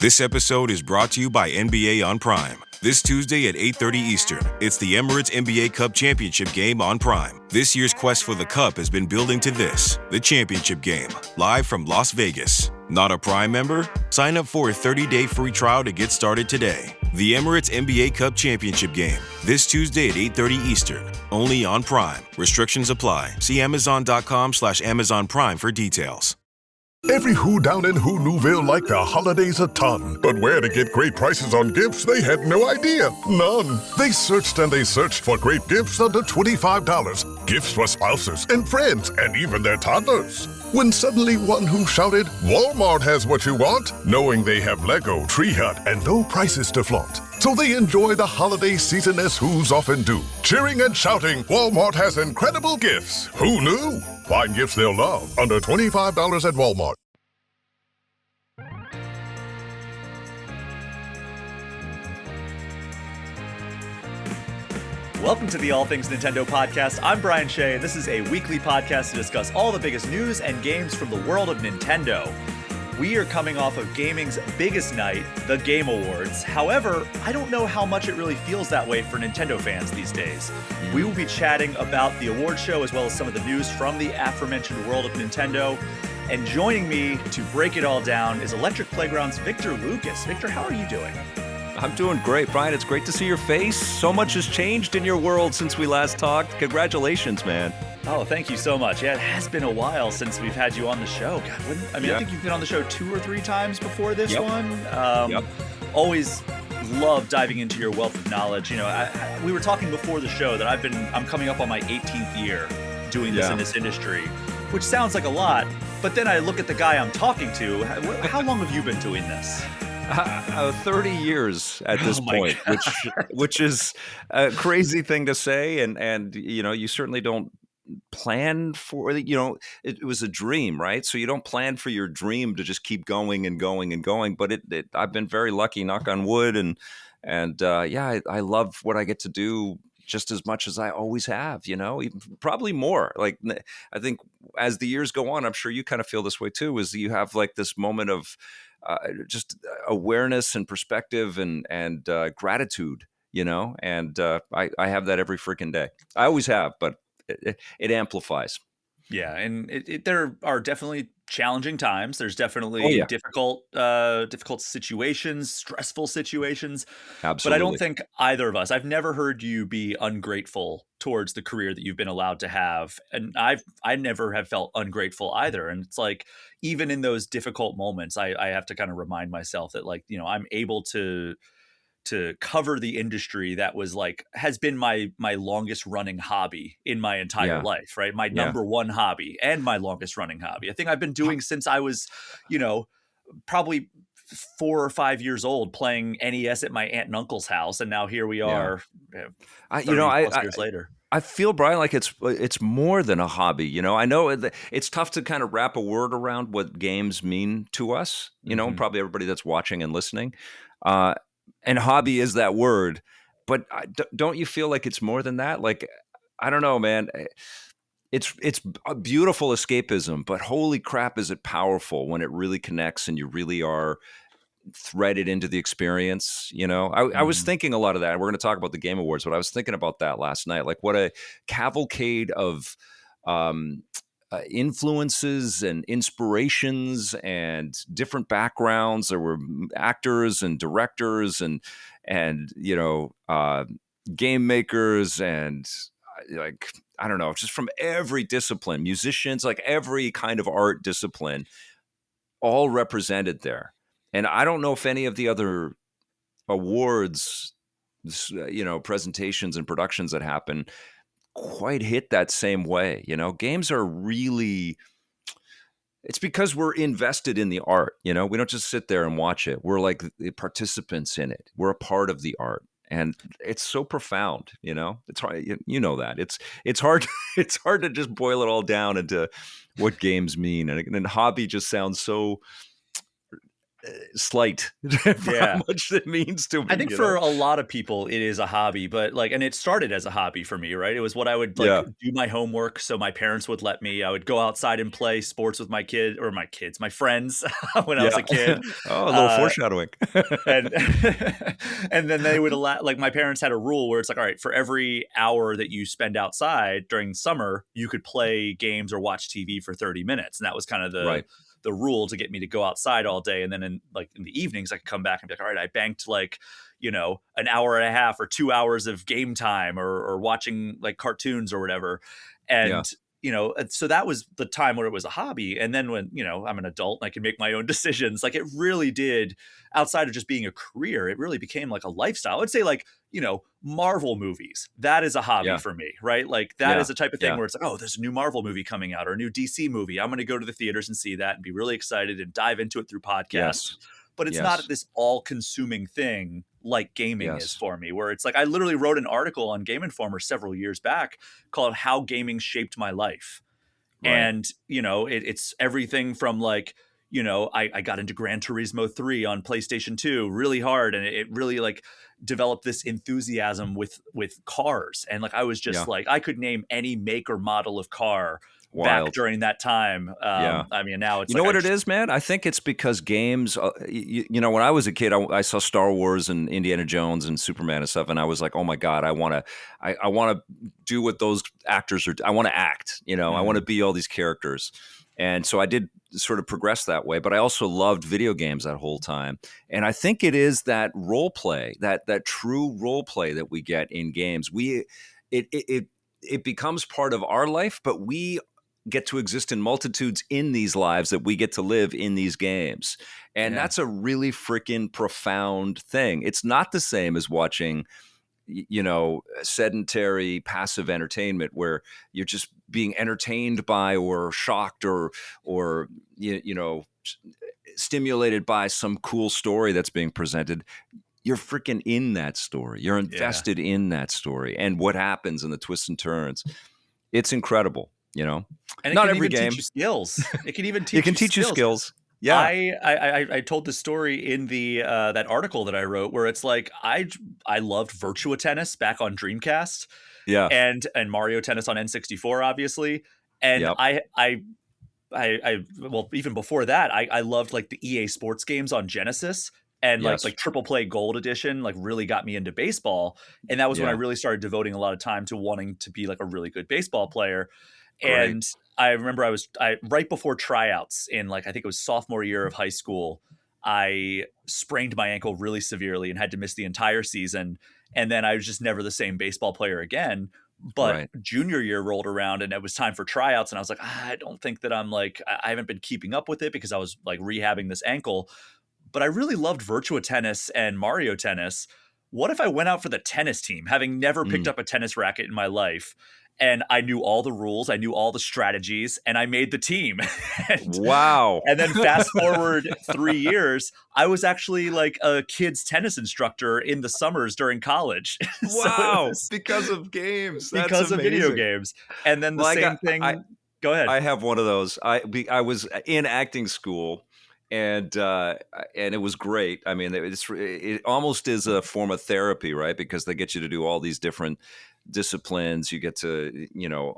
This episode is brought to you by NBA on Prime. This Tuesday at 8:30 Eastern, it's the Emirates NBA Cup Championship game on Prime. This year's quest for the Cup has been building to this, the championship game, live from Las Vegas. Not a Prime member? Sign up for a 30-day free trial to get started today. The Emirates NBA Cup Championship game, this Tuesday at 8:30 Eastern, only on Prime. Restrictions apply. See Amazon.com/Amazon Prime for details. Every Who down in Who Newville liked the holidays a ton. But where to get great prices on gifts, they had no idea. None. They searched and they searched for great gifts under $25. Gifts for spouses and friends and even their toddlers. When suddenly one Who shouted, Walmart has what you want, knowing they have Lego, Tree Hut, and low prices to flaunt. So they enjoy the holiday season as Who's often do. Cheering and shouting, Walmart has incredible gifts. Who knew? Find gifts they'll love under $25 at Walmart. Welcome to the All Things Nintendo podcast. I'm Brian Shea, and this is a weekly podcast to discuss all the biggest news and games from the world of Nintendo. We are coming off of gaming's biggest night, the Game Awards. However, I don't know how much it really feels that way for Nintendo fans these days. We will be chatting about the award show as well as some of the news from the aforementioned world of Nintendo. And joining me to break it all down is Electric Playground's Victor Lucas. Victor, how are you doing? I'm doing great, Brian. It's great to see your face. So much has changed in your world since we last talked. Congratulations, man. Oh, thank you so much. Yeah, it has been a while since we've had you on the show. God, I think you've been on the show 2 or 3 times before this one. Always love diving into your wealth of knowledge. You know, we were talking before the show that I'm coming up on my 18th year doing this in this industry, which sounds like a lot. But then I look at the guy I'm talking to. How long have you been doing this? 30 years at this point, which is a crazy thing to say, and you know, you certainly don't plan for it. You know, it was a dream, right? So you don't plan for your dream to just keep going and going and going. But I've been very lucky, knock on wood, and I love what I get to do just as much as I always have. You know, even, probably more. Like, I think as the years go on, I'm sure you kind of feel this way too. Is you have like this moment of just awareness and perspective and gratitude, you know, and I have that every freaking day. I always have, but it amplifies. Yeah, and there are definitely challenging times. There's definitely difficult situations, stressful situations. Absolutely. But I don't think either of us, I've never heard you be ungrateful towards the career that you've been allowed to have. And I never have felt ungrateful either. And it's like, even in those difficult moments, I have to kind of remind myself that, like, you know, I'm able to cover the industry that was like, has been my longest running hobby in my entire life, right? My number one hobby and my longest running hobby. I think I've been doing since I was, you know, probably 4 or 5 years old, playing NES at my aunt and uncle's house. And now here we are, 30 plus years later. I feel, Brian, like it's more than a hobby. You know, I know it's tough to kind of wrap a word around what games mean to us, you know, and probably everybody that's watching and listening. And hobby is that word, but don't you feel like it's more than that? Like, I don't know, man. It's a beautiful escapism, but holy crap, is it powerful when it really connects and you really are threaded into the experience. You know, I was thinking a lot of that. We're going to talk about the Game Awards, but I was thinking about that last night. Like, what a cavalcade of influences and inspirations and different backgrounds. There were actors and directors and you know, game makers and like, I don't know, just from every discipline, musicians, like every kind of art discipline, all represented there. And I don't know if any of the other awards, you know, presentations and productions that happen quite hit that same way. You know, games are really, it's because we're invested in the art. You know, we don't just sit there and watch it. We're like the participants in it. We're a part of the art. And it's so profound, you know. It's hard, you know that. It's hard it's hard to just boil it all down into what games mean. And hobby just sounds so slight for how Yeah. much it means to I me, think you for know? a lot of people, it is a hobby, but like, and it started as a hobby for me, right? It was what I would like Yeah. do my homework. So my parents would let me, I would go outside and play sports with my kids, my friends when I was Yeah. a kid. Oh, a little Uh, foreshadowing. and and then they would allow, like, my parents had a rule where it's like, all right, for every hour that you spend outside during summer, you could play games or watch TV for 30 minutes. And that was kind of Right. the rule to get me to go outside all day. And then in the evenings, I could come back and be like, all right, I banked like, an hour and a half or 2 hours of game time or watching like cartoons or whatever. Yeah. And and so that was the time where it was a hobby. And then when, I'm an adult and I can make my own decisions, like it really did, outside of just being a career, it really became like a lifestyle. I'd say like, Marvel movies, that is a hobby Yeah. for me, right? Like that Yeah. is a type of thing Yeah. where it's like, oh, there's a new Marvel movie coming out or a new DC movie. I'm going to go to the theaters and see that and be really excited and dive into it through podcasts. Yes. But it's not Yes. this all consuming thing like gaming is Yes. for me, where it's like, I literally wrote an article on Game Informer several years back called How Gaming Shaped My Life. Right. And, it's everything from like, I got into Gran Turismo 3 on PlayStation 2 really hard. And it really like developed this enthusiasm with cars. And like, I was just Yeah. like, I could name any make or model of car back Wild. during that time. Yeah. I mean, now it's You like, know what it is, man? I think it's because games, when I was a kid, I saw Star Wars and Indiana Jones and Superman and stuff. And I was like, oh my God, I want to do what those actors are. I want to act, I want to be all these characters. And so I did sort of progress that way, but I also loved video games that whole time. And I think it is that role play, that true role play that we get in games. It becomes part of our life, but we get to exist in multitudes in these lives that we get to live in these games. And yeah, that's a really freaking profound thing. It's not the same as watching, sedentary passive entertainment where you're just being entertained by or shocked or stimulated by some cool story that's being presented. You're freaking in that story. You're yeah. invested in that story and what happens and the twists and turns. It's incredible, And it Not can every even teach game. you skills. It can even It teach can you teach you skills. skills. Yeah. I told this story in the that article that I wrote where it's like I loved Virtua Tennis back on Dreamcast Yeah. and Mario Tennis on N64 obviously, and Yep. well, even before that I loved like the EA Sports games on Genesis, and Yes. like Triple Play Gold Edition like really got me into baseball, and that was when I Yeah. really started devoting a lot of time to wanting to be like a really good baseball player. Great. And I remember I right before tryouts in like I think it was sophomore year of high school, I sprained my ankle really severely and had to miss the entire season. And then I was just never the same baseball player again. But Right. junior year rolled around and it was time for tryouts. And I was like, I don't think that I haven't been keeping up with it because I was like rehabbing this ankle. But I really loved Virtua Tennis and Mario Tennis. What if I went out for the tennis team, having never picked Mm. up a tennis racket in my life? And I knew all the rules, I knew all the strategies, and I made the team. and, Wow. and then fast forward 3 years, I was actually like a kid's tennis instructor in the summers during college. So it Wow. was Because of games. That's because of video amazing. games. And then the Well, same thing. Go ahead. I have one of those. I was in acting school, and it was great. I mean, it almost is a form of therapy, right? Because they get you to do all these different disciplines. You get to,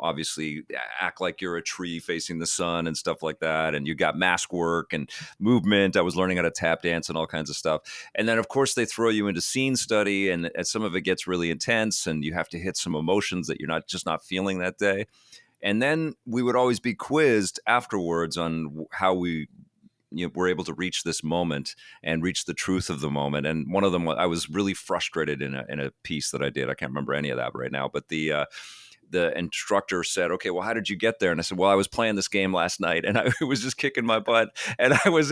obviously act like you're a tree facing the sun and stuff like that. And you got mask work and movement. I was learning how to tap dance and all kinds of stuff. And then, of course, they throw you into scene study, and some of it gets really intense, and you have to hit some emotions that you're not feeling that day. And then we would always be quizzed afterwards on how we were able to reach this moment and reach the truth of the moment. And one of them, I was really frustrated in a piece that I did. I can't remember any of that right now, but the instructor said, okay, well, how did you get there? And I said, well, I was playing this game last night and I was just kicking my butt and I was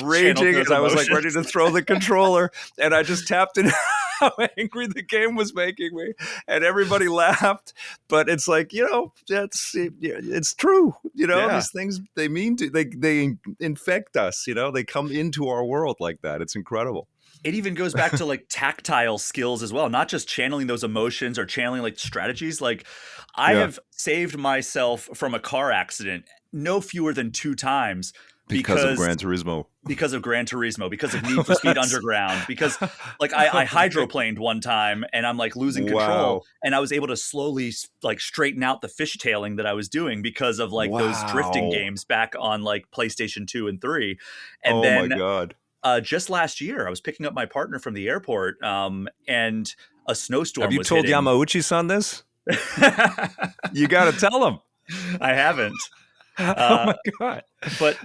raging and I was like ready to throw the controller, and I just tapped in how angry the game was making me, and everybody laughed. But it's like, it's true. Yeah. These things, they infect us, they come into our world like that. It's incredible. It even goes back to like tactile skills as well, not just channeling those emotions or channeling like strategies. Like I have saved myself from a car accident no fewer than 2 times Because of Gran Turismo. Because of Gran Turismo, because of Need for Speed Underground, because like I hydroplaned one time and I'm like losing control, and I was able to slowly like straighten out the fishtailing that I was doing because of like those drifting games back on like PlayStation 2 and 3. And Oh my then God. Just last year, I was picking up my partner from the airport, and a snowstorm Have you was told hitting. Yamauchi-san this? You got to tell him. I haven't. Oh my God. But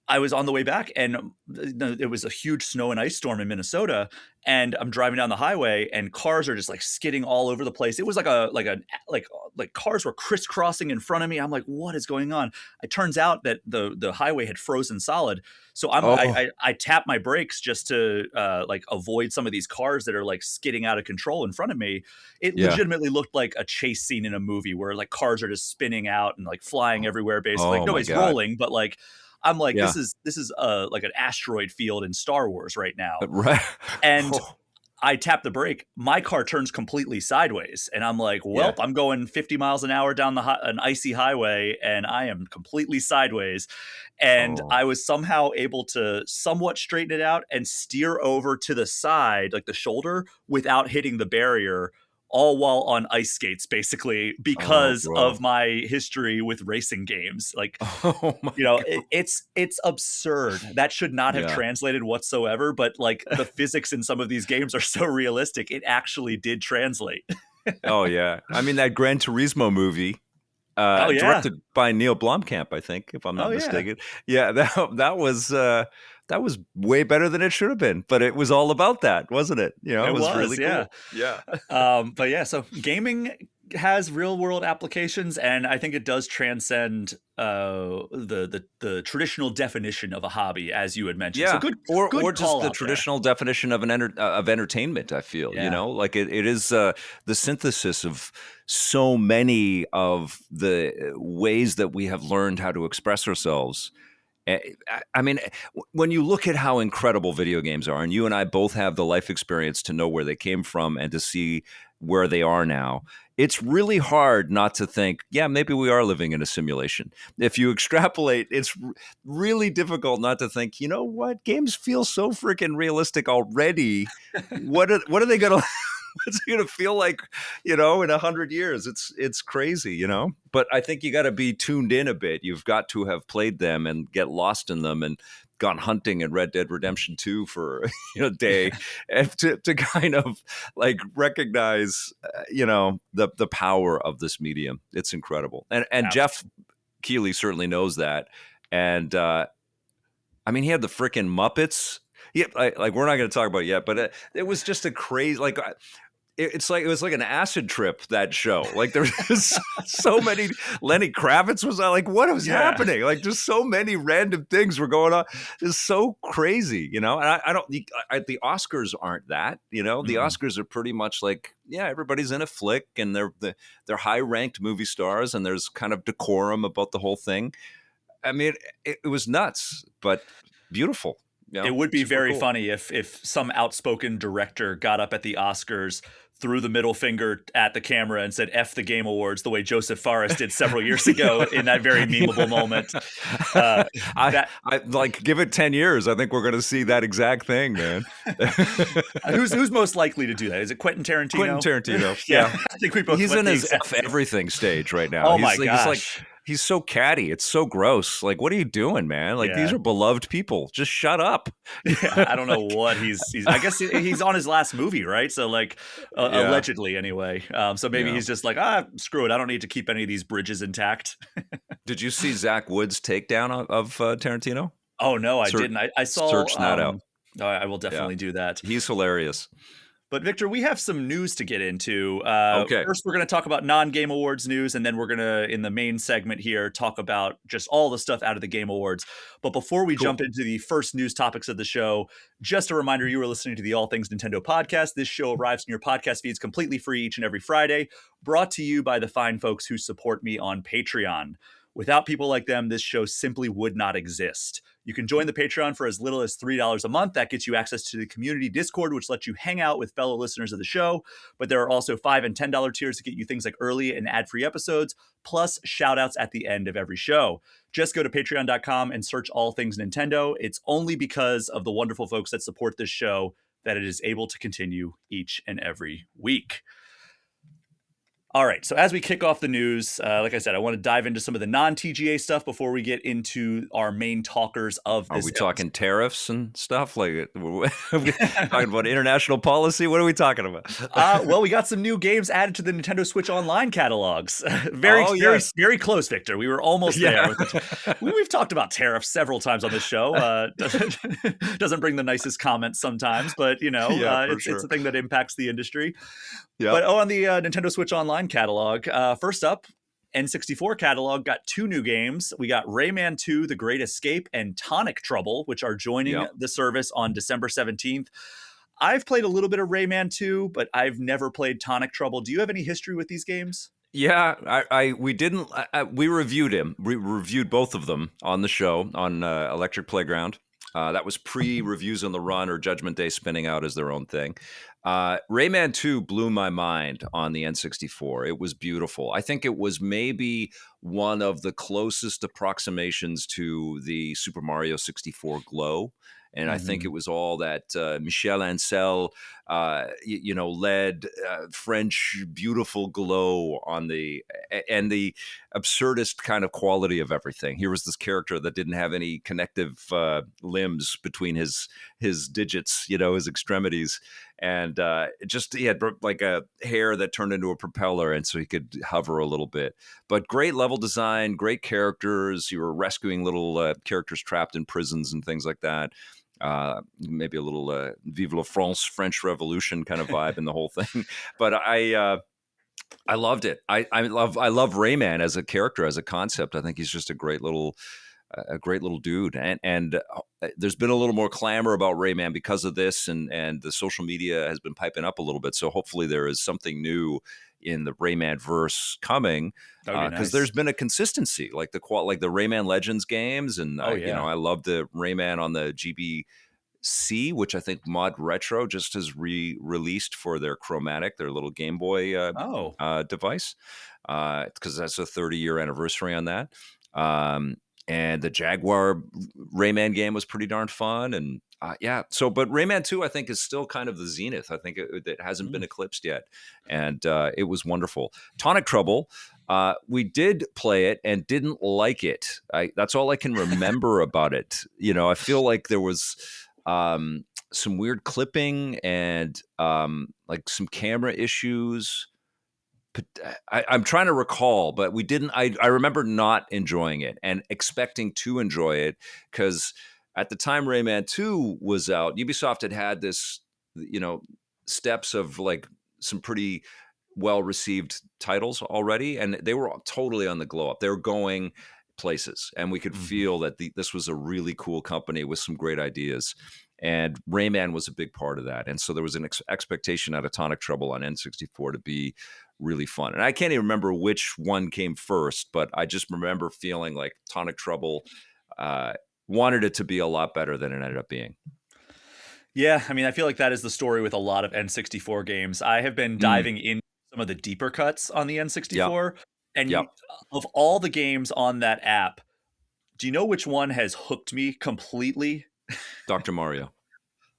I was on the way back, and it was a huge snow and ice storm in Minnesota, and I'm driving down the highway, and cars are just like skidding all over the place. It was like cars were crisscrossing in front of me. I'm like, what is going on? It turns out that the highway had frozen solid. So I tap my brakes just to like avoid some of these cars that are like skidding out of control in front of me. It legitimately looked like a chase scene in a movie where like cars are just spinning out and like flying everywhere. Basically, like nobody's rolling, but like I'm like, this is like an asteroid field in Star Wars right now. Right. And I tap the brake. My car turns completely sideways, and I'm like, "Welp, I'm going 50 miles an hour down an icy highway, and I am completely sideways." And I was somehow able to somewhat straighten it out and steer over to the side, like the shoulder, without hitting the barrier, all while on ice skates, basically, because of my history with racing games. Like, it's absurd. That should not have translated whatsoever, but like the physics in some of these games are so realistic, it actually did translate. Oh yeah. I mean, that Gran Turismo movie, directed by Neil Blomkamp, I think, if I'm not mistaken. Yeah, that was way better than it should have been, but it was all about that, wasn't it? You know, it was really cool. Yeah. But yeah, so gaming has real world applications, and I think it does transcend the traditional definition of a hobby, as you had mentioned. Yeah, so good just the traditional definition of of entertainment. I feel you know, like it is the synthesis of so many of the ways that we have learned how to express ourselves. I mean, when you look at how incredible video games are, and you and I both have the life experience to know where they came from and to see where they are now, it's really hard not to think, yeah, maybe we are living in a simulation. If you extrapolate, it's really difficult not to think, you know what, games feel so freaking realistic already. What are they going to... What's it going to feel like, you know, in 100 years? It's crazy, you know, but I think you got to be tuned in a bit. You've got to have played them and get lost in them and gone hunting in Red Dead Redemption 2 for a day and to kind of like recognize, the power of this medium. It's incredible. And Jeff Keighley certainly knows that. And I mean, he had the freaking Muppets. Yeah, like we're not going to talk about it yet, but it was just a crazy, like it was like an acid trip, that show. Like there was so many. Lenny Kravitz was like, what was happening? Like just so many random things were going on. It's so crazy, you know. And I don't. The Oscars aren't that, you know. The Oscars are pretty much like, everybody's in a flick and they're high ranked movie stars and there's kind of decorum about the whole thing. I mean, it was nuts, but beautiful. It would be very funny if some outspoken director got up at the Oscars, threw the middle finger at the camera and said F the Game Awards, the way Joseph Fares did several years ago in that very memeable moment. I like, give it 10 years. I think we're going to see that exact thing, man. Who's most likely to do that? Is it Quentin Tarantino? Quentin Tarantino. Yeah. I think we both He's in his F everything stage right now. Oh my gosh. He's so catty. It's so gross. Like, what are you doing, man? Like, these are beloved people. Just shut up. I don't know what he's I guess he's on his last movie, right? So like allegedly anyway. So maybe he's just like, screw it. I don't need to keep any of these bridges intact. Did you see Zach Wood's takedown of Tarantino? Oh, no, I didn't. I saw... Search that out. I will definitely do that. He's hilarious. But Victor, we have some news to get into. Okay. First, we're going to talk about non-Game Awards news, and then we're going to, in the main segment here, talk about just all the stuff out of the Game Awards. But before we jump into the first news topics of the show, just a reminder, you are listening to the All Things Nintendo podcast. This show arrives in your podcast feeds completely free each and every Friday, brought to you by the fine folks who support me on Patreon. Without people like them, this show simply would not exist. You can join the Patreon for as little as $3 a month. That gets you access to the community Discord, which lets you hang out with fellow listeners of the show. But there are also $5 and $10 tiers to get you things like early and ad-free episodes, plus shout outs at the end of every show. Just go to patreon.com and search all things Nintendo. It's only because of the wonderful folks that support this show that it is able to continue each and every week. All right, so as we kick off the news, like I said, I want to dive into some of the non-TGA stuff before we get into our main talkers of this. Are we talking tariffs and stuff? Like, are we talking about international policy? What are we talking about? Well, we got some new games added to the Nintendo Switch Online catalogs. Very close, Victor. We were almost there. We've talked about tariffs several times on this show. Doesn't bring the nicest comments sometimes, but it's a thing that impacts the industry. Yep. But on the Nintendo Switch Online catalog, first up, N64 catalog got 2 new games. We got Rayman 2, The Great Escape, and Tonic Trouble, which are joining the service on December 17th. I've played a little bit of Rayman 2, but I've never played Tonic Trouble. Do you have any history with these games? Yeah, we reviewed both of them on the show on Electric Playground. That was pre-Reviews on the Run or Judgment Day spinning out as their own thing. Rayman 2 blew my mind on the N64. It was beautiful. I think it was maybe one of the closest approximations to the Super Mario 64 glow. And I think it was all that Michel Ancel, led French beautiful glow on the absurdist kind of quality of everything. Here was this character that didn't have any connective limbs between his digits, his extremities. And he had like a hair that turned into a propeller, and so he could hover a little bit. But great level design, great characters. You were rescuing little characters trapped in prisons and things like that. Maybe a little Vive la France, French Revolution kind of vibe in the whole thing. But I loved it. I love Rayman as a character, as a concept. I think he's just a great little dude. And there's been a little more clamor about Rayman because of this, and the social media has been piping up a little bit. So hopefully there is something new in the Rayman verse coming, because there's been a consistency, like the Rayman Legends games, and I love the Rayman on the GBC, which I think Mod Retro just has released for their Chromatic, their little Game Boy device, because that's a 30-year anniversary on that. And the Jaguar Rayman game was pretty darn fun. And but Rayman 2, I think, is still kind of the zenith. I think it hasn't been eclipsed yet. And it was wonderful. Tonic Trouble, we did play it and didn't like it. That's all I can remember about it. I feel like there was some weird clipping and like some camera issues. I'm trying to recall, but we didn't. I remember not enjoying it and expecting to enjoy it, because at the time Rayman 2 was out, Ubisoft had this, steps of like some pretty well-received titles already, and they were totally on the glow up. They were going places, and we could feel that this was a really cool company with some great ideas. And Rayman was a big part of that. And so there was an expectation out of Tonic Trouble on N64 to be really fun. And I can't even remember which one came first, but I just remember feeling like Tonic Trouble wanted it to be a lot better than it ended up being. Yeah, I mean, I feel like that is the story with a lot of N64 games. I have been diving in some of the deeper cuts on the N64. And of all the games on that app, do you know which one has hooked me completely? Dr. Mario.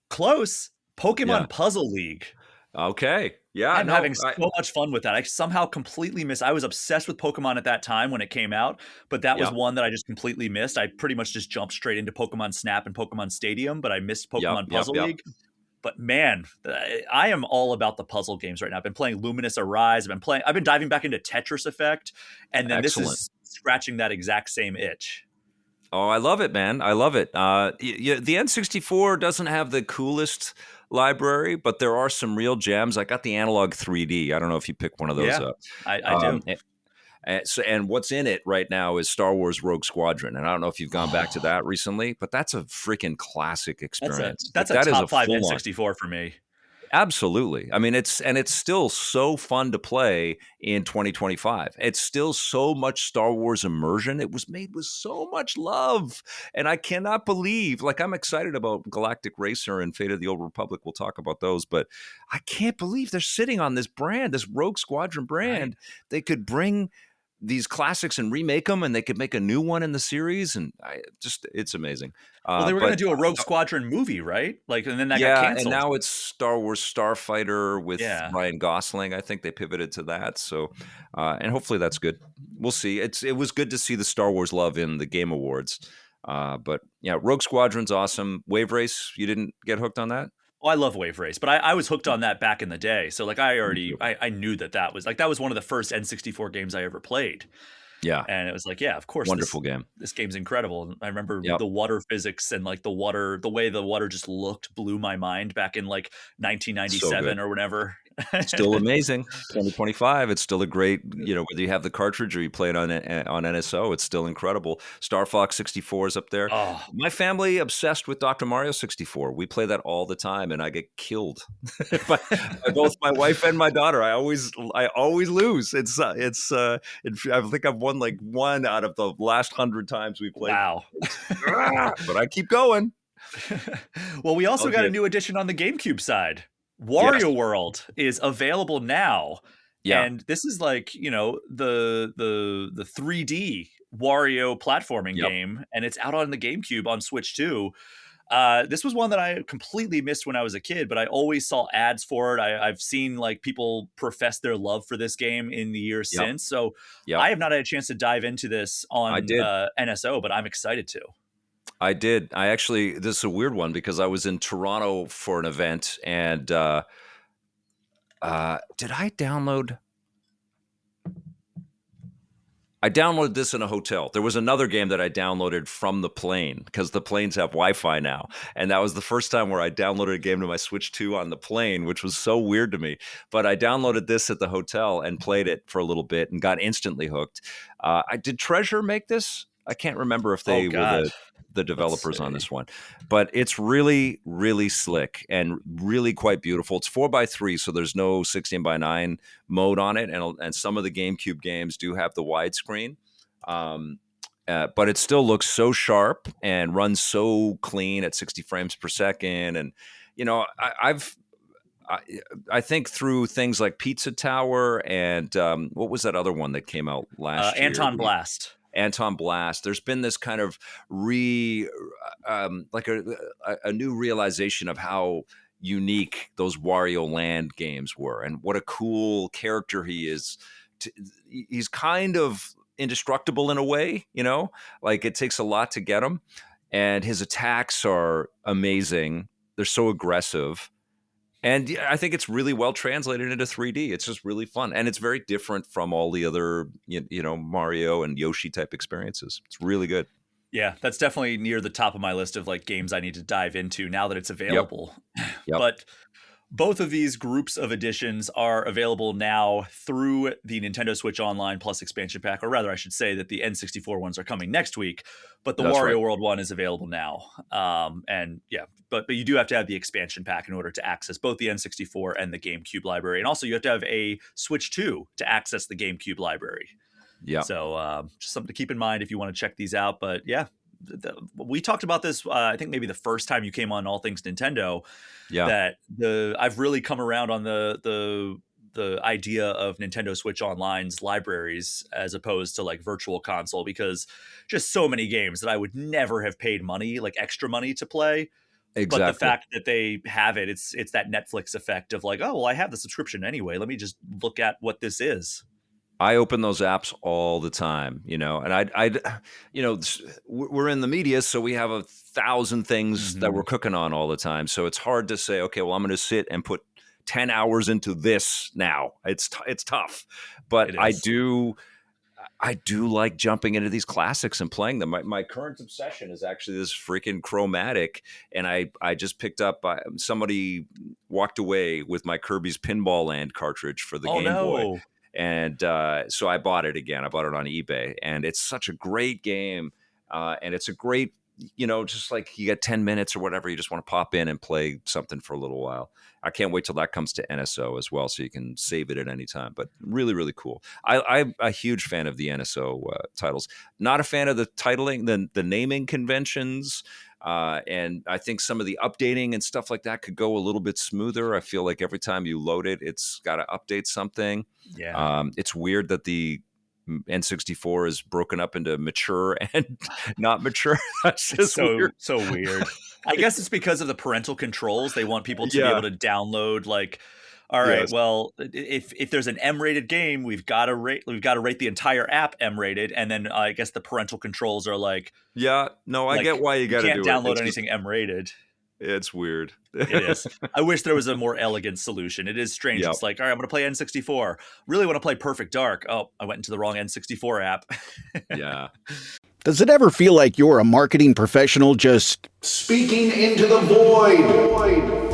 Close. Pokemon Puzzle League. Okay. Yeah. I'm having so much fun with that. I somehow completely missed. I was obsessed with Pokemon at that time when it came out, but that was one that I just completely missed. I pretty much just jumped straight into Pokemon Snap and Pokemon Stadium, but I missed Pokemon Puzzle League. But man, I am all about the puzzle games right now. I've been playing Luminous Arise. I've been diving back into Tetris Effect, and then this is scratching that exact same itch. Oh, I love it, man. I love it. The N64 doesn't have the coolest library, but there are some real gems. I got the Analog 3D. I don't know if you pick one of those up. I do. And what's in it right now is Star Wars Rogue Squadron. And I don't know if you've gone back to that recently, but that's a freaking classic experience. That's a top 5 N64 for me. Absolutely. I mean, it's still so fun to play in 2025. It's still so much Star Wars immersion. It was made with so much love. And I cannot believe, like, I'm excited about Galactic Racer and Fate of the Old Republic. We'll talk about those, but I can't believe they're sitting on this brand, this Rogue Squadron Right. brand. They could bring these classics and remake them, and they could make a new one in the series. And it's amazing. Well, they were going But to do a Rogue Squadron movie, right? Like, and then that got yeah, and canceled. now it's Star Wars Starfighter with Yeah. Ryan Gosling. I think they pivoted to that. So, and hopefully that's good. We'll see. It was good to see the Star Wars love in the Game Awards. But yeah, Rogue Squadron's awesome. Wave Race, you didn't get hooked on that? Well, I love Wave Race, but I was hooked on that back in the day. So like I Me already too. I knew that was one of the first N64 games I ever played. Yeah, And it was like, yeah, of course wonderful game. this game's incredible. And I remember Yep, the water physics and like the way the water just looked blew my mind back in like so good. 1997 or whenever. Still amazing. 2025. It's still a great, whether you have the cartridge or you play it on NSO, it's still incredible. Star Fox 64 is up there. Oh, My family obsessed with Dr. Mario 64. We play that all the time, and I get killed by both my wife and my daughter. I always lose. I think I've won like one out of the last 100 times we played. wow. But I keep going. Well, we also I'll got a get new addition on the GameCube side. yes, Wario World is available now. yeah, And this is like, the 3D Wario platforming yep. game, and it's out on the GameCube on Switch too. This was one that I completely missed when I was a kid, but I always saw ads for it. I've seen like people profess their love for this game in the years Yep, since. So yep. I have not had a chance to dive into this I on did. NSO, but I'm excited to. I did. This is a weird one because I was in Toronto for an event, and did I download? I downloaded this in a hotel. There was another game that I downloaded from the plane because the planes have Wi-Fi now. And that was the first time where I downloaded a game to my Switch 2 on the plane, which was so weird to me. But I downloaded this at the hotel and played it for a little bit and got instantly hooked. I did Treasure make this? I can't remember if Oh they were God. the Let's developers on see. this one, but it's really, really slick and really quite beautiful. It's 4:3, so there's no 16:9 mode on it, and some of the GameCube games do have the widescreen, but it still looks so sharp and runs so clean at 60 frames per second. And I, I think through things like Pizza Tower and what was that other one that came out last year? Anton Blast. Anton Blast. There's been this kind of like a new realization of how unique those Wario Land games were, and what a cool character he is. He's kind of indestructible in a way, like it takes a lot to get him, and his attacks are amazing. They're so aggressive. And yeah, I think it's really well translated into 3D. It's just really fun, and it's very different from all the other, Mario and Yoshi type experiences. It's really good. Yeah, that's definitely near the top of my list of like games I need to dive into now that it's Yep. available. Yep. But both of these groups of editions are available now through the Nintendo Switch Online Plus expansion pack, or rather, I should say that the N64 ones are coming next week, but the That's right. Wario World one is available now. And yeah, but you do have to have the expansion pack in order to access both the N64 and the GameCube library, and also you have to have a Switch 2 to access the GameCube library. Yeah. So just something to keep in mind if you want to check these out. But yeah, we talked about this. I think maybe the first time you came on All Things Nintendo, Yeah. that I've really come around on the idea of Nintendo Switch Online's libraries as opposed to like Virtual Console, because just so many games that I would never have paid money, like extra money to play. But the Exactly. fact that they have it, it's that Netflix effect of like, oh, well, I have the subscription anyway. Let me just look at what this is. I open those apps all the time, and we're in the media, so we have 1,000 things that we're Mhm. cooking on all the time. So it's hard to say, okay, well, I'm going to sit and put 10 hours into this now. It's tough, but It I is. do. I do like jumping into these classics and playing them. My current obsession is actually this freaking Chromatic, and I just picked up. Somebody walked away with my Kirby's Pinball Land cartridge for the Oh Game Boy, no. and so I bought it again. I bought it on eBay, and it's such a great game, and it's a great just like you get 10 minutes or whatever, you just want to pop in and play something for a little while. I can't wait till that comes to NSO as well, so you can save it at any time. But really, really cool. I'm a huge fan of the NSO titles. Not a fan of the titling, the naming conventions. And I think some of the updating and stuff like that could go a little bit smoother. I feel like every time you load it, it's got to update something. Yeah. It's weird that the N64 is broken up into mature and not mature. That's It's just weird. so weird. I guess it's because of the parental controls. They want people to be Yeah. able to download like, all right, Yes. well, if there's an M-rated game, we've got to rate the entire app M-rated, and then I guess the parental controls are like Yeah. No, I get why you got to can't do it. download It's just, anything M-rated. it's weird. It is. I wish there was a more elegant solution. It is strange. Yep. It's like, all right, I'm going to play N64. Really want to play Perfect Dark. Oh, I went into the wrong N64 app. Yeah. Does it ever feel like you're a marketing professional just Speaking into the void.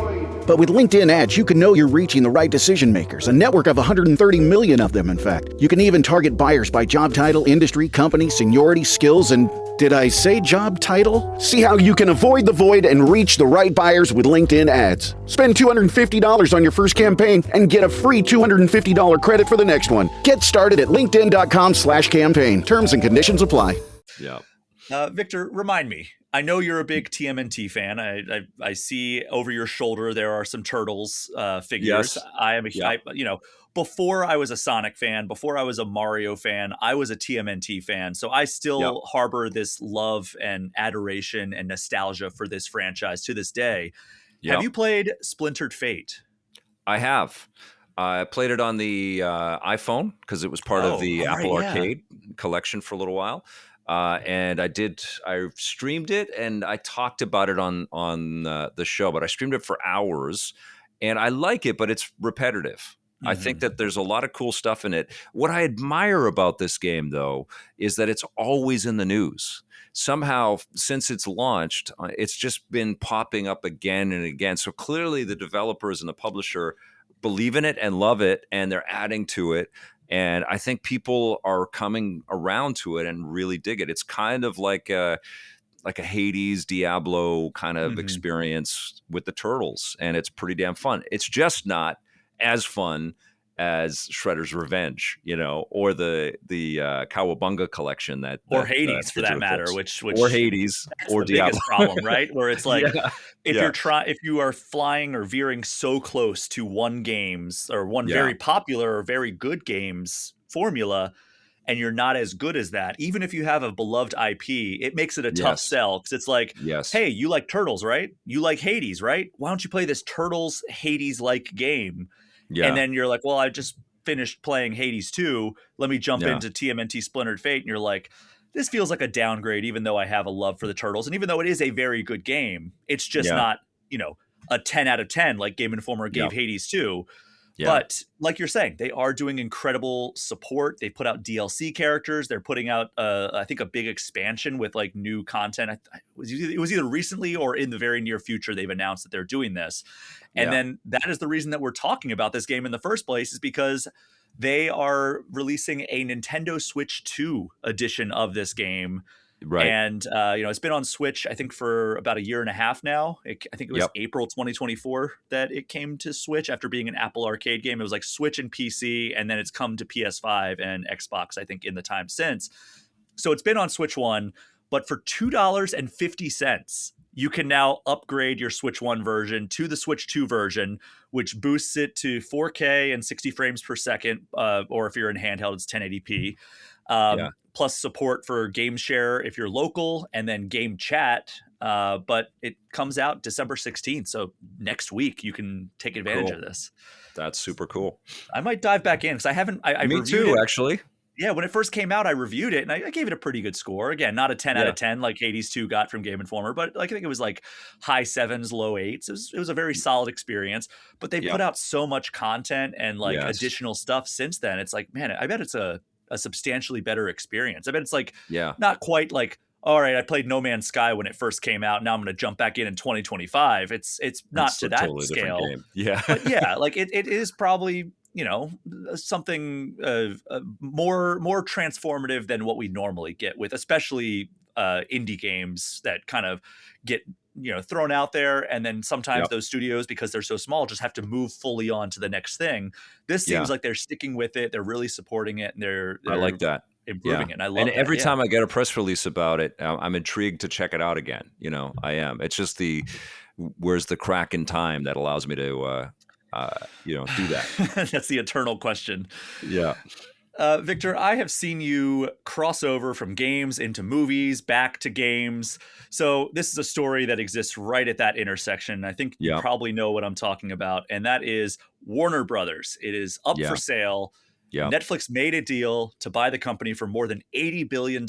But with LinkedIn ads, you can know you're reaching the right decision makers, a network of 130 million of them, in fact. You can even target buyers by job title, industry, company, seniority, skills, and did I say job title? See how you can avoid the void and reach the right buyers with LinkedIn ads. Spend $250 on your first campaign and get a free $250 credit for the next one. Get started at linkedin.com/campaign. Terms and conditions apply. Yeah. Victor, remind me. I know you're a big TMNT fan. I see over your shoulder there are some Turtles figures. Yes. I am a Yeah. before I was a Sonic fan, before I was a Mario fan, I was a TMNT fan. So I still harbor this love and adoration and nostalgia for this franchise to this day. Yep. Have you played Splintered Fate? I have. I played it on the iPhone because it was part of the Apple Arcade collection for a little while. And I streamed it and I talked about it on the show, but I streamed it for hours and I like it, but it's repetitive. I think that there's a lot of cool stuff in it. What I admire about this game, though, is that it's always in the news. Somehow, since it's launched, it's just been popping up again and again. So clearly the developers and the publisher believe in it and love it, and they're adding to it. And I think people are coming around to it and really dig it. It's kind of like a Hades, Diablo kind of experience with the Turtles, and it's pretty damn fun. It's just not as fun as Shredder's Revenge, or the Cowabunga collection or Hades for that matter, which or Hades or the Diablo. biggest problem, right? Where it's like if you are flying or veering so close to one very popular or very good game's formula, and you're not as good as that, even if you have a beloved IP, it makes it a tough sell because it's like, hey, you like Turtles, right? You like Hades, right? Why don't you play this Turtles Hades-like game? Yeah. And then you're like, well, I just finished playing Hades 2. Let me jump into TMNT Splintered Fate. And you're like, this feels like a downgrade, even though I have a love for the Turtles. And even though it is a very good game, it's just not, a 10 out of 10 like Game Informer gave Hades 2. Yeah. But like you're saying, they are doing incredible support. They put out DLC characters. They're putting out, I think, a big expansion with like new content. It was either recently or in the very near future they've announced that they're doing this. And then that is the reason that we're talking about this game in the first place, is because they are releasing a Nintendo Switch 2 edition of this game. Right. And, it's been on Switch, I think, for about a year and a half now. I think it was April 2024 that it came to Switch after being an Apple Arcade game. It was like Switch and PC, and then it's come to PS5 and Xbox, I think, in the time since. So it's been on Switch 1, but for $2.50, you can now upgrade your Switch 1 version to the Switch 2 version, which boosts it to 4K and 60 frames per second, or if you're in handheld, it's 1080p. Plus support for Game Share if you're local, and then Game Chat. But it comes out December 16th, so next week you can take advantage of this. That's super cool. I might dive back in because I haven't. I Me reviewed too, it. Actually. Yeah, when it first came out, I reviewed it and I gave it a pretty good score. Again, not a 10 out of 10 like Hades 2 got from Game Informer, but like I think it was like high 7s, low 8s. It was a very solid experience. But they put out so much content and like additional stuff since then. It's like, man, I bet it's a substantially better experience. I bet it's like not quite like, all right, I played No Man's Sky when it first came out. Now I'm going to jump back in 2025. It's not to that totally scale. Game. Yeah. But yeah, like it is probably, something more transformative than what we normally get with, especially indie games that kind of get thrown out there, and then sometimes Yep. those studios, because they're so small, just have to move fully on to the next thing. This Yeah. seems like they're sticking with it, they're really supporting it, and I they're like that. Yeah. improving it, and I And love that. every Yeah. time I get a press release about it, I'm intrigued to check it out again. I am. It's just where's the crack in time that allows me to, do that. That's the eternal question. Yeah. Victor, I have seen you cross over from games into movies, back to games. So this is a story that exists right at that intersection. I think you Yeah. probably know what I'm talking about, and that is Warner Brothers. It is up for Yeah. sale. Yeah. Netflix made a deal to buy the company for more than $80 billion,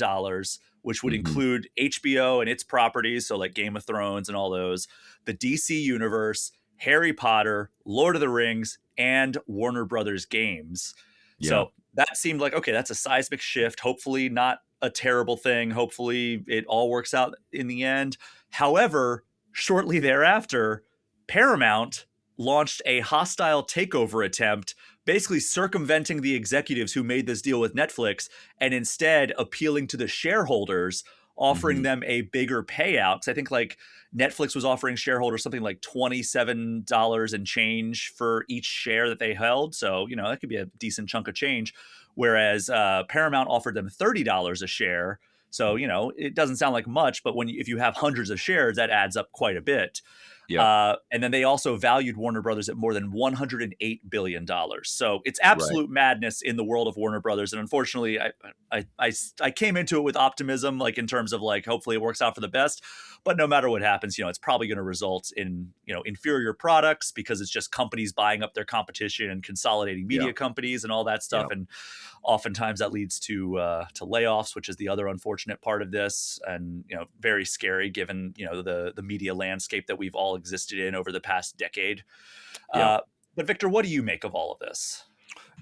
which would Hmm. include HBO and its properties, so like Game of Thrones and all those, the DC Universe, Harry Potter, Lord of the Rings, and Warner Brothers games. Yeah. So that seemed like, okay, that's a seismic shift. Hopefully, not a terrible thing. Hopefully, it all works out in the end. However, shortly thereafter, Paramount launched a hostile takeover attempt, basically circumventing the executives who made this deal with Netflix and instead appealing to the shareholders, offering Hmm. them a bigger payout. 'Cause I think like Netflix was offering shareholders something like $27 and change for each share that they held. So, that could be a decent chunk of change. Whereas Paramount offered them $30 a share. So, it doesn't sound like much, but if you have hundreds of shares, that adds up quite a bit. Yeah. And then they also valued Warner Brothers at more than $108 billion. So it's Right. absolute madness in the world of Warner Brothers. And unfortunately, I came into it with optimism, like in terms of like, hopefully it works out for the best. But no matter what happens, it's probably going to result in, inferior products, because it's just companies buying up their competition and consolidating media Yeah. companies and all that stuff. Yeah. And oftentimes that leads to layoffs, which is the other unfortunate part of this, and very scary given the media landscape that we've all existed in over the past decade. Yeah. But Victor, what do you make of all of this?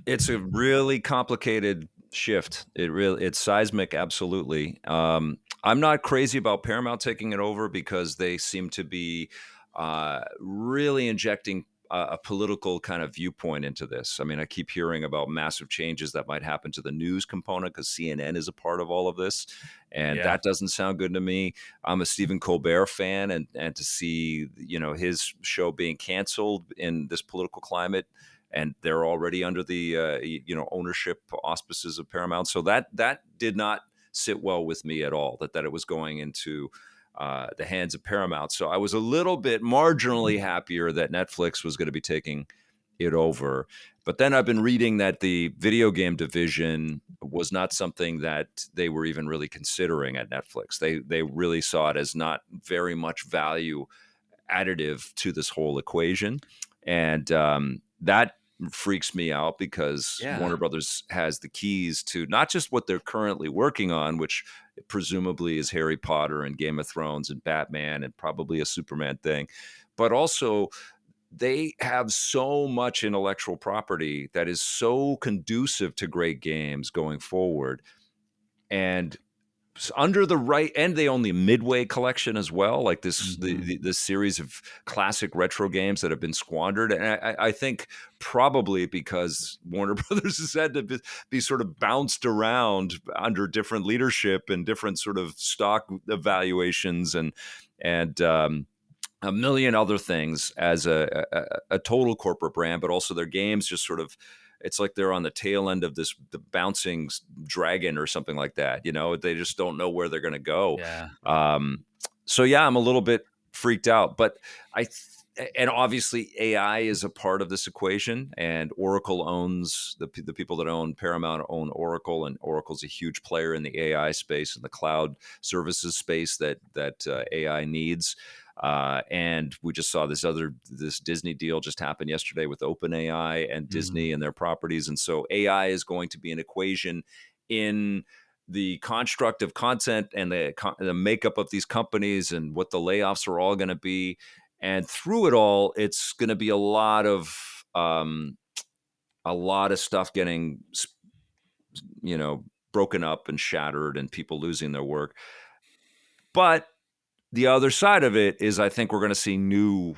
It's a really complicated shift. It's seismic, absolutely. I'm not crazy about Paramount taking it over because they seem to be really injecting a political kind of viewpoint into this. I mean, I keep hearing about massive changes that might happen to the news component because CNN is a part of all of this, and Yeah. that doesn't sound good to me. I'm a Stephen Colbert fan, and to see his show being canceled in this political climate, and they're already under the ownership auspices of Paramount. So that did not sit well with me at all. That it was going into the hands of Paramount. So I was a little bit marginally happier that Netflix was going to be taking it over. But then I've been reading that the video game division was not something that they were even really considering at Netflix. They really saw it as not very much value additive to this whole equation. And that freaks me out because Yeah. Warner Brothers has the keys to not just what they're currently working on, which presumably is Harry Potter and Game of Thrones and Batman and probably a Superman thing, but also they have so much intellectual property that is so conducive to great games going forward. And under the right, and they own the Midway collection as well, like this series of classic retro games that have been squandered. And I think probably because Warner Brothers has had to be sort of bounced around under different leadership and different sort of stock evaluations and a million other things as a total corporate brand, but also their games just sort of, it's like they're on the tail end of the bouncing dragon or something like that. They just don't know where they're going to go. Yeah. So yeah, I'm a little bit freaked out, but and obviously AI is a part of this equation, and Oracle owns the people that own Paramount own Oracle, and Oracle's a huge player in the AI space and the cloud services space that AI needs. And we just saw this Disney deal just happened yesterday with OpenAI and Disney and their properties. And so AI is going to be an equation in the construct of content and the makeup of these companies and what the layoffs are all going to be. And through it all, it's going to be a lot of stuff getting, broken up and shattered and people losing their work. But the other side of it is I think we're going to see new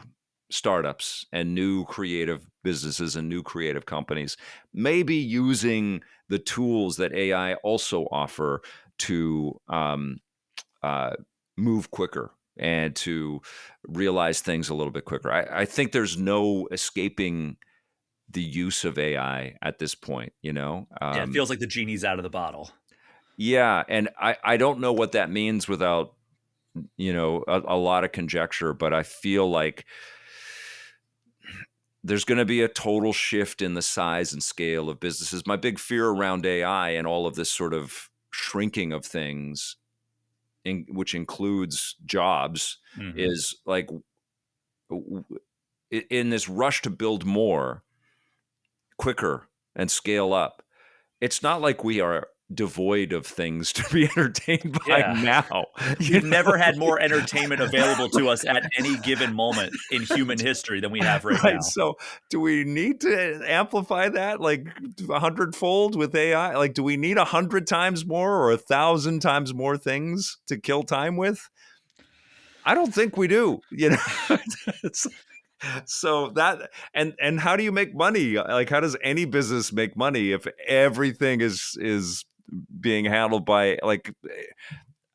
startups and new creative businesses and new creative companies maybe using the tools that AI also offer to move quicker and to realize things a little bit quicker. I think there's no escaping the use of AI at this point, you know? Yeah, it feels like the genie's out of the bottle. Yeah. And I don't know what that means without, a lot of conjecture, but I feel like there's going to be a total shift in the size and scale of businesses. My big fear around AI and all of this sort of shrinking of things, which includes jobs, Mhm. is like in this rush to build more quicker and scale up. It's not like we are devoid of things to be entertained by Yeah. now. We've never had more entertainment available to us at any given moment in human history than we have right Right. now. So, do we need to amplify that like 100-fold with AI? Like, do we need 100 times more or 1,000 times more things to kill time with? I don't think we do. It's, so that and how do you make money? Like, how does any business make money if everything is being handled by like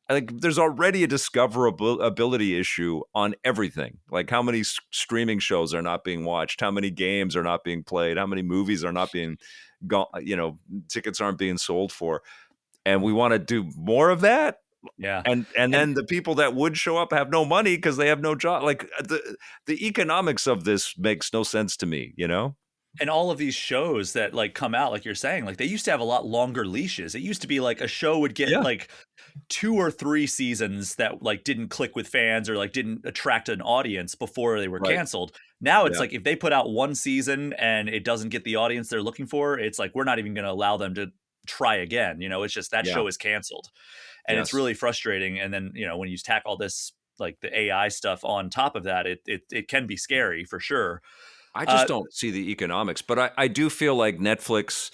there's already a discoverability issue on everything. Like how many streaming shows are not being watched, how many games are not being played, how many movies are not being tickets aren't being sold for. And we want to do more of that. Yeah. And And then the people that would show up have no money because they have no job. Like the economics of this makes no sense to me, you know? and all of these shows that like come out, like you're saying, like they used to have a lot longer leashes. It used to be like a show would get Yeah. like 2 or 3 seasons that like didn't click with fans or like didn't attract an audience before they were Right. canceled. Now it's Yeah. like if they put out one season and it doesn't get the audience they're looking for, it's like we're not even going to allow them to try again. It's just that Yeah. show is canceled. And it's Yes. really frustrating. And then, when you tack all this like the AI stuff on top of that, it can be scary for sure. I Uh just don't see the economics, but I do feel like Netflix,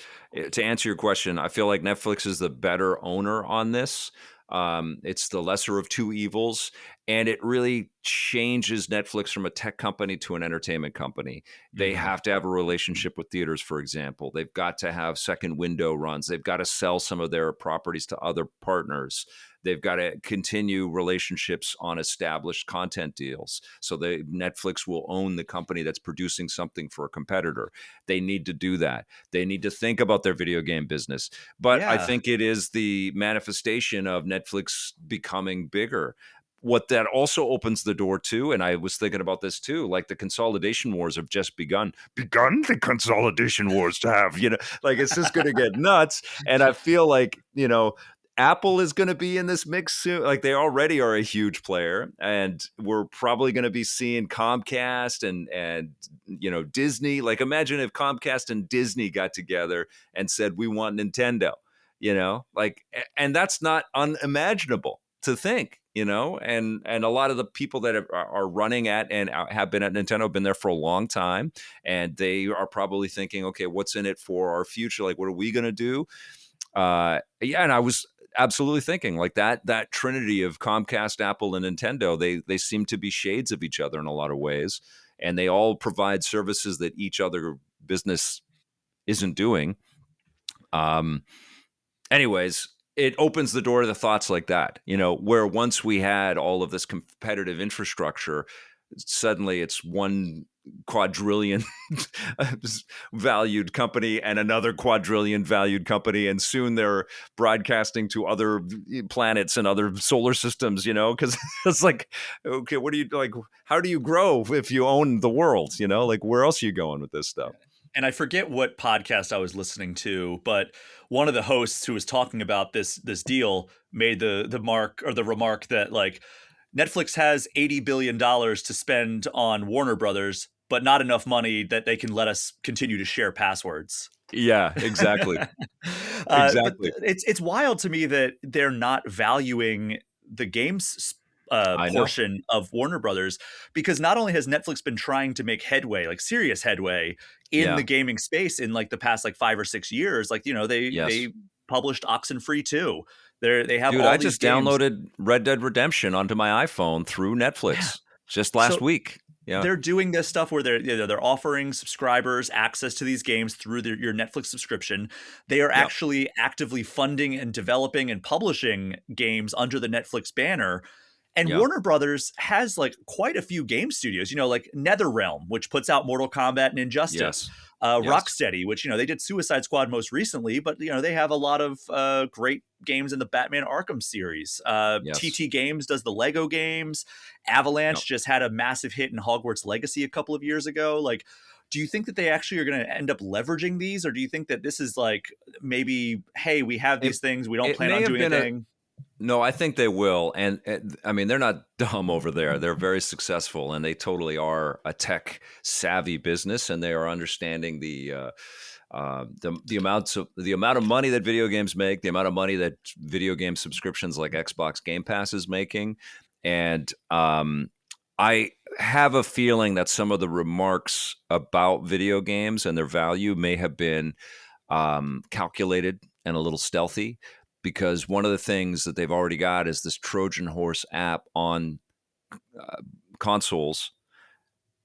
to answer your question, I feel like Netflix is the better owner on this. It's the lesser of two evils, and it really changes Netflix from a tech company to an entertainment company. They mhm. have to have a relationship with theaters, for example. They've got to have second window runs. They've got to sell some of their properties to other partners. They've got to continue relationships on established content deals. So Netflix will own the company that's producing something for a competitor. They need to do that. They need to think about their video game business. But I Yeah. think it is the manifestation of Netflix becoming bigger. What that also opens the door to, and I was thinking about this too, like the consolidation wars have just begun. Begun the consolidation wars to have, like it's just going to get nuts. And I feel like, Apple is going to be in this mix soon. Like they already are a huge player, and we're probably going to be seeing Comcast and Disney. Like imagine if Comcast and Disney got together and said we want Nintendo. And that's not unimaginable to think. And a lot of the people that are running at and have been at Nintendo have been there for a long time, and they are probably thinking, okay, what's in it for our future? Like, what are we going to do? And I was absolutely thinking like that trinity of Comcast, Apple, and Nintendo, they seem to be shades of each other in a lot of ways, and they all provide services that each other business isn't doing. Anyways, it opens the door to thoughts like that, where once we had all of this competitive infrastructure, suddenly it's one quadrillion valued company and another quadrillion valued company, and soon they're broadcasting to other planets and other solar systems, because it's like, okay, what do you like, how do you grow if you own the world, like where else are you going with this stuff? And I forget what podcast I was listening to, but one of the hosts who was talking about this deal made the mark or the remark that like Netflix has $80 billion to spend on Warner Brothers, but not enough money that they can let us continue to share passwords. Yeah, exactly. But Exactly. it's wild to me that they're not valuing the games I know. portion of Warner Brothers, because not only has Netflix been trying to make headway, like serious headway in Yeah. the gaming space in like the past like 5 or 6 years, like Yes. they published Oxenfree 2. They have Dude, all I these just games. downloaded Red Dead Redemption onto my iPhone through Yeah. Netflix just last So week. Yeah. they're doing this stuff where they're offering subscribers access to these games through your Netflix subscription. They are Yep. actually actively funding and developing and publishing games under the Netflix banner. And Yeah. Warner Brothers has like quite a few game studios, like NetherRealm, which puts out Mortal Kombat and Injustice. Yes. Yes. Rocksteady, which they did Suicide Squad most recently, but they have a lot of great games in the Batman Arkham series. Yes. TT Games does the Lego games. Avalanche just had a massive hit in Hogwarts Legacy a couple of years ago. Like, do you think that they actually are going to end up leveraging these, or do you think that this is like maybe, hey, we have these things, we don't It plan may on have doing been anything? No, I think they will. And I mean, they're not dumb over there. They're very successful, and they totally are a tech savvy business, and they are understanding the amount of money that video games make, the amount of money that video game subscriptions like Xbox Game Pass is making. And I have a feeling that some of the remarks about video games and their value may have been calculated and a little stealthy, because one of the things that they've already got is this Trojan horse app on consoles.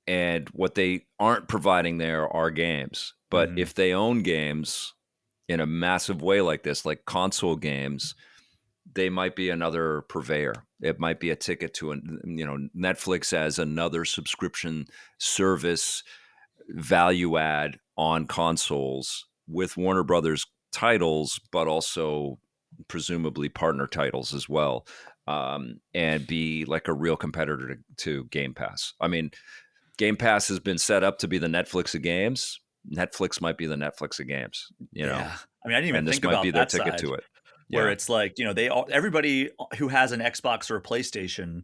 And what they aren't providing there are games. But Mhm. if they own games in a massive way like this, like console games, they might be another purveyor. It might be a ticket to Netflix as another subscription service value add on consoles with Warner Brothers titles, but also presumably partner titles as well, and be like a real competitor to Game Pass. I mean, Game Pass has been set up to be the Netflix of games. Netflix might be the Netflix of games, Yeah. I mean, I didn't even and this think might be about their that ticket side to it. where Yeah, it's like, everybody who has an Xbox or a PlayStation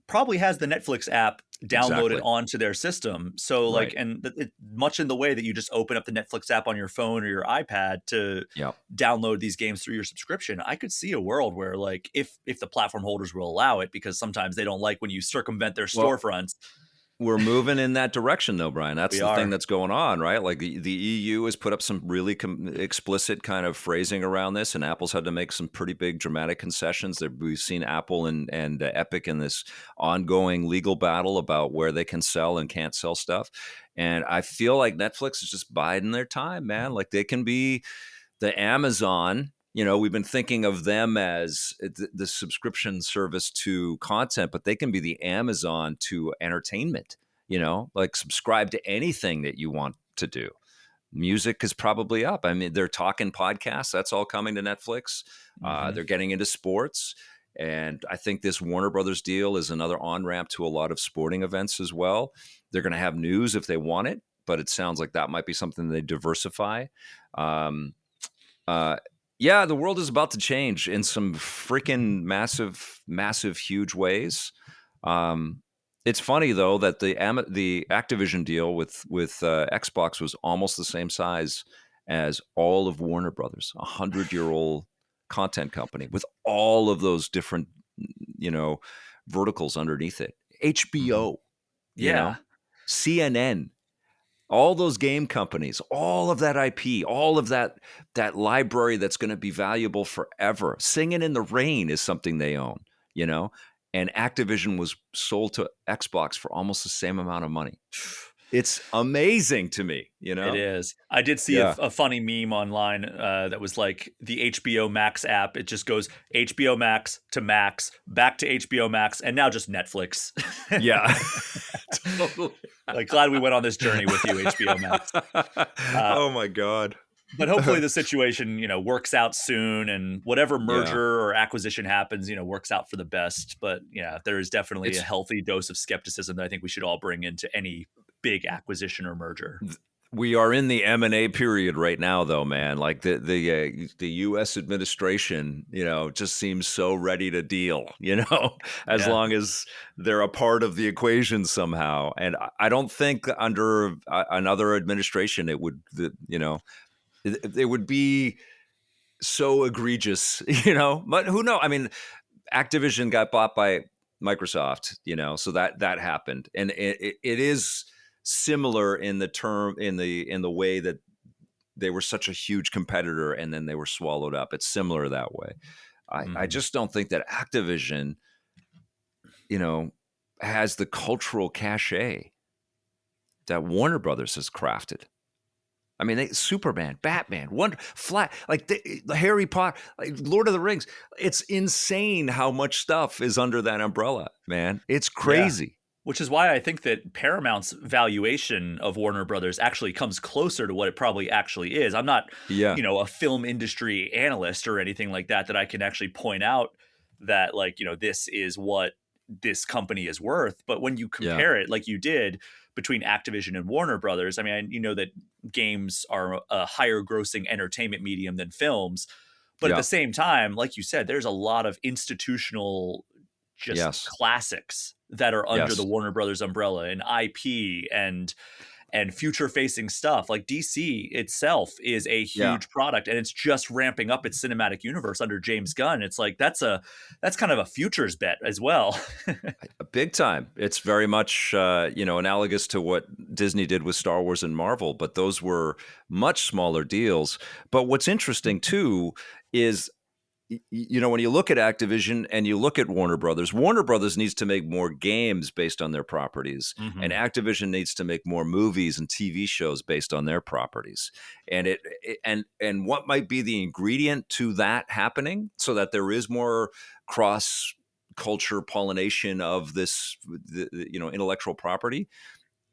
probably has the Netflix app downloaded exactly. onto their system. So like, Right. and much in the way that you just open up the Netflix app on your phone or your iPad to Yeah. download these games through your subscription, I could see a world where like, if the platform holders will allow it, because sometimes they don't like when you circumvent their Well, storefronts. we're moving in that direction, though, Brian. That's We the thing are. that's going on, right? Like the EU has put up some really explicit kind of phrasing around this, and Apple's had to make some pretty big dramatic concessions. We've seen Apple and Epic in this ongoing legal battle about where they can sell and can't sell stuff. And I feel like Netflix is just biding their time, man. Like they can be the Amazon. We've been thinking of them as the subscription service to content, but they can be the Amazon to entertainment, like subscribe to anything that you want to do. Music is probably up. I mean, they're talking podcasts. That's all coming to Netflix. Mhm. They're getting into sports. And I think this Warner Brothers deal is another on-ramp to a lot of sporting events as well. They're going to have news if they want it, but it sounds like that might be something they diversify. Um, uh, yeah, the world is about to change in some freaking massive, huge ways. Um, it's funny though that the Activision deal with Xbox was almost the same size as all of Warner Brothers, 100-year-old content company with all of those different, verticals underneath it. Mhm. HBO, you Yeah. know, CNN, all those game companies, all of that IP, all of that library that's going to be valuable forever. Singing in the Rain is something they own, you know, and Activision was sold to Xbox for almost the same amount of money. It's amazing to me, It is. I did see Yeah. a funny meme online that was like the HBO Max app. It just goes HBO Max to Max, back to HBO Max, and now just Netflix. Yeah. Totally. Like, glad we went on this journey with you, HBO Max. Uh, Oh my God. but hopefully the situation, works out soon, and whatever Yeah. merger or acquisition happens, works out for the best. But yeah, there is definitely a It's healthy dose of skepticism that I think we should all bring into any big acquisition or merger. We are in the M&A period right now, though, man. Like the U.S. administration, just seems so ready to deal. As Yeah. long as they're a part of the equation somehow. And I don't think under another administration it would, it would be so egregious. But who knows? I mean, Activision got bought by Microsoft, so that happened, and it is similar in the way that they were such a huge competitor and then they were swallowed up. It's similar that way. I Mhm. just don't think that Activision, has the cultural cachet that Warner Brothers has crafted. I mean, Superman, Batman, the Harry Potter, like Lord of the Rings. It's insane how much stuff is under that umbrella, man. It's Yeah. crazy. Which is why I think that Paramount's valuation of Warner Brothers actually comes closer to what it probably actually is. I'm not, Yeah. a film industry analyst or anything like that I can actually point out that, like, this is what this company is worth. But when you Yeah. compare it, like you did, between Activision and Warner Brothers, I mean, that games are a higher grossing entertainment medium than films. But at Yeah. the same time, like you said, there's a lot of institutional just Yes. classics that are under the Yes. Warner Brothers umbrella, and IP and future facing stuff. Like DC itself is a Yeah. huge product, and it's just ramping up its cinematic universe under James Gunn. It's like that's kind of a futures bet as well. A big time. It's very much, analogous to what Disney did with Star Wars and Marvel, but those were much smaller deals. But what's interesting too is, when you look at Activision and you look at Warner Brothers needs to make more games based on their properties, and Activision needs to make more movies and TV shows based on their properties. And and what might be the ingredient to that happening so that there is more cross culture pollination of this, intellectual property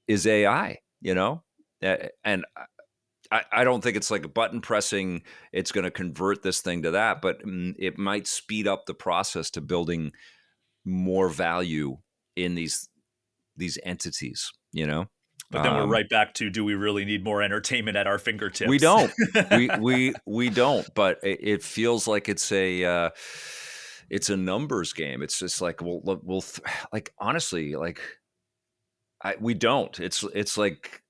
is AI, and I don't think it's like a button pressing, it's going to convert this thing to that, but it might speed up the process to building more value in these entities, But then we're right back to, do we really need more entertainment at our fingertips? We don't. we don't, but it feels like it's a numbers game. It's just like, like, honestly, like, we don't. It's like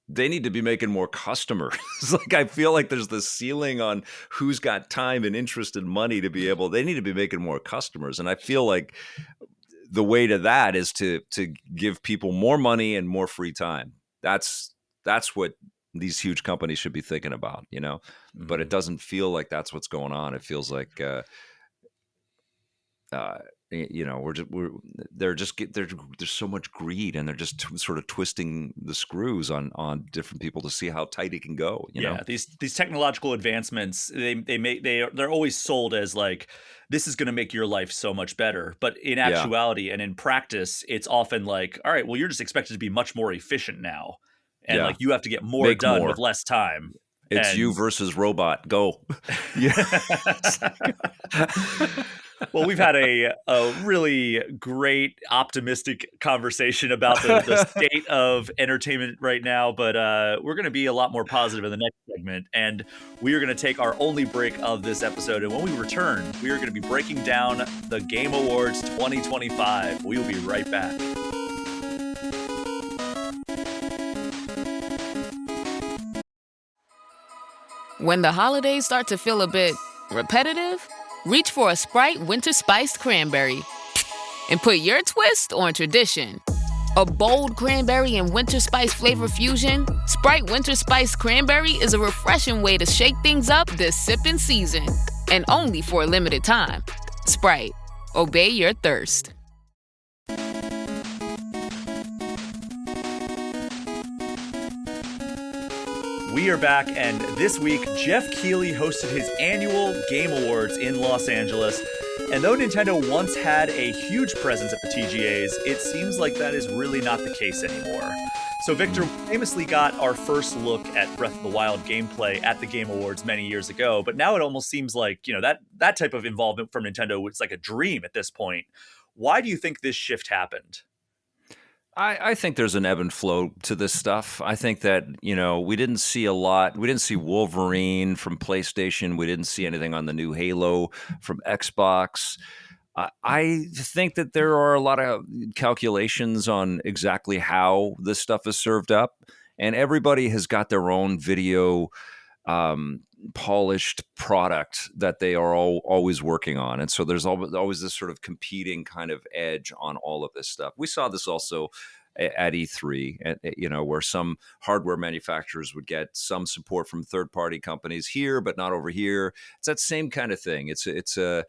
they need to be making more customers. Like, I feel like there's the ceiling on who's got time and interest and money to be able. They need to be making more customers, and I feel like the way to that is to give people more money and more free time. That's what these huge companies should be thinking about, But it doesn't feel like that's what's going on. It feels like there's so much greed, and they're just sort of twisting the screws on different people to see how tight it can go. Yeah, these technological advancements, they're always sold as like, this is going to make your life so much better. But in actuality and in practice, it's often like, all right, well, you're just expected to be much more efficient now, and like you have to get more done with less time. It's you versus robot. Go. Well, we've had a really great, optimistic conversation about the state of entertainment right now, but we're going to be a lot more positive in the next segment, and we are going to take our only break of this episode, and when we return, we are going to be breaking down the Game Awards 2025. We will be right back. When the holidays start to feel a bit repetitive, reach for a Sprite Winter Spiced Cranberry and put your twist on tradition. A bold cranberry and winter spice flavor fusion, Sprite Winter Spiced Cranberry is a refreshing way to shake things up this sipping season. And only for a limited time. Sprite, obey your thirst. We are back, and this week, Jeff Keighley hosted his annual Game Awards in Los Angeles. And though Nintendo once had a huge presence at the TGAs, it seems like that is really not the case anymore. So Victor, we famously got our first look at Breath of the Wild gameplay at the Game Awards many years ago, but now it almost seems like, that type of involvement from Nintendo is like a dream at this point. Why do you think this shift happened? I think there's an ebb and flow to this stuff. I think that, we didn't see a lot. We didn't see Wolverine from PlayStation. We didn't see anything on the new Halo from Xbox. I think that there are a lot of calculations on exactly how this stuff is served up. And everybody has got their own video polished product that they are always working on. And so there's always this sort of competing kind of edge on all of this stuff. We saw this also at E3, where some hardware manufacturers would get some support from third-party companies here, but not over here. It's that same kind of thing. It's a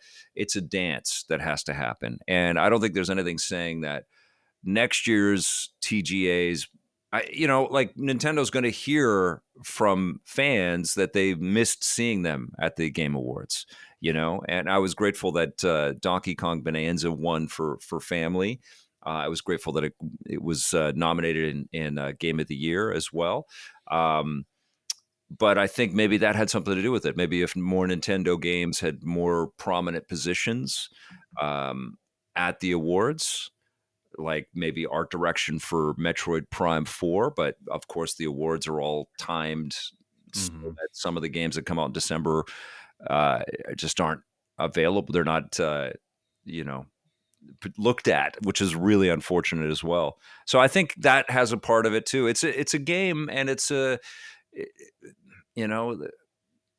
dance that has to happen. And I don't think there's anything saying that next year's TGAs, like Nintendo's going to hear from fans that they've missed seeing them at the Game Awards, and I was grateful that Donkey Kong Bonanza won for family. I was grateful that it was nominated in Game of the Year as well. But I think maybe that had something to do with it. Maybe if more Nintendo games had more prominent positions at the awards, like maybe art direction for Metroid Prime 4, but of course the awards are all timed so that some of the games that come out in December just aren't available. They're not, looked at, which is really unfortunate as well. So I think that has a part of it too. It's a game, and it's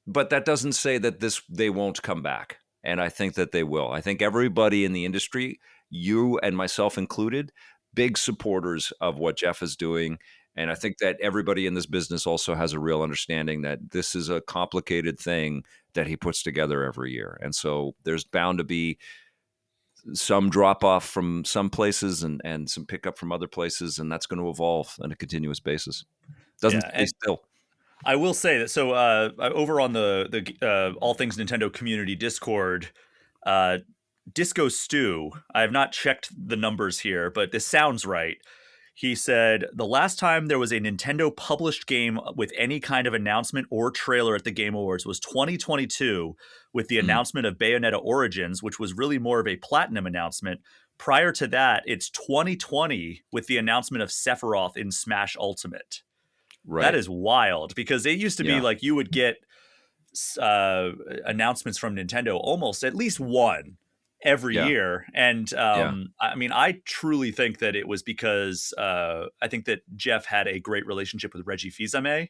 but that doesn't say that they won't come back. And I think that they will. I think everybody in the industry, you and myself included, big supporters of what Jeff is doing. And I think that everybody in this business also has a real understanding that this is a complicated thing that he puts together every year. And so there's bound to be some drop off from some places and some pickup from other places. And that's going to evolve on a continuous basis. Doesn't stay still. I will say that. So over on the All Things Nintendo community Discord, Disco Stew, I have not checked the numbers here, but this sounds right. He said the last time there was a Nintendo published game with any kind of announcement or trailer at the Game Awards was 2022 with the announcement of Bayonetta Origins, which was really more of a platinum announcement. Prior to that, it's 2020 with the announcement of Sephiroth in Smash Ultimate. Right. That is wild, because it used to be like you would get announcements from Nintendo almost at least one every year. And I mean, I truly think that it was because I think that Jeff had a great relationship with Reggie Fils-Aimé.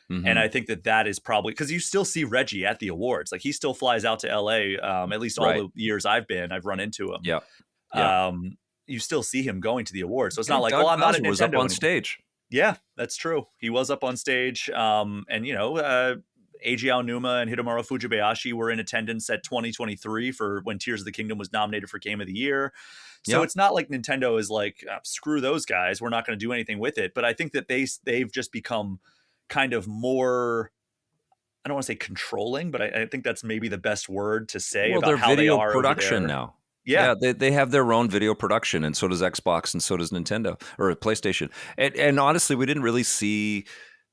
And I think that is probably because you still see Reggie at the awards. Like, he still flies out to LA, at least all the years I've run into him. You still see him going to the awards. So it's not like, I'm not at Nintendo was up on anymore. stage. Yeah, that's true. He was up on stage. And, Eiji Aonuma and Hidemaru Fujibayashi were in attendance at 2023 for when Tears of the Kingdom was nominated for Game of the Year. So it's not like Nintendo is like, screw those guys, we're not going to do anything with it. But I think that they've just become kind of more, I don't want to say controlling, but I think that's maybe the best word to say about how they are. Video production now. Yeah, they have their own video production, and so does Xbox, and so does Nintendo or PlayStation. And honestly, we didn't really see.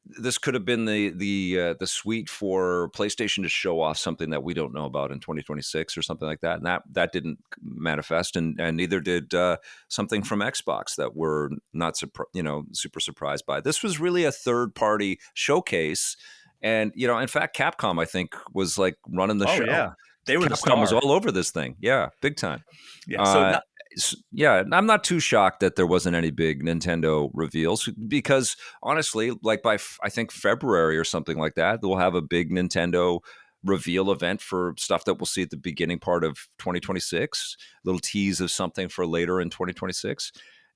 This could have been the suite for PlayStation to show off something that we don't know about in 2026 or something like that, and that didn't manifest, and neither did something from Xbox that we're not super surprised by. This was really a third party showcase, and in fact, Capcom, I think, was like running the show. Yeah. They were Capcom the star. was all over this thing. Yeah, big time. Yeah, I'm not too shocked that there wasn't any big Nintendo reveals, because honestly, like by I think February or something like that, they'll have a big Nintendo reveal event for stuff that we'll see at the beginning part of 2026, little tease of something for later in 2026.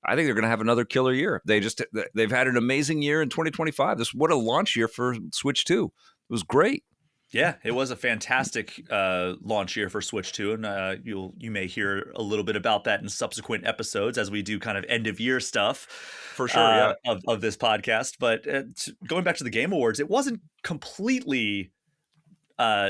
I think they're going to have another killer year. They've had an amazing year in 2025. What a launch year for Switch 2. It was great. Yeah, it was a fantastic launch year for Switch 2, and you may hear a little bit about that in subsequent episodes as we do kind of end of year stuff, for sure, of this podcast. But going back to the Game Awards, it wasn't completely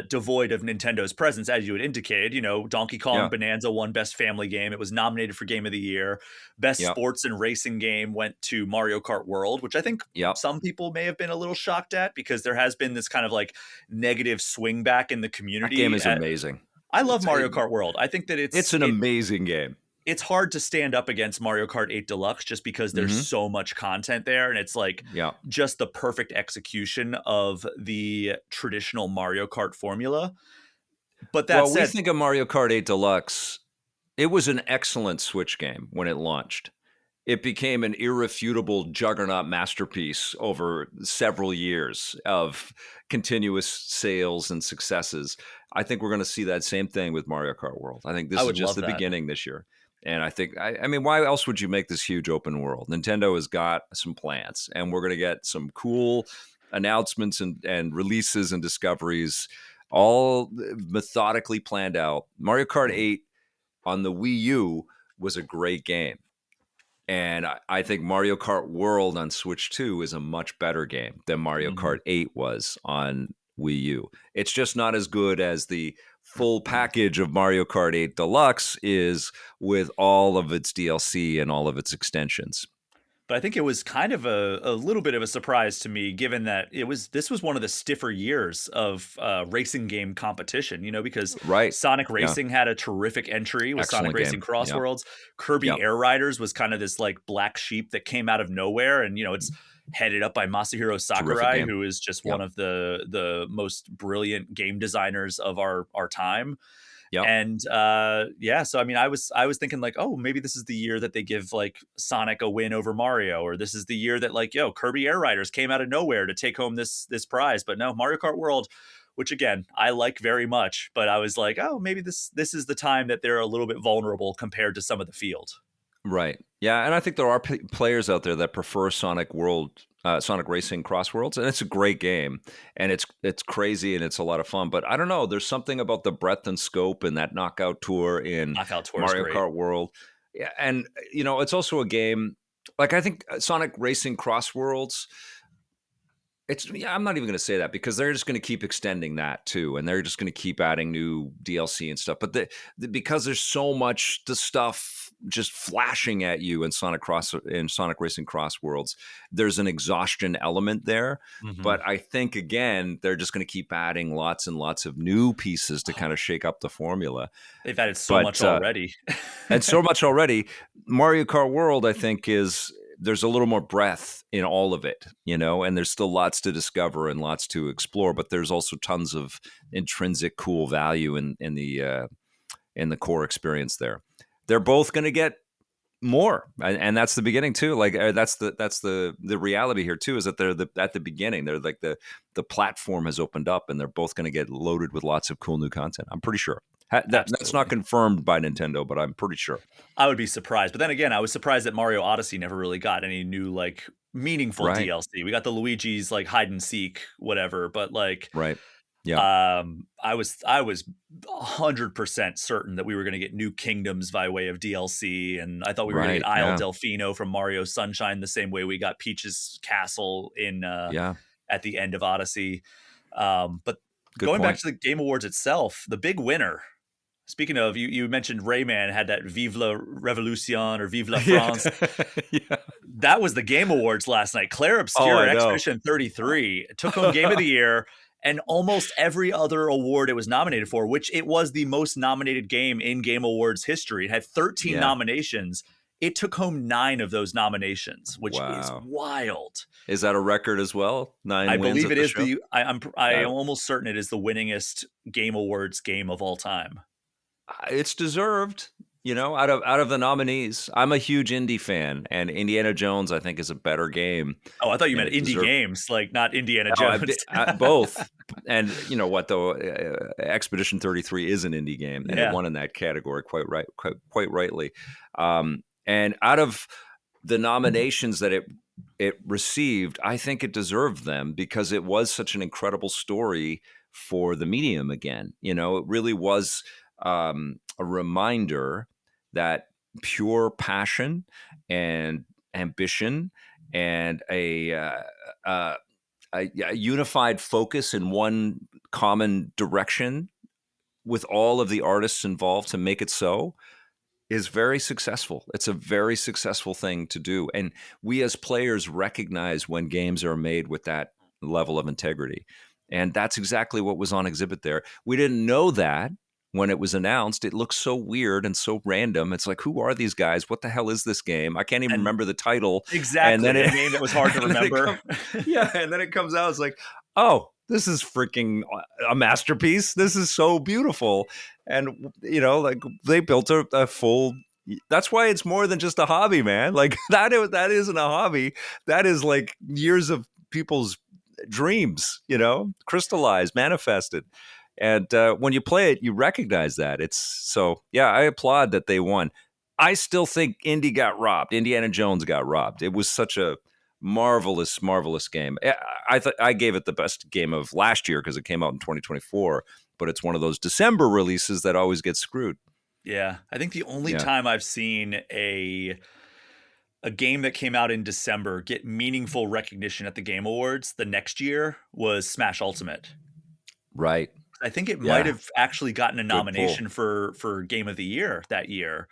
devoid of Nintendo's presence, as you had indicated. Donkey Kong Bonanza won Best Family Game. It was nominated for Game of the Year. Best Sports and Racing Game went to Mario Kart World, which I think some people may have been a little shocked at, because there has been this kind of like negative swing back in the community. That game is amazing. I love Mario Kart World. I think that it's an amazing game. It's hard to stand up against Mario Kart 8 Deluxe just because there's so much content there, and it's like just the perfect execution of the traditional Mario Kart formula. But that said, we think of Mario Kart 8 Deluxe, it was an excellent Switch game when it launched. It became an irrefutable juggernaut masterpiece over several years of continuous sales and successes. I think we're going to see that same thing with Mario Kart World. I think this is just the beginning this year. And I think, I mean, why else would you make this huge open world? Nintendo has got some plans, and we're going to get some cool announcements and releases and discoveries, all methodically planned out. Mario Kart 8 on the Wii U was a great game. And I think Mario Kart World on Switch 2 is a much better game than Mario Kart 8 was on Wii U. It's just not as good as the full package of Mario Kart 8 Deluxe is, with all of its DLC and all of its extensions. But I think it was kind of a little bit of a surprise to me, given that this was one of the stiffer years of racing game competition, because Right. Sonic Yeah. Racing had a terrific entry with Excellent Sonic Racing game. Cross Yep. Worlds. Kirby Yep. Air Riders was kind of this like black sheep that came out of nowhere, and it's headed up by Masahiro Sakurai, game. who is just Yep. one of the most brilliant game designers of our time. Yep. And so I mean, I was thinking like, oh, maybe this is the year that they give like Sonic a win over Mario, or this is the year that like, Kirby Air Riders came out of nowhere to take home this prize. But no, Mario Kart World, which again I like very much, but I was like, oh, maybe this is the time that they're a little bit vulnerable compared to some of the field. Right. Yeah, and I think there are players out there that prefer Sonic Racing Cross Worlds, and it's a great game, and it's crazy and it's a lot of fun. But I don't know, there's something about the breadth and scope in that Knockout Tour in Mario Kart World. Yeah, and it's also a game like, I think Sonic Racing Cross Worlds. I'm not even going to say that, because they're just going to keep extending that too, and they're just going to keep adding new DLC and stuff. But because there's so much the stuff just flashing at you in Sonic Racing Cross Worlds, there's an exhaustion element there. But I think again, they're just going to keep adding lots and lots of new pieces to kind of shake up the formula. They've added so much already, and so much already. Mario Kart World, I think, there's a little more breadth in all of it, and there's still lots to discover and lots to explore, but there's also tons of intrinsic cool value in the core experience there. They're both going to get more, and that's the beginning too. Like, that's the reality here too, is that they're at the beginning. They're like the platform has opened up, and they're both going to get loaded with lots of cool new content. I'm pretty sure. That's not confirmed by Nintendo, but I'm pretty sure. I would be surprised. But then again, I was surprised that Mario Odyssey never really got any new like meaningful DLC. We got the Luigi's like hide and seek, whatever. But like, right. Yeah. I was 100% certain that we were going to get new kingdoms by way of DLC, and I thought we were going to get Isle Delfino from Mario Sunshine the same way we got Peach's Castle in at the end of Odyssey. But going back to the Game Awards itself, the big winner. Speaking of, you mentioned Rayman had that Vive la Revolution or Vive la France. That was the Game Awards last night. Claire Obscure Expedition 33 took home Game of the Year, and almost every other award it was nominated for, which it was the most nominated game in Game Awards history. It had 13 nominations. It took home 9 of those nominations, which is wild. Is that a record as well? 9 I wins believe it is. show? I'm almost certain it is the winningest Game Awards game of all time. It's deserved, out of the nominees. I'm a huge indie fan, and Indiana Jones, I think, is a better game. Oh, I thought you meant indie games, like not Indiana Jones. Both. And you know what, though? Expedition 33 is an indie game, and it won in that category quite rightly. And out of the nominations that it received, I think it deserved them, because it was such an incredible story for the medium again. It really was a reminder that pure passion and ambition and a unified focus in one common direction with all of the artists involved to make it so is very successful. It's a very successful thing to do. And we as players recognize when games are made with that level of integrity. And that's exactly what was on exhibit there. We didn't know that when it was announced. It looks so weird and so random. It's like, who are these guys? What the hell is this game? I can't even remember the title. Exactly. And then a name that was hard to remember. And then it comes out. It's like, oh, this is freaking a masterpiece. This is so beautiful. And, like, they built a full... That's why it's more than just a hobby, man. Like, that isn't a hobby. That is like years of people's dreams, crystallized, manifested. And when you play it, you recognize that. I applaud that they won. I still think Indy got robbed. Indiana Jones got robbed. It was such a marvelous, marvelous game. I gave it the best game of last year because it came out in 2024, but it's one of those December releases that always gets screwed. Yeah, I think the only time I've seen a a game that came out in December get meaningful recognition at the Game Awards the next year was Smash Ultimate. Right. I think it might Yeah. have actually gotten a Good pull. nomination for Game of the Year that year,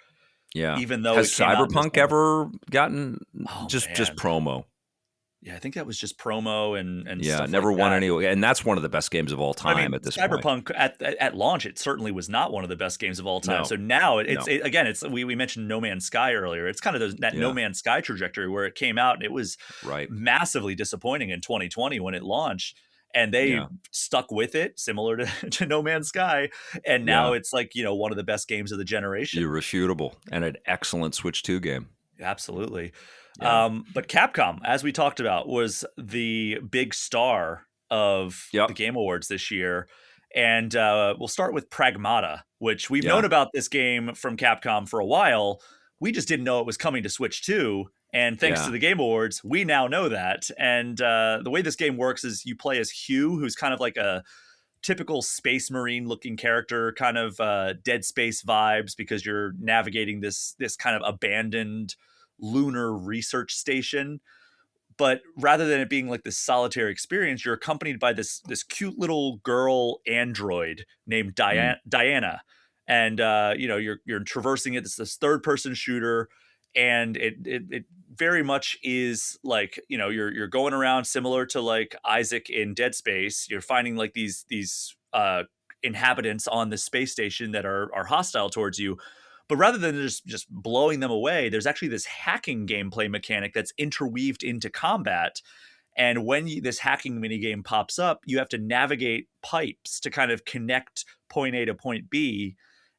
Yeah. even though Has it came out in Cyberpunk December. ever gotten Oh just man. promo? Yeah, I think that was just promo and Yeah, stuff like never won that. any, and that's one of the best games of all I time mean, at this point. Cyberpunk at launch, it certainly was not one of the best games of all time. No, So now no. again, we mentioned No Man's Sky earlier. It's kind of that No Yeah, Man's Sky trajectory where it came out and it was right. massively disappointing in 2020 when it launched, and they Yeah, stuck with it, similar to, to No Man's Sky, and now yeah. it's like one of the best games of the generation. Irrefutable and an excellent Switch 2 game. Absolutely. Yeah. But Capcom, as we talked about, was the big star of Yep. the Game Awards this year. And we'll start with Pragmata, which we've Yeah. known about this game from Capcom for a while. We just didn't know it was coming to Switch 2. And thanks Yeah. to the Game Awards, we now know that. And the way this game works is you play as Hugh, who's kind of like a typical Space Marine looking character, kind of Dead Space vibes, because you're navigating this kind of abandoned lunar research station. But rather than it being like this solitary experience, you're accompanied by this cute little girl android named Mm. Diana, and you're traversing it. It's this third person shooter, and it very much is like you're going around similar to like Isaac in Dead Space. You're finding like these inhabitants on the space station that are hostile towards you. But rather than just blowing them away, there's actually this hacking gameplay mechanic that's interweaved into combat. And when this hacking minigame pops up, you have to navigate pipes to kind of connect point A to point B.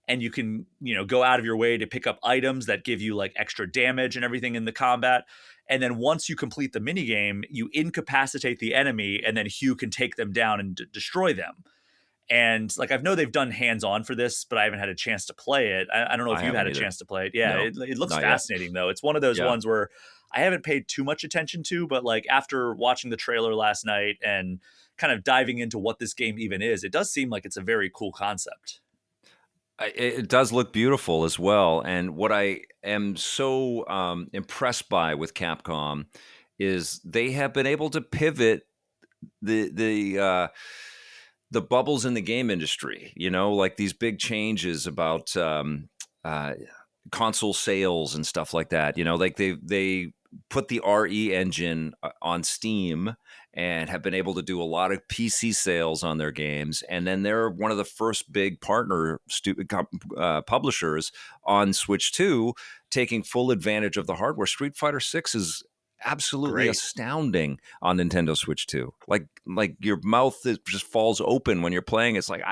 And you can, go out of your way to pick up items that give you like extra damage and everything in the combat. And then once you complete the minigame, you incapacitate the enemy, and then Hugh can take them down and destroy them. And like, I know they've done hands-on for this, but I haven't had a chance to play it. I don't know I if you've had haven't a either. chance to play it. Yeah, No, it looks not yet. fascinating though. It's one of those Yeah. ones where I haven't paid too much attention to, but like after watching the trailer last night and kind of diving into what this game even is, it does seem like it's a very cool concept. It does look beautiful as well. And what I am so impressed by with Capcom is they have been able to pivot the bubbles in the game industry. Like these big changes about uh, console sales and stuff like that. Like they put the RE engine on Steam and have been able to do a lot of PC sales on their games. And then they're one of the first big partner publishers on Switch 2, taking full advantage of the hardware. Street Fighter 6 is absolutely Great. astounding on Nintendo Switch 2. Like your mouth just falls open when you're playing. It's like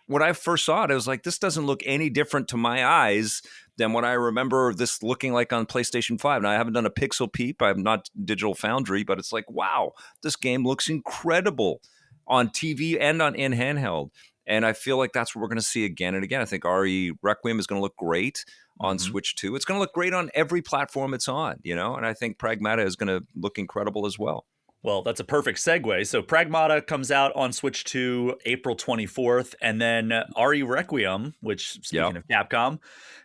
when I first saw it, I was like, this doesn't look any different to my eyes than what I remember this looking like on PlayStation 5. Now, I haven't done a pixel peep. I'm not Digital Foundry, but it's like, wow, this game looks incredible on TV and in handheld. And I feel like that's what we're going to see again and again. I think RE Requiem is going to look great on Switch 2. It's going to look great on every platform it's on, and I think Pragmata is going to look incredible as well. Well, that's a perfect segue. So Pragmata comes out on Switch 2 April 24th, and then RE Requiem, which, speaking of Capcom,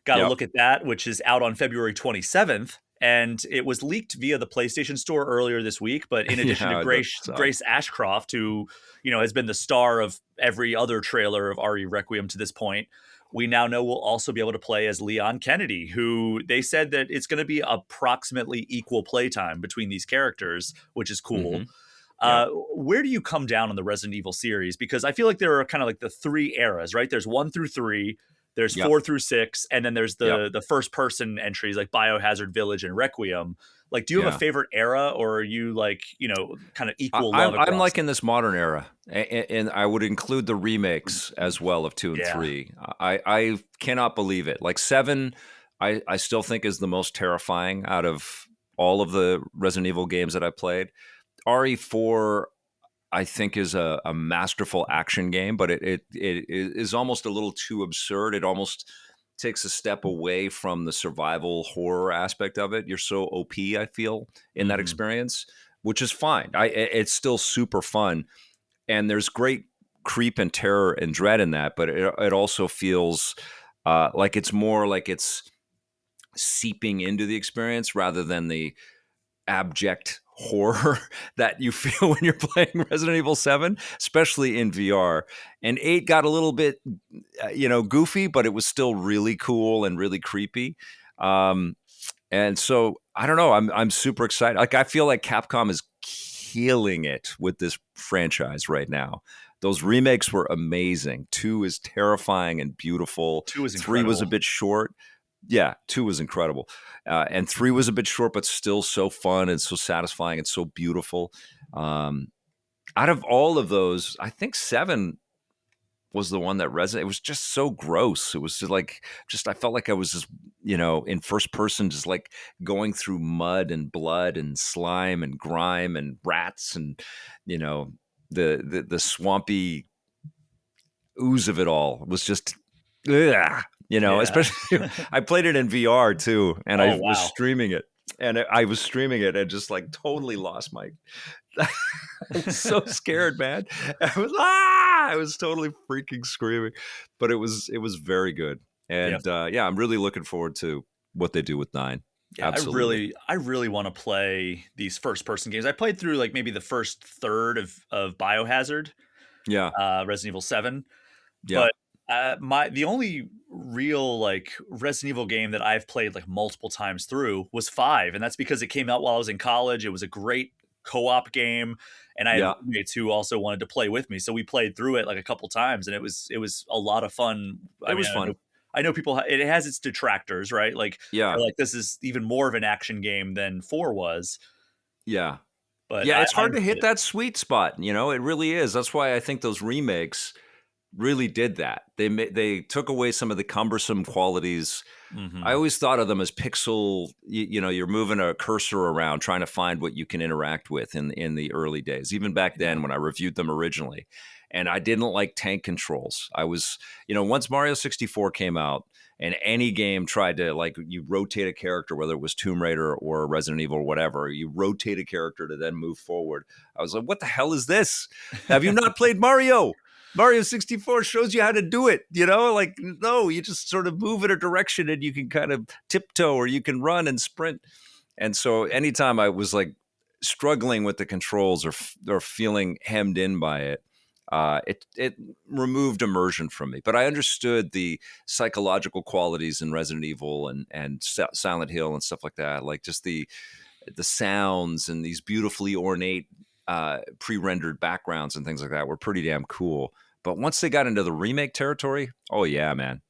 got to look at that, which is out on February 27th. And it was leaked via the PlayStation Store earlier this week. But in addition to Grace Ashcroft, who has been the star of every other trailer of RE Requiem to this point, we now know we'll also be able to play as Leon Kennedy, who they said that it's going to be approximately equal playtime between these characters, which is cool. Where do you come down on the Resident Evil series? Because I feel like there are kind of like the three eras, right? There's 1 through 3, there's 4 through 6, and then there's the first person entries like Biohazard Village and Requiem. Like, do you have a favorite era, or are you like, kind of equal love across? I'm like in this modern era, and I would include the remakes as well of 2 and 3. I cannot believe it. Like 7, I still think is the most terrifying out of all of the Resident Evil games that I played. RE4, I think, is a masterful action game, but it is almost a little too absurd. It almost takes a step away from the survival horror aspect of it. You're so OP, I feel, in that experience, which is fine. It's still super fun, and there's great creep and terror and dread in that, but it also feels like it's more like it's seeping into the experience rather than the abject horror that you feel when you're playing Resident Evil 7, especially in VR. And 8 got a little bit, goofy, but it was still really cool and really creepy. And so I don't know. I'm super excited. Like, I feel like Capcom is killing it with this franchise right now. Those remakes were amazing. 2 is terrifying and beautiful. 2 is 3 was a bit short. Yeah, 2 was incredible. And 3 was a bit short, but still so fun and so satisfying and so beautiful. Out of all of those, I think 7 was the one that resonated. It was just so gross. It was just I felt like I was just, in first person, just like going through mud and blood and slime and grime and rats and, the swampy ooze of it all was just, ugh. Especially I played it in VR too, and I was streaming it, and and just like totally lost my. I was so scared, man. I was totally freaking screaming, but it was very good, and I'm really looking forward to what they do with 9. Yeah, absolutely. I really want to play these first person games. I played through like maybe the first third of Biohazard, Resident Evil 7, but the only real like Resident Evil game that I've played like multiple times through was 5, and that's because it came out while I was in college. It was a great co-op game, and I had roommates who also wanted to play with me, so we played through it like a couple times, and it was a lot of fun. It was fun. I know people. It has its detractors, right? Like, like this is even more of an action game than 4 was. Yeah, but it's hard to hit that sweet spot. It really is. That's why I think those remakes really did that. They took away some of the cumbersome qualities. Mm-hmm. I always thought of them as pixel. You're moving a cursor around trying to find what you can interact with in the early days, even back then when I reviewed them originally. And I didn't like tank controls. I was, once Mario 64 came out and any game tried to, like, you rotate a character, whether it was Tomb Raider or Resident Evil or whatever, you rotate a character to then move forward. I was like, what the hell is this? Have you not played Mario? Mario 64 shows you how to do it, like, no, you just sort of move in a direction and you can kind of tiptoe or you can run and sprint. And so anytime I was like struggling with the controls or feeling hemmed in by it, it removed immersion from me. But I understood the psychological qualities in Resident Evil and Silent Hill and stuff like that, like just the sounds and these beautifully ornate pre-rendered backgrounds and things like that were pretty damn cool. But once they got into the remake territory, oh yeah, man,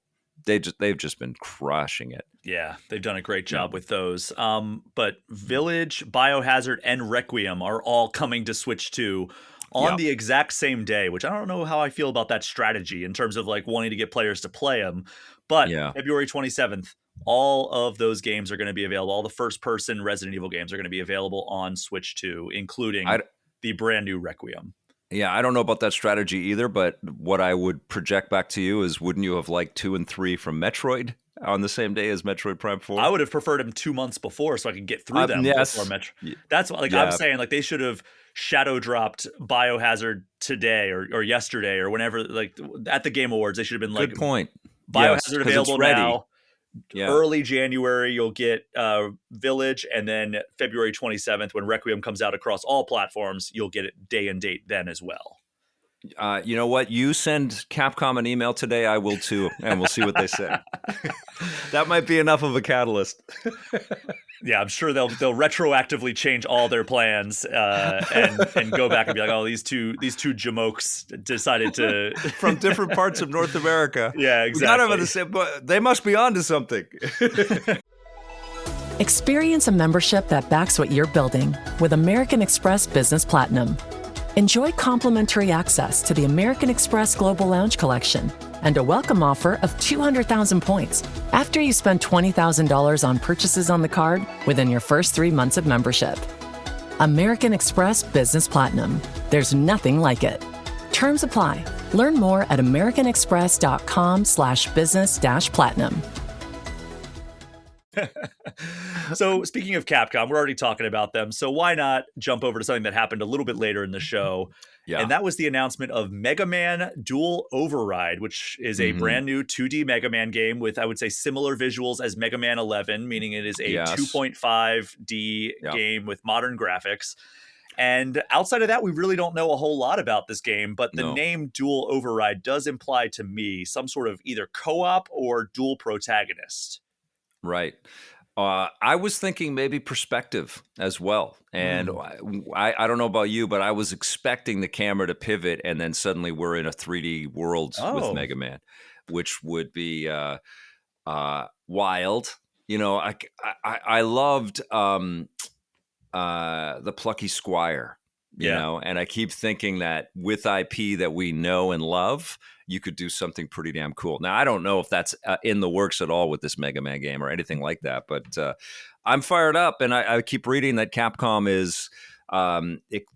they've just been crushing it. Yeah, they've done a great job with those. But Village, Biohazard, and Requiem are all coming to Switch 2 on the exact same day, which I don't know how I feel about that strategy in terms of like wanting to get players to play them. But February 27th, all of those games are going to be available. All the first-person Resident Evil games are going to be available on Switch 2, including the brand new Requiem. Yeah, I don't know about that strategy either, but what I would project back to you is, wouldn't you have liked 2 and 3 from Metroid on the same day as Metroid Prime 4? I would have preferred them 2 months before so I could get through them before Metroid. That's what, I'm saying, like, they should have shadow dropped Biohazard today or yesterday or whenever, like at the Game Awards. They should have been like, good point. Biohazard available now. Early January, you'll get Village, and then February 27th, when Requiem comes out across all platforms, you'll get it day and date then as well. You know what? You send Capcom an email today, I will too, and we'll see what they say. That might be enough of a catalyst. Yeah, I'm sure they'll retroactively change all their plans and go back and be like, oh, these two jamokes decided to from different parts of North America. Yeah, exactly. We got them the same, but they must be onto something. Experience a membership that backs what you're building with American Express Business Platinum. Enjoy complimentary access to the American Express Global Lounge Collection and a welcome offer of 200,000 points after you spend $20,000 on purchases on the card within your first 3 months of membership. American Express Business Platinum. There's nothing like it. Terms apply. Learn more at americanexpress.com/business-platinum. So speaking of Capcom, we're already talking about them. So why not jump over to something that happened a little bit later in the show? Yeah. And that was the announcement of Mega Man Dual Override, which is a brand new 2D Mega Man game with, I would say, similar visuals as Mega Man 11, meaning it is a Yes. 2.5D Yep. game with modern graphics. And outside of that, we really don't know a whole lot about this game, but the No. name Dual Override does imply to me some sort of either co-op or dual protagonist. Right. I was thinking maybe perspective as well. And I don't know about you, but I was expecting the camera to pivot and then suddenly we're in a 3D world with Oh. Mega Man, which would be wild. You know, I loved the Plucky Squire, you Yeah. know, and I keep thinking that with IP that we know and love, you could do something pretty damn cool. Now, I don't know if that's in the works at all with this Mega Man game or anything like that, but I'm fired up, and I keep reading that Capcom is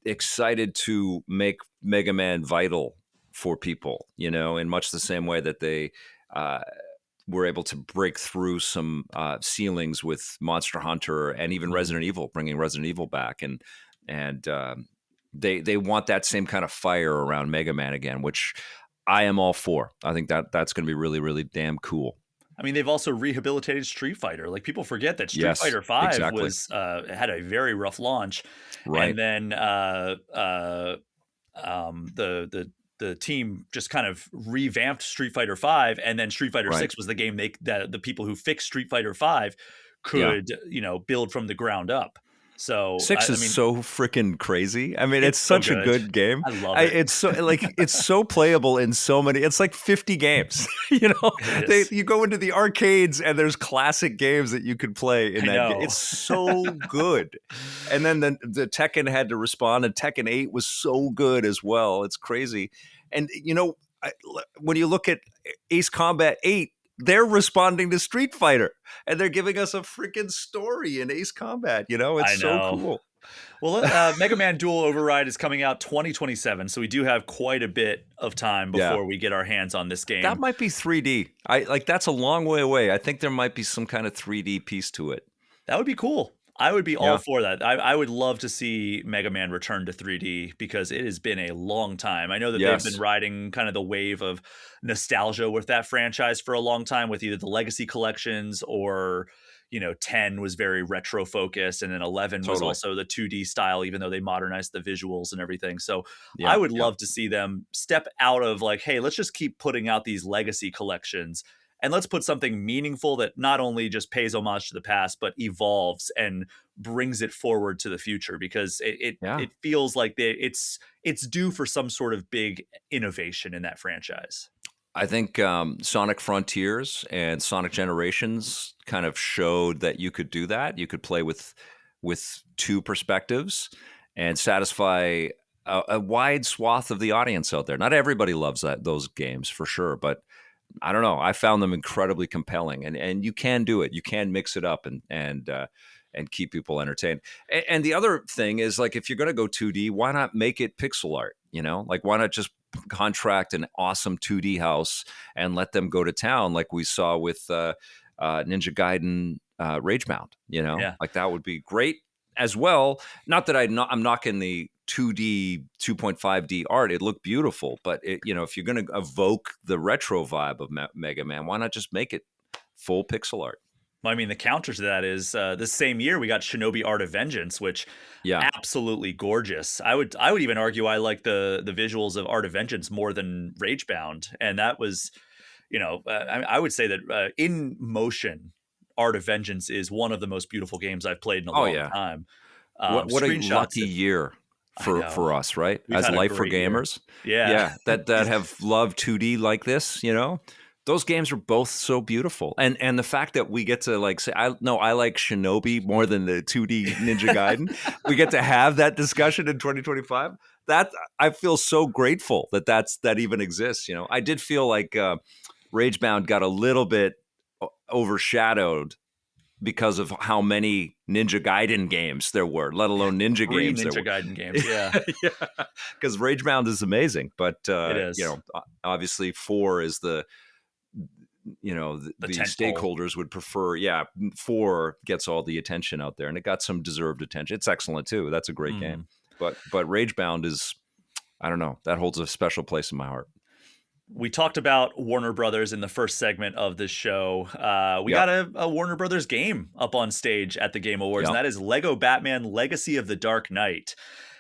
excited to make Mega Man vital for people, you know, in much the same way that they were able to break through some ceilings with Monster Hunter and even Resident Evil, bringing Resident Evil back, and they want that same kind of fire around Mega Man again, which I am all for. I think that's going to be really, really damn cool. I mean, they've also rehabilitated Street Fighter. Like, people forget that Street Yes, Fighter 5 exactly. was had a very rough launch, Right. and then the team just kind of revamped Street Fighter 5, and then Street Fighter Right. 6 was the game that the people who fixed Street Fighter 5 could build from the ground up. So 6 is so freaking crazy. I mean, it's so such a good game. I love it. It's so it's so playable in so many. It's like 50 games. You know, It is. you go into the arcades and there's classic games that you could play in I that know. game. It's so good. And then the Tekken had to respond, and Tekken 8 was so good as well. It's crazy. And you know, when you look at Ace Combat 8. They're responding to Street Fighter, and they're giving us a freaking story in Ace Combat. You know, it's so cool. Well, Mega Man Dual Override is coming out 2027, so we do have quite a bit of time before we get our hands on this game. That might be 3D. That's a long way away. I think there might be some kind of 3D piece to it. That would be cool. I would be all for that. I would love to see Mega Man return to 3D because it has been a long time. I know that they've been riding kind of the wave of nostalgia with that franchise for a long time, with either the Legacy collections or, 10 was very retro focused, and then 11 was also the 2D style, even though they modernized the visuals and everything. So I would love to see them step out of like, hey, let's just keep putting out these Legacy collections. And let's put something meaningful that not only just pays homage to the past, but evolves and brings it forward to the future, because it feels like it's due for some sort of big innovation in that franchise. I think Sonic Frontiers and Sonic Generations kind of showed that you could do that. You could play with two perspectives and satisfy a wide swath of the audience out there. Not everybody loves those games for sure, but I don't know. I found them incredibly compelling, and you can do it. You can mix it up and keep people entertained. And the other thing is, like, if you're going to go 2D, why not make it pixel art? You know, like, why not just contract an awesome 2D house and let them go to town, like we saw with Ninja Gaiden Ragebound? You know, like, that would be great as well. Not that I'm knocking the 2D 2.5D art. It looked beautiful, but if you're going to evoke the retro vibe of Mega Man, why not just make it full pixel art? Well, I mean, the counter to that is this same year we got Shinobi Art of Vengeance, which absolutely gorgeous. I would even argue I like the visuals of Art of Vengeance more than Ragebound, and that was, I would say that in motion, Art of Vengeance is one of the most beautiful games I've played in a long time. What a lucky year for us, right? We've as had a life for great year. gamers. Yeah. That have loved 2D like this, those games are both so beautiful. And the fact that we get to say, I like Shinobi more than the 2D Ninja Gaiden. We get to have that discussion in 2025. That I feel so grateful that even exists. I did feel like Ragebound got a little bit overshadowed because of how many Ninja Gaiden games there were, let alone Ninja games. Ninja Gaiden games, yeah. Because Ragebound is amazing, but it is. Obviously 4 is The the tent pole. stakeholders would prefer. Yeah, 4 gets all the attention out there, and it got some deserved attention. It's excellent too. That's a great game. But Ragebound is, I don't know, that holds a special place in my heart. We talked about Warner Brothers in the first segment of this show. We Yep. got a Warner Brothers game up on stage at the Game Awards, and Yep. that is Lego Batman Legacy of the Dark Knight.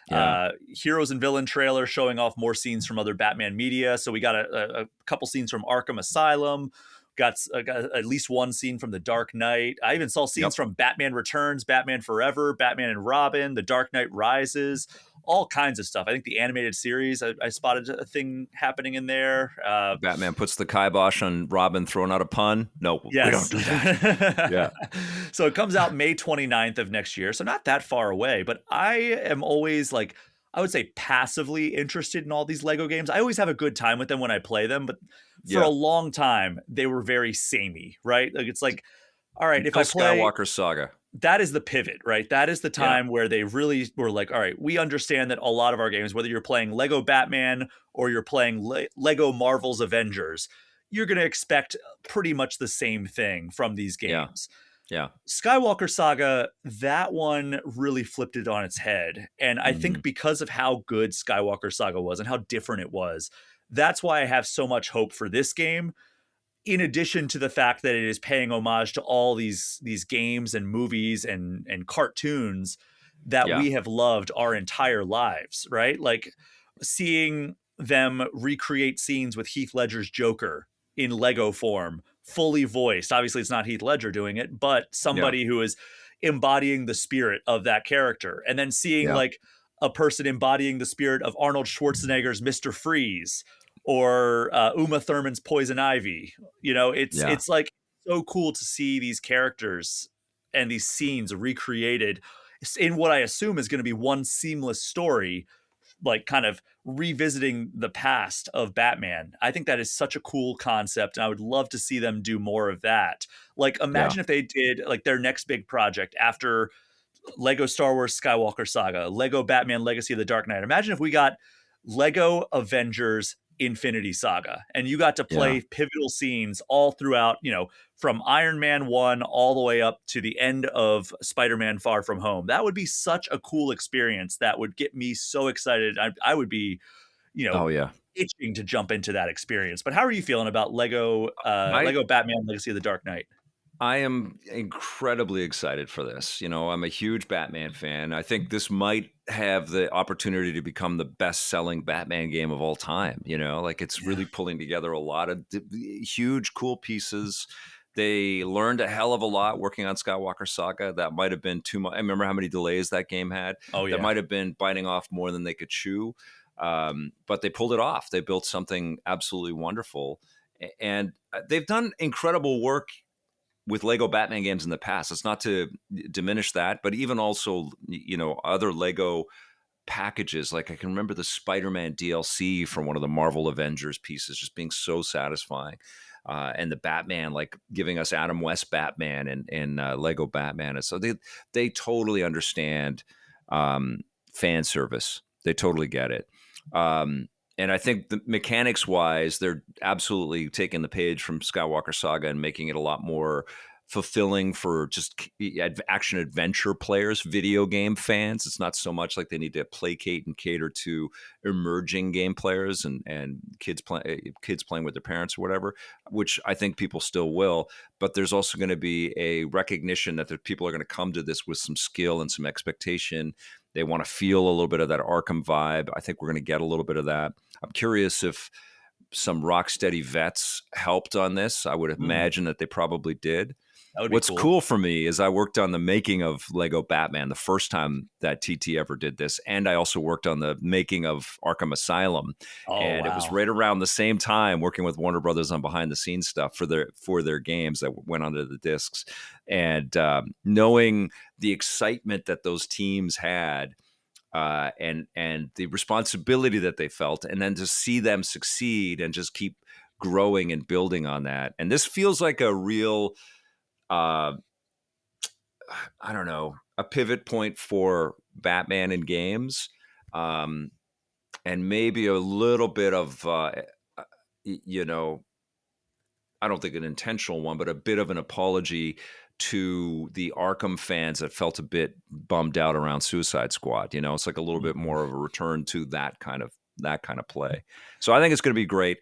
Yeah. Heroes and Villain trailer showing off more scenes from other Batman media. So we got a couple scenes from Arkham Asylum, got at least one scene from The Dark Knight. I even saw scenes Yep. from Batman Returns, Batman Forever, Batman and Robin, The Dark Knight Rises, all kinds of stuff. I think the animated series, I spotted a thing happening in there. Batman puts the kibosh on Robin throwing out a pun. No, Yes. we don't do that. Yeah. So it comes out May 29th of next year. So not that far away, but I am always like, I would say passively interested in all these Lego games. I always have a good time with them when I play them, but for Yeah. a long time, they were very samey, right? Like, it's like, all right, if Until I play Skywalker Saga. that is the pivot, right? That is the time where they really were like, all right, we understand that a lot of our games, whether you're playing Lego Batman or you're playing Lego Marvel's Avengers, you're going to expect pretty much the same thing from these games. Yeah. Skywalker Saga, that one really flipped it on its head. And I think because of how good Skywalker Saga was and how different it was, that's why I have so much hope for this game. In addition to the fact that it is paying homage to all these games and movies and cartoons that we have loved our entire lives, right? Like seeing them recreate scenes with Heath Ledger's Joker in Lego form, fully voiced. Obviously, it's not Heath Ledger doing it, but somebody who is embodying the spirit of that character. And then seeing like a person embodying the spirit of Arnold Schwarzenegger's Mr. Freeze, or Uma Thurman's Poison Ivy. It's like so cool to see these characters and these scenes recreated in what I assume is going to be one seamless story, like kind of revisiting the past of Batman. I think that is such a cool concept, and I would love to see them do more of that. Like, imagine if they did like their next big project after Lego Star Wars Skywalker Saga, Lego Batman Legacy of the Dark Knight. Imagine if we got Lego Avengers Infinity Saga and you got to play pivotal scenes all throughout, from Iron Man 1 all the way up to the end of Spider-Man Far From Home. That would be such a cool experience that would get me so excited. I would be, itching to jump into that experience. But how are you feeling about Lego Batman Legacy of the Dark Knight? I am incredibly excited for this. I'm a huge Batman fan. I think this might have the opportunity to become the best-selling Batman game of all time. It's really pulling together a lot of huge, cool pieces. They learned a hell of a lot working on Skywalker Saga. That might have been too much. I remember how many delays that game had. Oh, yeah. That might have been biting off more than they could chew. But they pulled it off. They built something absolutely wonderful. And they've done incredible work with Lego Batman games in the past. It's not to diminish that, but even also, other Lego packages. Like I can remember the Spider-Man DLC from one of the Marvel Avengers pieces just being so satisfying. And the Batman, like giving us Adam West Batman and Lego Batman. And so they totally understand fan service. They totally get it. And I think the mechanics wise, they're absolutely taking the page from Skywalker Saga and making it a lot more fulfilling for just action adventure players, video game fans. It's not so much like they need to placate and cater to emerging game players and kids playing with their parents or whatever, which I think people still will. But there's also going to be a recognition that people are going to come to this with some skill and some expectation. They want to feel a little bit of that Arkham vibe. I think we're going to get a little bit of that. I'm curious if some Rocksteady vets helped on this. I would imagine that they probably did. What's cool for me is I worked on the making of Lego Batman the first time that TT ever did this. And I also worked on the making of Arkham Asylum. It was right around the same time working with Warner Brothers on behind the scenes stuff for their games that went onto the discs. And knowing the excitement that those teams had, and the responsibility that they felt, and then to see them succeed and just keep growing and building on that. And this feels like a real, I don't know, a pivot point for Batman in games, and maybe a little bit of, I don't think an intentional one, but a bit of an apology to the Arkham fans that felt a bit bummed out around Suicide Squad. You know, it's like a little bit more of a return to that kind of play. So I think it's going to be great.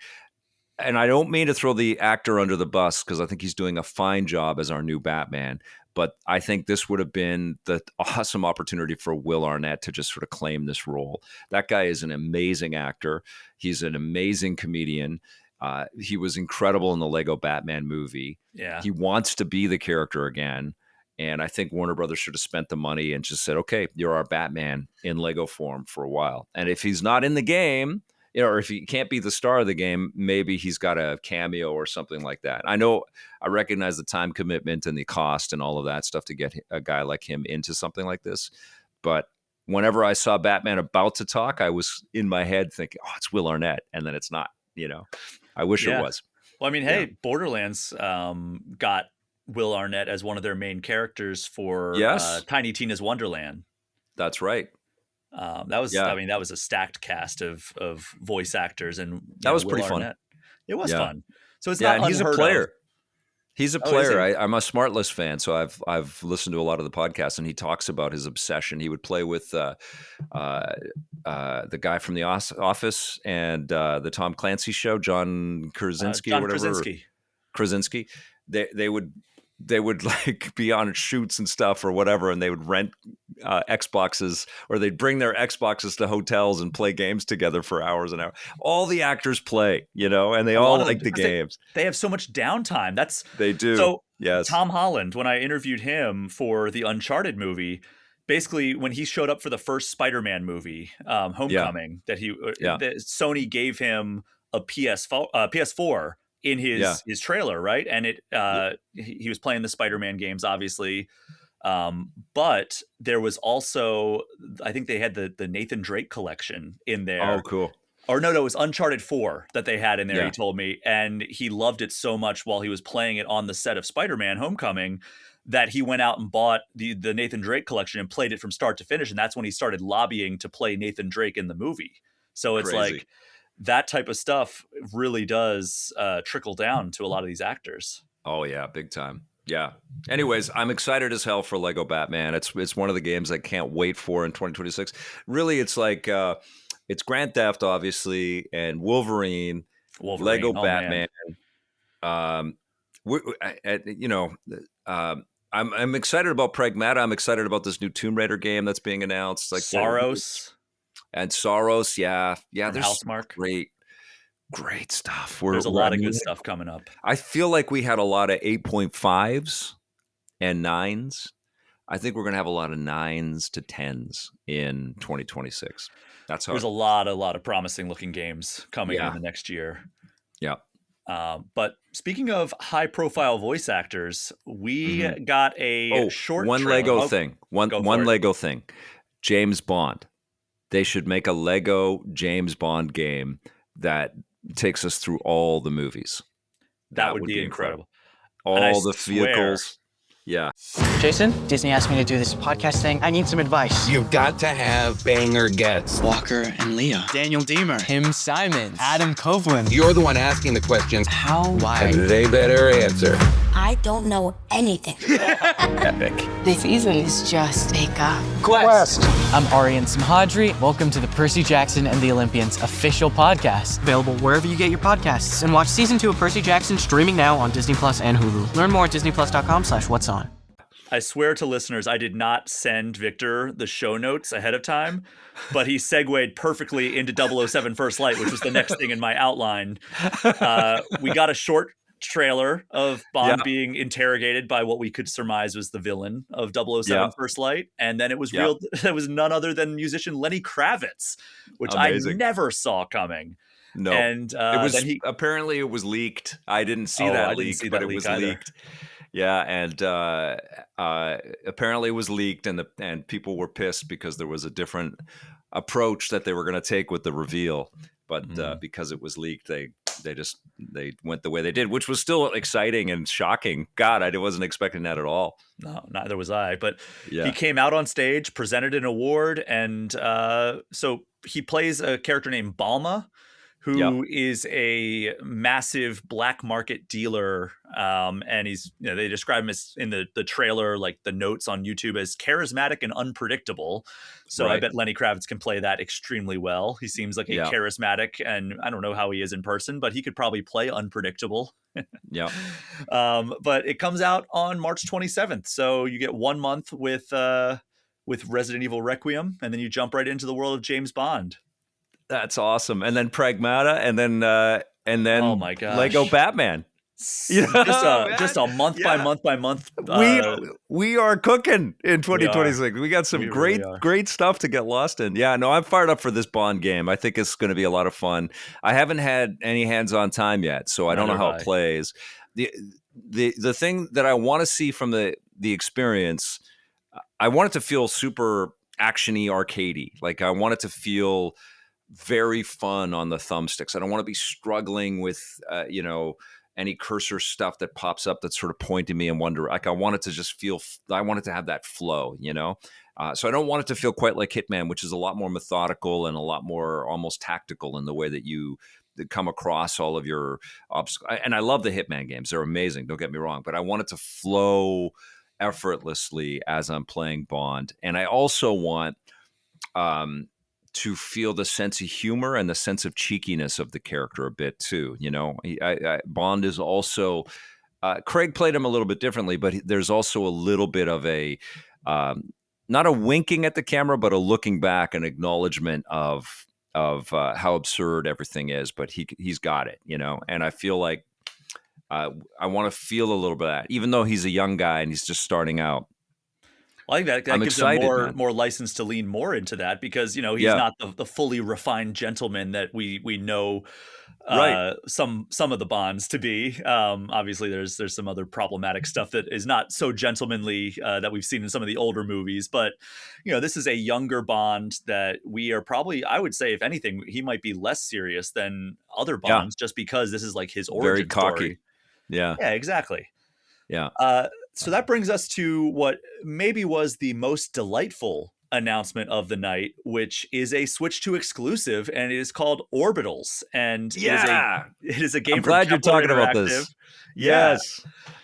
And I don't mean to throw the actor under the bus because I think he's doing a fine job as our new Batman. But I think this would have been the awesome opportunity for Will Arnett to just sort of claim this role. That guy is an amazing actor. He's an amazing comedian. He was incredible in the Lego Batman movie. Yeah. He wants to be the character again. And I think Warner Brothers should have spent the money and just said, okay, you're our Batman in Lego form for a while. And if he's not in the game, you know, or if he can't be the star of the game, maybe he's got a cameo or something like that. I recognize the time commitment and the cost and all of that stuff to get a guy like him into something like this. But whenever I saw Batman about to talk, I was in my head thinking, oh, it's Will Arnett. And then it's not, you know, I wish it was. Well, I mean, hey, Borderlands got Will Arnett as one of their main characters for Tiny Tina's Wonderland. That's right. That was a stacked cast of voice actors, and that was pretty fun. It was fun. So it's not. And he's a player. He's a player. I'm a Smartless fan, so I've listened to a lot of the podcasts, and he talks about his obsession. He would play with the guy from The Office and the Tom Clancy show, John Krasinski or whatever. Krasinski. They would like be on shoots and stuff or whatever, and they would rent Xboxes, or they'd bring their Xboxes to hotels and play games together for hours and hours. All the actors play, you know, and they all like the games. They have so much downtime. They do. So yes. Tom Holland, when I interviewed him for the Uncharted movie, basically when he showed up for the first Spider-Man movie, Homecoming, that Sony gave him a PS4 in his trailer, right? And he was playing the Spider-Man games, obviously. But there was also, I think they had the Nathan Drake collection in there. Oh, cool. Or no, it was Uncharted 4 that they had in there, he told me. And he loved it so much while he was playing it on the set of Spider-Man Homecoming that he went out and bought the Nathan Drake collection and played it from start to finish. And that's when he started lobbying to play Nathan Drake in the movie. So it's like that type of stuff really does trickle down to a lot of these actors. Oh, yeah, big time. Yeah. Anyways, I'm excited as hell for Lego Batman. It's one of the games I can't wait for in 2026. Really, it's like it's Grand Theft, obviously, and Wolverine Lego Batman. I'm excited about Pragmata. I'm excited about this new Tomb Raider game that's being announced. Like Saros. And Saros, yeah. There's Housemarque. Great stuff. There's a lot of good stuff coming up. I feel like we had a lot of 8.5s and 9s. I think we're going to have a lot of 9s to 10s in 2026. That's how there's a lot of promising looking games coming in the next year. Yeah. But speaking of high profile voice actors, we got a short one trailer. Lego thing. One Lego thing. James Bond. They should make a Lego James Bond game that takes us through all the movies. That would be incredible. All the vehicles. Yeah. Jason, Disney asked me to do this podcast thing. I need some advice. You've got to have banger guests. Walker and Leah. Daniel Deemer. Tim Simons. Adam Copeland. You're the one asking the questions. How? Why? And they better answer. I don't know anything. Epic. This season is just makeup. Quest. I'm Arian Samhadri. Welcome to the Percy Jackson and the Olympians official podcast. Available wherever you get your podcasts. And watch season 2 of Percy Jackson streaming now on Disney Plus and Hulu. Learn more at disneyplus.com/whatson. I swear to listeners, I did not send Victor the show notes ahead of time, but he segued perfectly into 007 First Light, which was the next thing in my outline. We got a short trailer of Bond being interrogated by what we could surmise was the villain of 007 First Light. And then it was real. It was none other than musician Lenny Kravitz, which I never saw coming. No, and it was apparently it was leaked. I didn't see that leak, but it was leaked. Yeah, and apparently it was leaked, and people were pissed because there was a different approach that they were going to take with the reveal. But because it was leaked, they went the way they did, which was still exciting and shocking. God, I wasn't expecting that at all. No, neither was I. But he came out on stage, presented an award, and so he plays a character named Balma, Yep. who is a massive black market dealer. And he's, they describe him as in the trailer, like the notes on YouTube, as charismatic and unpredictable. So I Right. bet Lenny Kravitz can play that extremely well. He seems like a Yeah. charismatic, and I don't know how he is in person, but he could probably play unpredictable. Yeah. But it comes out on March 27th. So you get 1 month with Resident Evil Requiem, and then you jump right into the world of James Bond. That's awesome. And then Pragmata, and then Oh my Lego gosh. Batman. You know, Just a month by month by month. We are cooking in 2026. We got some We great really are. great stuff to get lost in. Yeah, no, I'm fired up for this Bond game. I think it's going to be a lot of fun. I haven't had any hands-on time yet, so I don't know Neither how have it I. plays. The thing that I want to see from the experience, I want it to feel super actiony, arcadey. Like I want it to feel very fun on the thumbsticks. I don't want to be struggling with any cursor stuff that pops up that's sort of pointing me in one direction. Like I want it to just feel. I want it to have that flow, So I don't want it to feel quite like Hitman, which is a lot more methodical and a lot more almost tactical in the way that you come across all of your obstacles. And I love the Hitman games; they're amazing. Don't get me wrong, but I want it to flow effortlessly as I'm playing Bond, and I also want to feel the sense of humor and the sense of cheekiness of the character a bit too. Bond is also Craig played him a little bit differently, but there's also a little bit of a not a winking at the camera, but a looking back, an acknowledgement of how absurd everything is. But he's got it, and I feel like I want to feel a little bit of that, even though he's a young guy and he's just starting out. I think that I'm gives him excited, more license to lean more into that, because he's not the fully refined gentleman that we know Right. some of the Bonds to be. Obviously, there's some other problematic stuff that is not so gentlemanly that we've seen in some of the older movies. But this is a younger Bond that we are probably, I would say, if anything, he might be less serious than other Bonds, just because this is like his origin Very cocky. story. Yeah. Yeah, exactly. Yeah. So that brings us to what maybe was the most delightful announcement of the night, which is a Switch 2 exclusive, and it is called Orbitals. And it is a game. I'm glad you're Kepler talking about Interactive. this. Yeah.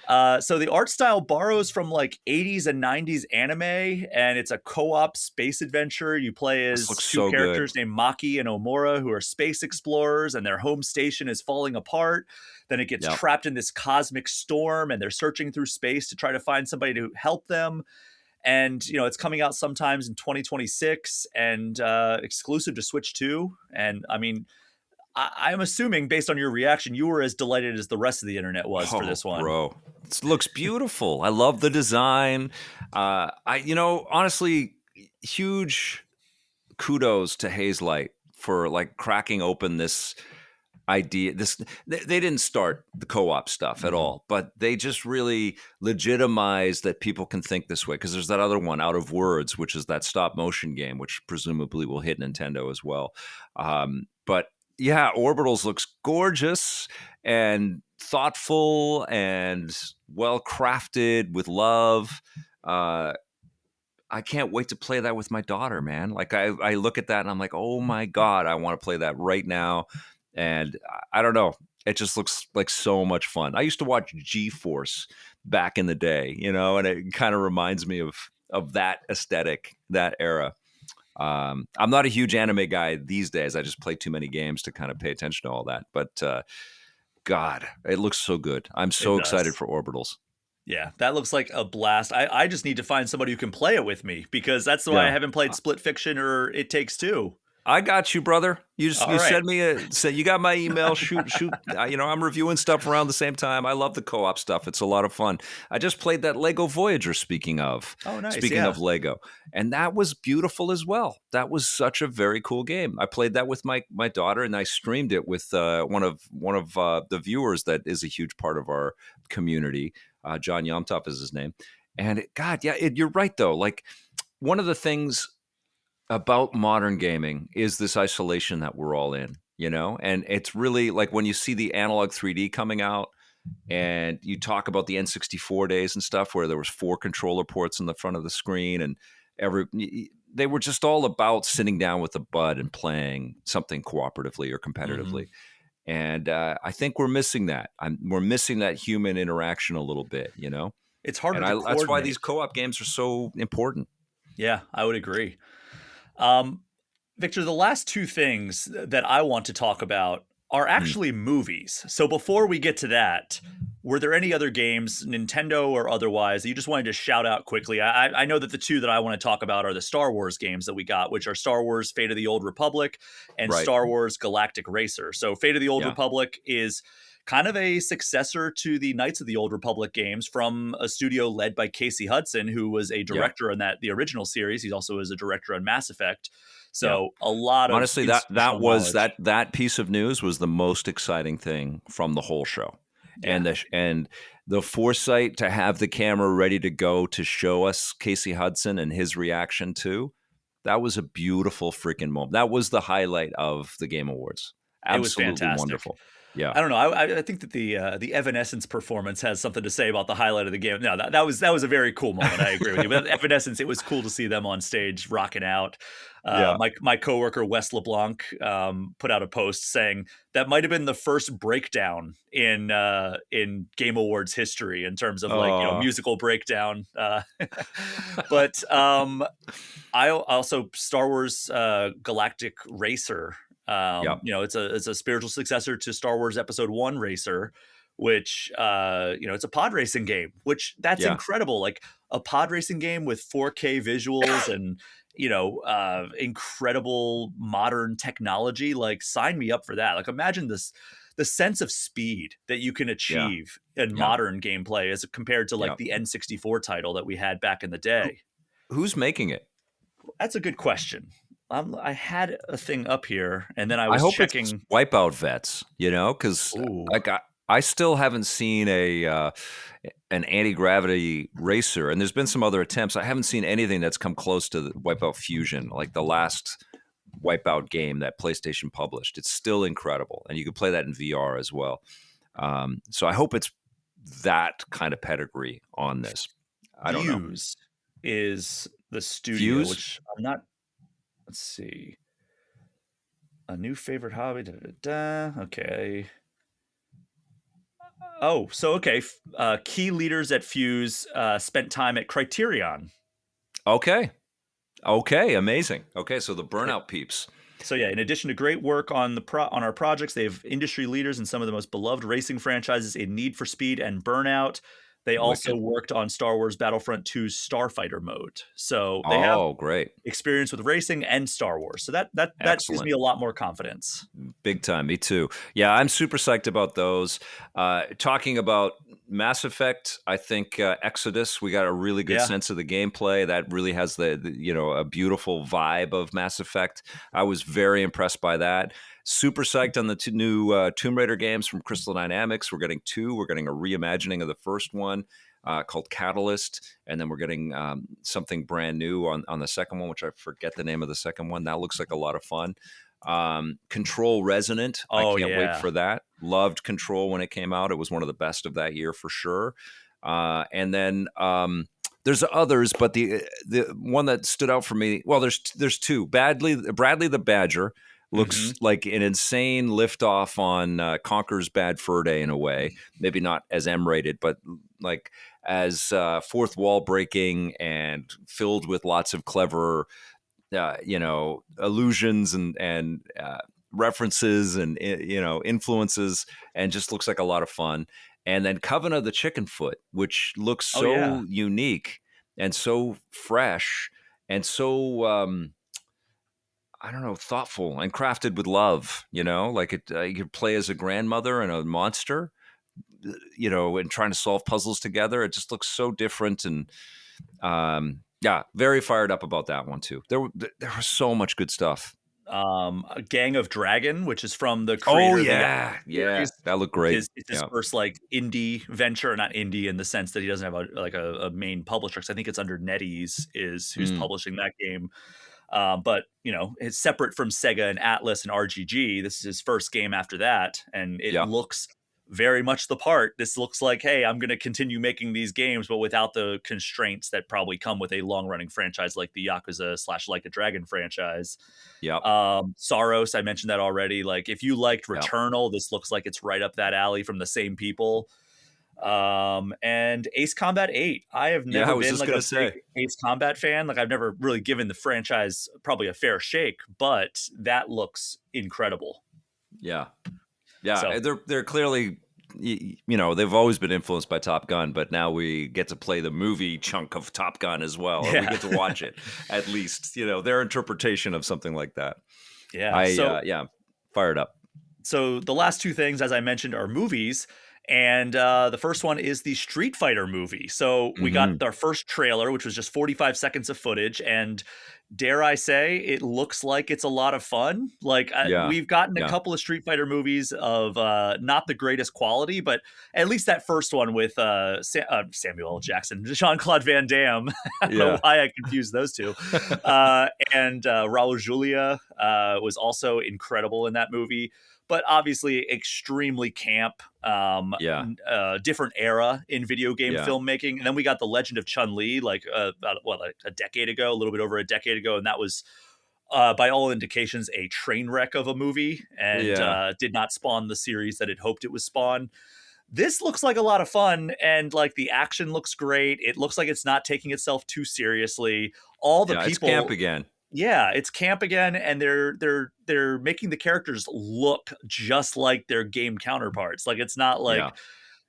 Yes. So the art style borrows from like 80s and 90s anime, and it's a co-op space adventure. You play as two characters named Maki and Omura, who are space explorers, and their home station is falling apart. Then it gets trapped in this cosmic storm, and they're searching through space to try to find somebody to help them. And, it's coming out sometimes in 2026 and exclusive to Switch 2. And I mean, I'm assuming based on your reaction, you were as delighted as the rest of the internet was for this one. Bro, it looks beautiful. I love the design. Honestly, huge kudos to Hazelight for like cracking open this idea. They didn't start the co-op stuff at all, but they just really legitimized that people can think this way, because there's that other one, Out of Words, which is that stop motion game, which presumably will hit Nintendo as well. But yeah, Orbitals looks gorgeous and thoughtful and well crafted with love. I can't wait to play that with my daughter, man. Like I look at that and I'm like, oh my God, I want to play that right now. And I don't know, it just looks like so much fun. I used to watch G-Force back in the day, and it kind of reminds me of that aesthetic, that era. I'm not a huge anime guy these days. I just play too many games to kind of pay attention to all that. But God, it looks so good. I'm so excited for Orbitals. Yeah, that looks like a blast. I just need to find somebody who can play it with me, because that's why I haven't played Split Fiction or It Takes Two. I got you, brother. You send me you got my email. Shoot. I'm reviewing stuff around the same time. I love the co-op stuff. It's a lot of fun. I just played that Lego Voyager. Speaking of Lego, and that was beautiful as well. That was such a very cool game. I played that with my daughter, and I streamed it with one of the viewers that is a huge part of our community. John Yomtop is his name. And you're right though. Like one of the things about modern gaming is this isolation that we're all in, and it's really like when you see the analog 3D coming out and you talk about the N64 days and stuff where there was 4 controller ports in the front of the screen, and they were just all about sitting down with a bud and playing something cooperatively or competitively. And I think we're missing that. We're missing that human interaction a little bit, It's harder And to that's why coordinate. these co-op games are so important. Yeah, I would agree. Victor, the last two things that I want to talk about are actually movies. So before we get to that, were there any other games, Nintendo or otherwise, that you just wanted to shout out quickly? I know that the two that I want to talk about are the Star Wars games that we got, which are Star Wars Fate of the Old Republic and Right. Star Wars Galactic Racer. So Fate of the Old Yeah. Republic is kind of a successor to the Knights of the Old Republic games from a studio led by Casey Hudson, who was a director on the original series. He also is a director on Mass Effect. So a lot of honestly, that was knowledge. that piece of news was the most exciting thing from the whole show. Yeah. And the foresight to have the camera ready to go to show us Casey Hudson and his reaction too, that was a beautiful freaking moment. That was the highlight of the Game Awards. It was Absolutely fantastic. wonderful. Yeah. I don't know. I think that the Evanescence performance has something to say about the highlight of the game. No, that was a very cool moment. I agree with you. But Evanescence, it was cool to see them on stage rocking out. My coworker Wes LeBlanc put out a post saying that might have been the first breakdown in Game Awards history in terms of musical breakdown. But I also Star Wars Galactic Racer. It's a spiritual successor to Star Wars Episode 1 Racer, which it's a pod racing game, which that's incredible. Like a pod racing game with 4K visuals and incredible modern technology. Like sign me up for that. Like imagine the sense of speed that you can achieve in modern gameplay as compared to like the N64 title that we had back in the day. Who's making it? That's a good question. I had a thing up here, and then I was hope checking. It's Wipeout Vets, because I still haven't seen an anti-gravity racer, and there's been some other attempts. I haven't seen anything that's come close to the Wipeout Fusion, like the last Wipeout game that PlayStation published. It's still incredible, and you can play that in VR as well. So I hope it's that kind of pedigree on this. I don't know. Fuse is the studio, Fuse? which I'm not. Let's see. A new favorite hobby. Okay. Oh, so okay. Key leaders at Fuse spent time at Criterion. Okay. Amazing. Okay, so the Burnout peeps. So yeah, in addition to great work on on our projects, they have industry leaders in some of the most beloved racing franchises in Need for Speed and Burnout. They also worked on Star Wars Battlefront 2's Starfighter mode. So they have great experience with racing and Star Wars. So that gives me a lot more confidence. Big time. Me too. Yeah, I'm super psyched about those. Talking about Mass Effect, I think Exodus, we got a really good sense of the gameplay. That really has the a beautiful vibe of Mass Effect. I was very impressed by that. Super psyched on the two new Tomb Raider games from Crystal Dynamics. We're getting two. We're getting a reimagining of the first one called Catalyst, and then we're getting something brand new on the second one, which I forget the name of the second one. That looks like a lot of fun. Control Resonant. I can't wait for that. Loved Control when it came out. It was one of the best of that year for sure. And then there's others, but the one that stood out for me, well, there's two. Bradley the Badger looks like an insane liftoff on Conker's Bad Fur Day in a way. Maybe not as M-rated, but like as fourth wall breaking and filled with lots of clever allusions and references and influences, and just looks like a lot of fun. And then Coven of the Chicken Foot, which looks so unique and so fresh and so I don't know, thoughtful and crafted with love. Like you could play as a grandmother and a monster, and trying to solve puzzles together. It just looks so different, and very fired up about that one too. There was so much good stuff. A Gang of Dragon, which is from the creator. That looked great. It's his first like indie venture, not indie in the sense that he doesn't have a main publisher. Because I think it's under NetEase who's publishing that game. But it's separate from Sega and Atlas and RGG. This is his first game after that, and it looks very much the part. This looks like, hey, I'm going to continue making these games, but without the constraints that probably come with a long-running franchise like the Yakuza / Like a Dragon franchise. Yep. Saros, I mentioned that already. Like, if you liked Yep. Returnal, this looks like it's right up that alley from the same people. And Ace Combat 8. I have never been like a big Ace Combat fan. Like, I've never really given the franchise probably a fair shake, but that looks incredible. Yeah. Yeah. So, they're clearly, they've always been influenced by Top Gun, but now we get to play the movie chunk of Top Gun as well. Or we get to watch it, at least, their interpretation of something like that. Yeah. Fired up. So the last two things, as I mentioned, are movies. And the first one is the Street Fighter movie. So we got our first trailer, which was just 45 seconds of footage. And dare I say, it looks like it's a lot of fun. Like, we've gotten a couple of Street Fighter movies of not the greatest quality, but at least that first one with Samuel L. Jackson, Jean-Claude Van Damme. I don't know why I confused those two. And Raul Julia was also incredible in that movie. But obviously extremely camp, different era in video game filmmaking. And then we got The Legend of Chun-Li, like a decade ago, a little bit over a decade ago. And that was, by all indications, a train wreck of a movie and did not spawn the series that it hoped it would spawn. This looks like a lot of fun, and like the action looks great. It looks like it's not taking itself too seriously. All the people, it's camp again. Yeah, it's camp again, and they're making the characters look just like their game counterparts. Like, it's not like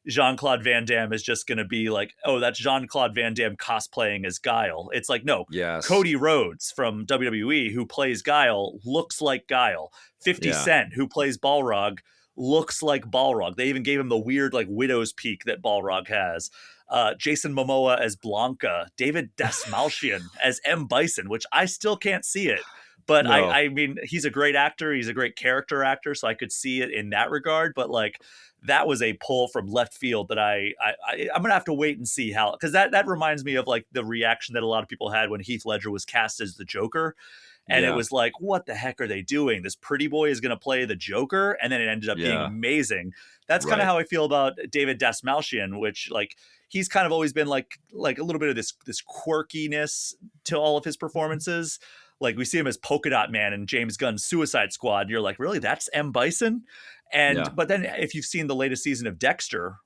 Jean-Claude Van Damme is just going to be like, oh, that's Jean-Claude Van Damme cosplaying as Guile. It's like, no, Cody Rhodes from WWE, who plays Guile, looks like Guile. 50 Cent, who plays Balrog, looks like Balrog. They even gave him the weird like widow's peak that Balrog has. Jason Momoa as Blanca, David Dastmalchian as M. Bison, which I still can't see it. But no. I mean, he's a great actor. He's a great character actor. So I could see it in that regard. But like, that was a pull from left field that I'm going to have to wait and see how, because that reminds me of like the reaction that a lot of people had when Heath Ledger was cast as the Joker. And it was like, what the heck are they doing? This pretty boy is going to play the Joker. And then it ended up being amazing. That's kind of how I feel about David Dastmalchian, which like, he's kind of always been like a little bit of this quirkiness to all of his performances. Like, we see him as Polka Dot Man in James Gunn's Suicide Squad. And you're like, really? That's M. Bison? And but then if you've seen the latest season of Dexter,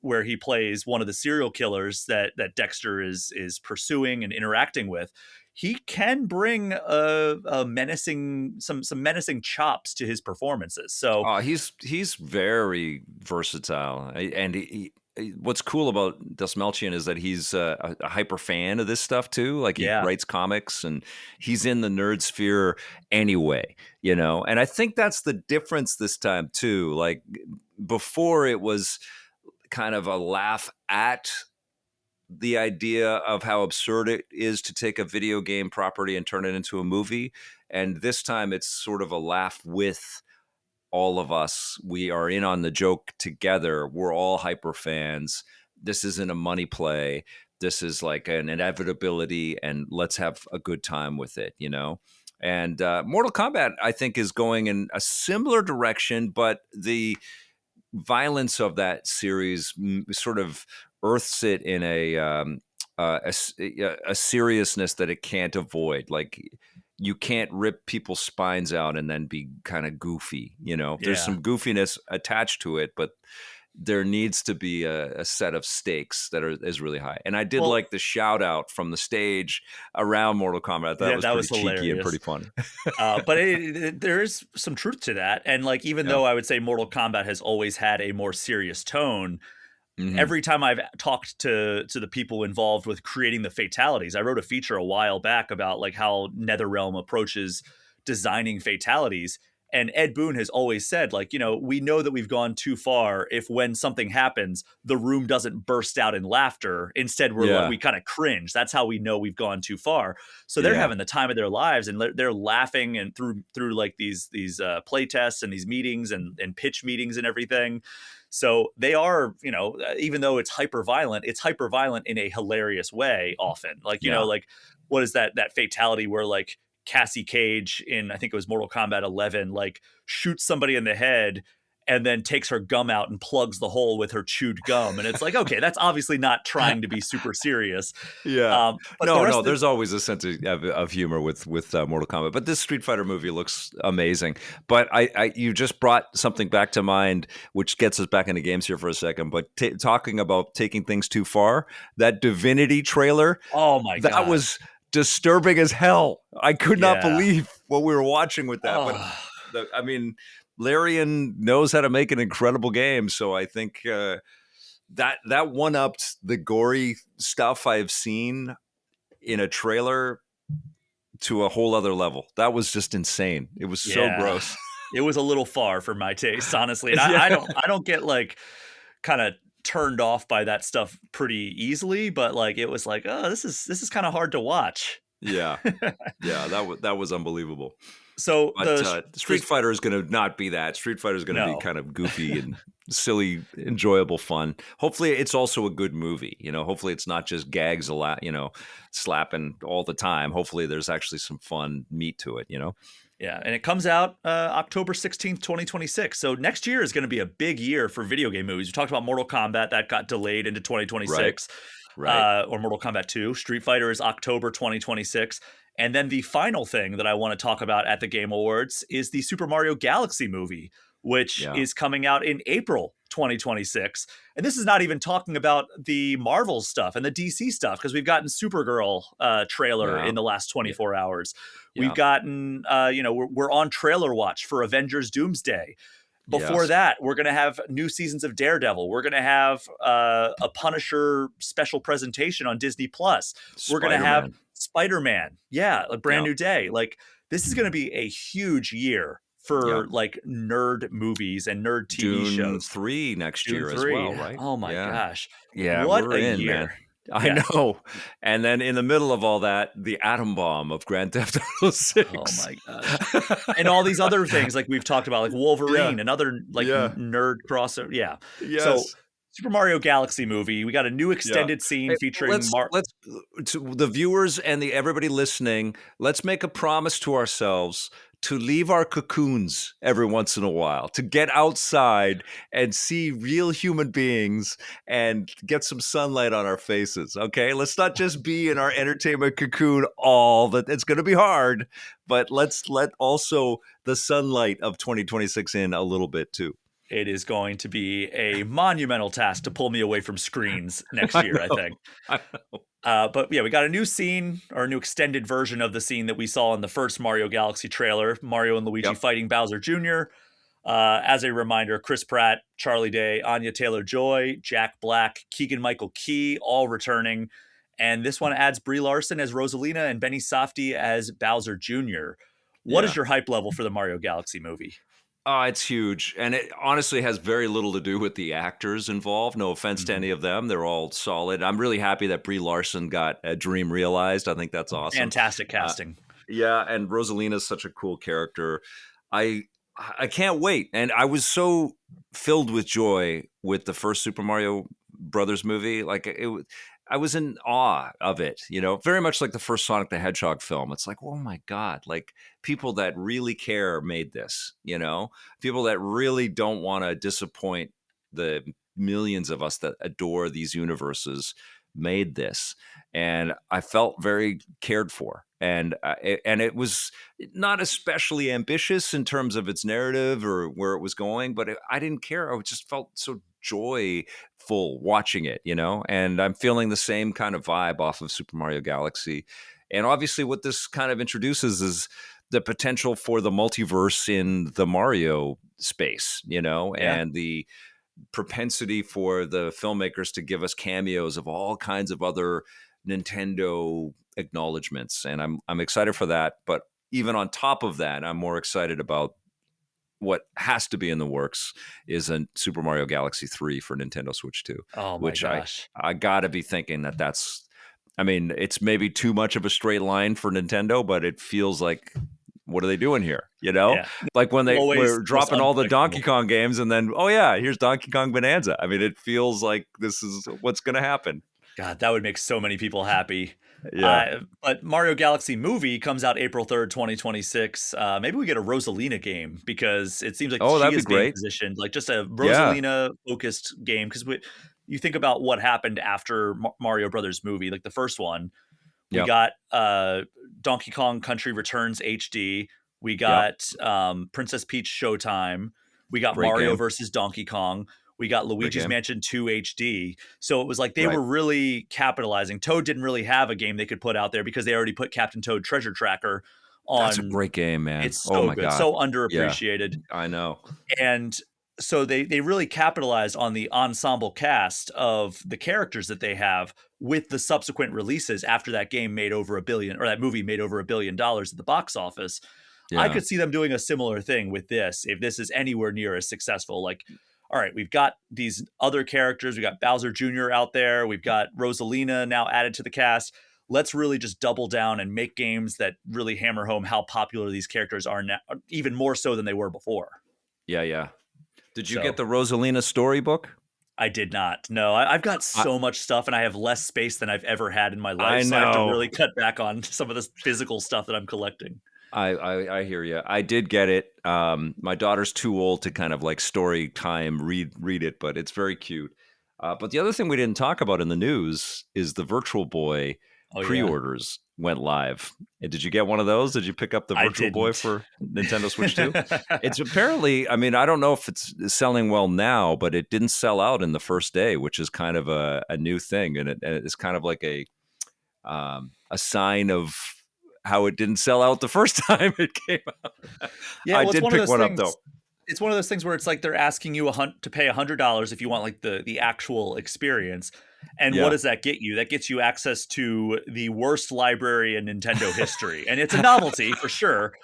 where he plays one of the serial killers that Dexter is pursuing and interacting with, he can bring a menacing some menacing chops to his performances. So he's very versatile, and what's cool about Dastmalchian is that he's a hyper fan of this stuff too. Like, he writes comics and he's in the nerd sphere anyway, and I think that's the difference this time too. Like, before, it was kind of a laugh at the idea of how absurd it is to take a video game property and turn it into a movie. And this time it's sort of a laugh with all of us. We are in on the joke together. We're all hyper fans. This isn't a money play. This is like an inevitability, and let's have a good time with it, And Mortal Kombat, I think, is going in a similar direction, but the violence of that series sort of earths it in a seriousness that it can't avoid. Like, you can't rip people's spines out and then be kind of goofy. There's some goofiness attached to it, but there needs to be a set of stakes that is really high. And I did like the shout out from the stage around Mortal Kombat. That was pretty cheeky and pretty funny. But there is some truth to that. And like, even though I would say Mortal Kombat has always had a more serious tone, every time I've talked to the people involved with creating the fatalities, I wrote a feature a while back about like how NetherRealm approaches designing fatalities. And Ed Boon has always said, like, we know that we've gone too far if when something happens, the room doesn't burst out in laughter. Instead, we kind of cringe. That's how we know we've gone too far. So they're having the time of their lives, and they're laughing and through like these play tests and these meetings and pitch meetings and everything. So they are, even though it's hyper violent in a hilarious way often. Like, like, what is that fatality where like Cassie Cage in, I think it was Mortal Kombat 11, like shoots somebody in the head, and then takes her gum out and plugs the hole with her chewed gum. And it's like, okay, that's obviously not trying to be super serious. Yeah. But No. There's always a sense of humor with Mortal Kombat. But this Street Fighter movie looks amazing. But you just brought something back to mind, which gets us back into games here for a second. But talking about taking things too far, that Divinity trailer. Oh my God. That was disturbing as hell. I could not Yeah. believe what we were watching with that. But Larian knows how to make an incredible game. So I think that one-upped the gory stuff I've seen in a trailer to a whole other level. That was just insane. It was so gross. It was a little far for my taste, honestly. And I don't get like kind of turned off by that stuff pretty easily, but like it was like, oh, this is kind of hard to watch. Yeah. Yeah, that was unbelievable. So Street Fighter is going to not be that. Street Fighter is going to be kind of goofy and silly, enjoyable fun. Hopefully it's also a good movie. Hopefully it's not just gags a lot, slapping all the time. Hopefully there's actually some fun meat to it, Yeah, and it comes out October 16th, 2026. So next year is going to be a big year for video game movies. We talked about Mortal Kombat. That got delayed into 2026. Right. Or Mortal Kombat 2. Street Fighter is October 2026. And then the final thing that I want to talk about at the Game Awards is the Super Mario Galaxy movie, which is coming out in April 2026. And this is not even talking about the Marvel stuff and the DC stuff, because we've gotten Supergirl trailer in the last 24 hours. We've gotten, we're on trailer watch for Avengers Doomsday. Before that, we're going to have new seasons of Daredevil. We're going to have a Punisher special presentation on Disney Plus. We're going to have Spider-Man. Yeah, a brand new day. Like, this is going to be a huge year for like nerd movies and nerd TV shows. June 3 next year as well, right? Oh my gosh. Yeah, what we're a year. Man. I know. And then in the middle of all that, the atom bomb of Grand Theft Auto 6. Oh my gosh. And all these other things like we've talked about, like Wolverine and other like nerd crossover. Yeah. Yes. So Super Mario Galaxy movie. We got a new extended scene featuring let's to the viewers and everybody listening, let's make a promise to ourselves to leave our cocoons every once in a while, to get outside and see real human beings and get some sunlight on our faces. Okay, let's not just be in our entertainment cocoon it's going to be hard, but let's let also the sunlight of 2026 in a little bit too. It is going to be a monumental task to pull me away from screens next year, I think. I know. But yeah, we got a new scene, or a new extended version of the scene that we saw in the first Mario Galaxy trailer, Mario and Luigi fighting Bowser Jr. As a reminder, Chris Pratt, Charlie Day, Anya Taylor-Joy, Jack Black, Keegan-Michael Key, all returning. And this one adds Brie Larson as Rosalina and Benny Safdie as Bowser Jr. What is your hype level for the Mario Galaxy movie? It's huge. And it honestly has very little to do with the actors involved. No offense to any of them. They're all solid. I'm really happy that Brie Larson got a dream realized. I think that's awesome. Fantastic casting. And Rosalina is such a cool character. I can't wait. And I was so filled with joy with the first Super Mario Brothers movie. Like I was in awe of it, very much like the first Sonic the Hedgehog film. It's like, oh my God, like people that really care made this, people that really don't want to disappoint the millions of us that adore these universes made this. And I felt very cared for. And it was not especially ambitious in terms of its narrative or where it was going, but I didn't care. I just felt so joyful watching it, and I'm feeling the same kind of vibe off of Super Mario Galaxy. And obviously what this kind of introduces is the potential for the multiverse in the Mario space, and the propensity for the filmmakers to give us cameos of all kinds of other Nintendo acknowledgments. And I'm excited for that. But even on top of that, I'm more excited about what has to be in the works is a Super Mario Galaxy 3 for Nintendo Switch 2. Oh my gosh. I gotta be thinking it's maybe too much of a straight line for Nintendo, but it feels like, what are they doing here? Like when they were dropping all the Donkey Kong games and then, here's Donkey Kong Bonanza. I mean, it feels like this is what's going to happen. God, that would make so many people happy. Yeah. But Mario Galaxy movie comes out April 3rd, 2026. Maybe we get a Rosalina game because it seems like Oh, she that'd be is being great. positioned like just a Yeah. Rosalina focused game. Because you think about what happened after Mario Brothers movie, like the first one, we Yep. got Donkey Kong Country Returns HD. We Yep. got Princess Peach Showtime. We got Great Mario game. versus Donkey Kong. We got Great Luigi's game. Mansion 2 HD. So it was like they Right. were really capitalizing. Toad didn't really have a game they could put out there because they already put Captain Toad Treasure Tracker That's a on. great game, man. It's Oh so my good, God. so Yeah, underappreciated. I know. And so they really capitalized on the ensemble cast of the characters that they have with the subsequent releases after that game made over $1 billion, or that movie made over $1 billion at the box office. I Yeah. could see them doing a similar thing with this if this is anywhere near as successful. Like, all right, we've got these other characters. We got Bowser Jr. out there. We've got Rosalina now added to the cast. Let's really just double down and make games that really hammer home how popular these characters are now, even more so than they were before. Yeah, yeah. Did you So- get the Rosalina storybook? I did not. No, I've got so much stuff and I have less space than I've ever had in my life. I So I have to know. really cut back on some of this physical stuff that I'm collecting. I hear you. I did get it. My daughter's too old to kind of like story time read it, but it's very cute. But the other thing we didn't talk about in the news is the Virtual Boy Oh, yeah. pre-orders went live. And did you get one of those? Did you pick up the I Virtual Boy didn't. for Nintendo Switch 2? It's apparently, I mean, I don't know if it's selling well now, but it didn't sell out in the first day, which is kind of a new thing. And it's kind of like a sign of how it didn't sell out the first time it came out. Yeah, I well, did it's pick one up though. It's one of those things where it's like they're asking you to pay $100 if you want like the actual experience. And Yeah. what does that get you? That gets you access to the worst library in Nintendo history. And it's a novelty for sure.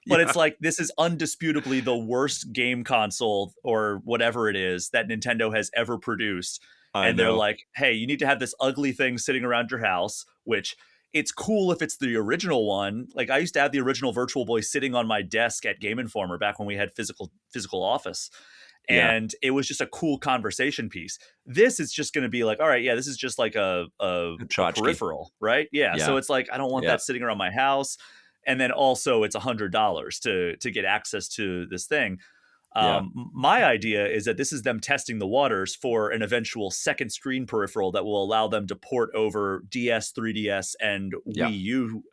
But it's like, this is undisputably the worst game console or whatever it is that Nintendo has ever produced. And they're like, hey, you need to have this ugly thing sitting around your house, which it's cool if it's the original one. Like I used to have the original Virtual Boy sitting on my desk at Game Informer back when we had physical office. Yeah. And it was just a cool conversation piece. This is just going to be like, all right, yeah, this is just like a tchotchke. peripheral, right? Yeah. Yeah. So it's like, I don't want Yeah. that sitting around my house. And then also it's $100 to get access to this thing. Yeah. My idea is that this is them testing the waters for an eventual second screen peripheral that will allow them to port over DS, 3DS, and Yeah. Wii U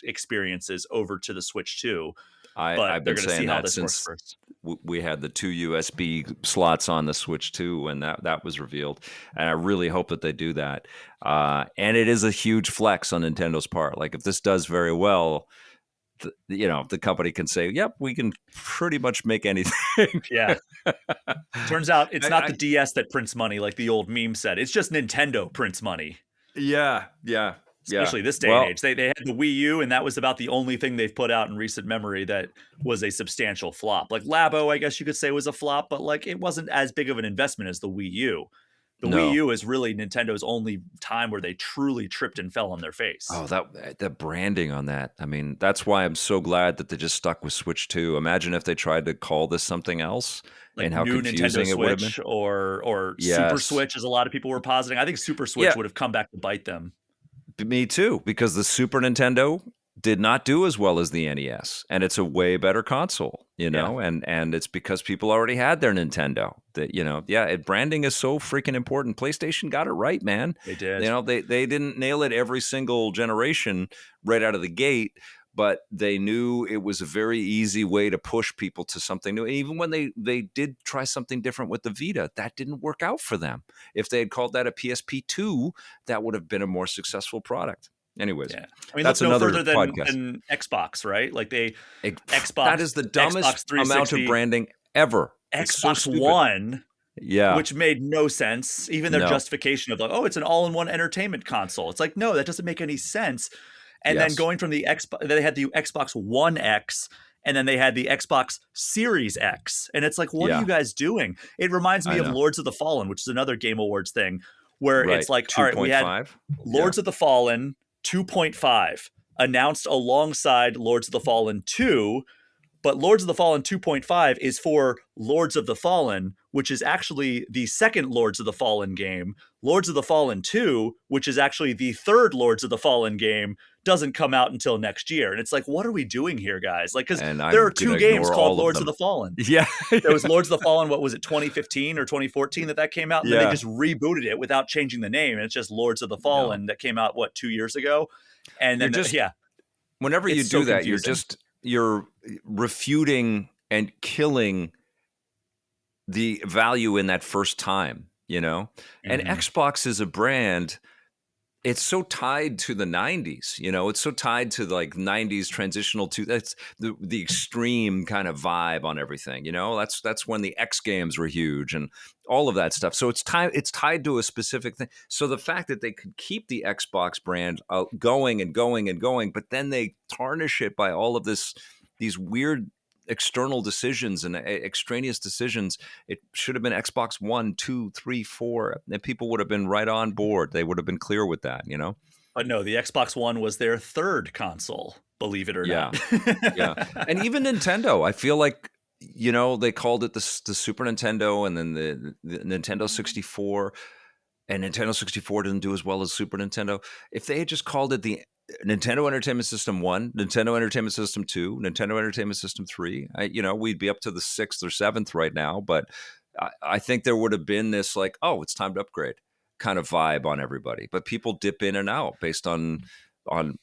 experiences over to the Switch 2. I've they're been going to see saying how that this works since first. we had the 2 USB slots on the Switch 2 when that was revealed. And I really hope that they do that. And it is a huge flex on Nintendo's part. Like if this does very well, the company can say, yep, we can pretty much make anything. Yeah. Turns out it's not I- the DS that prints money like the old meme said. It's just Nintendo prints money. Yeah. Especially this day Well, and age. They had the Wii U, and that was about the only thing they've put out in recent memory that was a substantial flop. Like Labo, I guess you could say, was a flop, but like it wasn't as big of an investment as the Wii U. The No. Wii U is really Nintendo's only time where they truly tripped and fell on their face. Oh, the branding on that. I mean, that's why I'm so glad that they just stuck with Switch 2. Imagine if they tried to call this something else like and how new confusing Nintendo it would have Switch been. or Super Yes. Switch, as a lot of people were positing. I think Super Switch Yeah. would have come back to bite them. Me too, because the Super Nintendo did not do as well as the NES, and it's a way better console, and it's because people already had their Nintendo. That branding is so freaking important. PlayStation got it right, man. They did. They didn't nail it every single generation right out of the gate, but they knew it was a very easy way to push people to something new. Even when they did try something different with the Vita, that didn't work out for them. If they had called that a PSP2, that would have been a more successful product. Anyways, Yeah. I mean, that's look no another further podcast. than Xbox, right? Like Xbox. That is the dumbest Xbox amount of 360, branding ever. It's so Xbox stupid. One, Yeah. which made no sense. Even their No. justification of like, oh, it's an all-in-one entertainment console. It's like, no, that doesn't make any sense. And then Yes. going from they had the Xbox One X, and then they had the Xbox Series X. And it's like, what Yeah. are you guys doing? It reminds me I of know. Lords of the Fallen, which is another Game Awards thing, where Right. it's like, all right, we had 2.5. Lords of the Fallen 2.5 announced alongside Lords of the Fallen 2, But Lords of the Fallen 2.5 is for Lords of the Fallen, which is actually the second Lords of the Fallen game. Lords of the Fallen 2, which is actually the third Lords of the Fallen game, doesn't come out until next year. And it's like, what are we doing here, guys? Like, because there are two games called Lords of the Fallen. Yeah. There was Lords of the Fallen, what was it, 2015 or 2014 that came out? And then they just rebooted it without changing the name. And it's just Lords of the Fallen that came out, 2 years ago? And then, whenever you do that, you're refuting and killing the value in that first time, And Xbox is a brand, it's so tied to the 90s, it's so tied to like 90s transitional to that's the extreme kind of vibe on everything, that's when the X games were huge and all of that stuff. So it's tied to a specific thing. So the fact that they could keep the Xbox brand going and going and going, but then they tarnish it by all of these weird external decisions and extraneous decisions. It should have been Xbox 1, 2, 3, 4, and people would have been right on board. They would have been clear with that, But no, the Xbox One was their third console, believe it or not. Yeah. And even Nintendo, I feel like, they called it the Super Nintendo and then the Nintendo 64, and Nintendo 64 didn't do as well as Super Nintendo. If they had just called it the Nintendo Entertainment System 1, Nintendo Entertainment System 2, Nintendo Entertainment System 3, we'd be up to the 6th or 7th right now. But I think there would have been this like, oh, it's time to upgrade kind of vibe on everybody. But people dip in and out based on